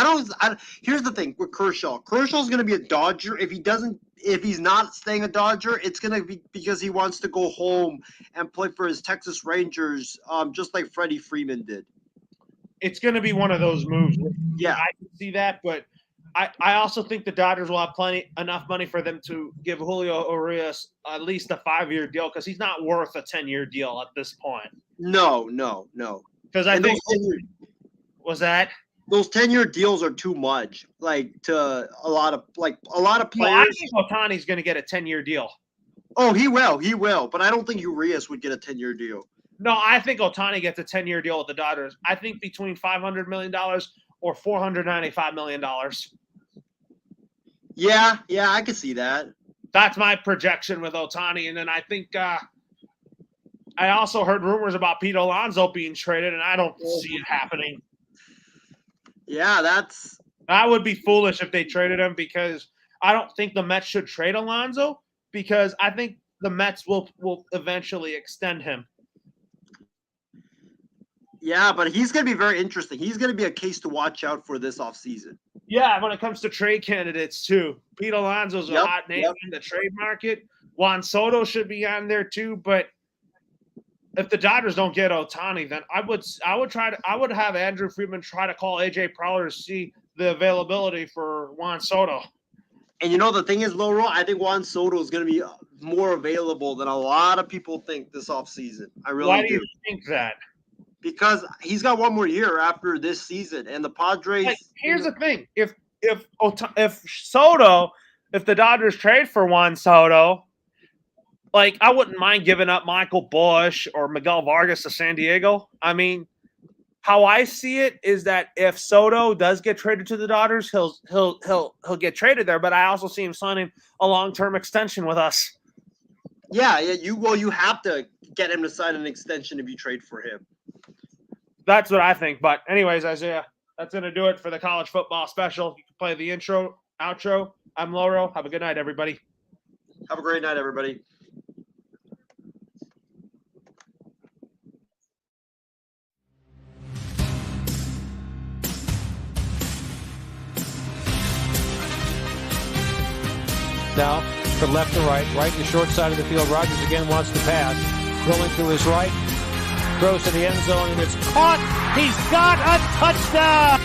Here's the thing with Kershaw. Kershaw's going to be a Dodger. If he's not staying a Dodger, it's going to be because he wants to go home and play for his Texas Rangers, just like Freddie Freeman did. It's going to be one of those moves. Yeah, I can see that, but I also think the Dodgers will have enough money for them to give Julio Urias at least a 5-year deal because he's not worth a 10-year deal at this point. No. Because I think was that those 10-year deals are too much, to a lot of players. No, I think Ohtani's going to get a 10-year deal. Oh, he will, but I don't think Urias would get a 10-year deal. No, I think Ohtani gets a 10-year deal with the Dodgers. I think between $500 million or $495 million. Yeah, I can see that. That's my projection with Ohtani. And then I think I also heard rumors about Pete Alonso being traded, and I don't see it happening. Yeah, that would be foolish if they traded him because I don't think the Mets should trade Alonso because I think the Mets will eventually extend him. Yeah, but he's going to be very interesting. He's going to be a case to watch out for this offseason. Yeah, when it comes to trade candidates, too. Pete Alonso's a hot name in the trade market. Juan Soto should be on there, too. But if the Dodgers don't get Ohtani, then I would have Andrew Friedman try to call A.J. Preller to see the availability for Juan Soto. And the thing is, Laurel, I think Juan Soto is going to be more available than a lot of people think this offseason. I really do. Why do you think that? Because he's got one more year after this season, and the Padres. Here's the thing: if the Dodgers trade for Juan Soto, I wouldn't mind giving up Michael Busch or Miguel Vargas to San Diego. I mean, how I see it is that if Soto does get traded to the Dodgers, he'll get traded there. But I also see him signing a long-term extension with us. Yeah. You have to get him to sign an extension if you trade for him. That's what I think. But anyways, Isaiah, that's going to do it for the college football special. You can play the intro, outro. I'm Lauro. Have a good night, everybody. Have a great night, everybody. Now, from left to right to the short side of the field. Rogers again wants to pass. Rolling to his right. Throws to the end zone, and it's caught. He's got a touchdown.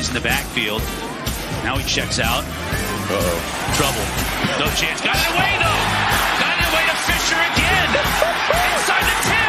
He's in the backfield. Now he checks out. Trouble. No chance. Got it away, though. Got it away to Fisher again. Inside the 10.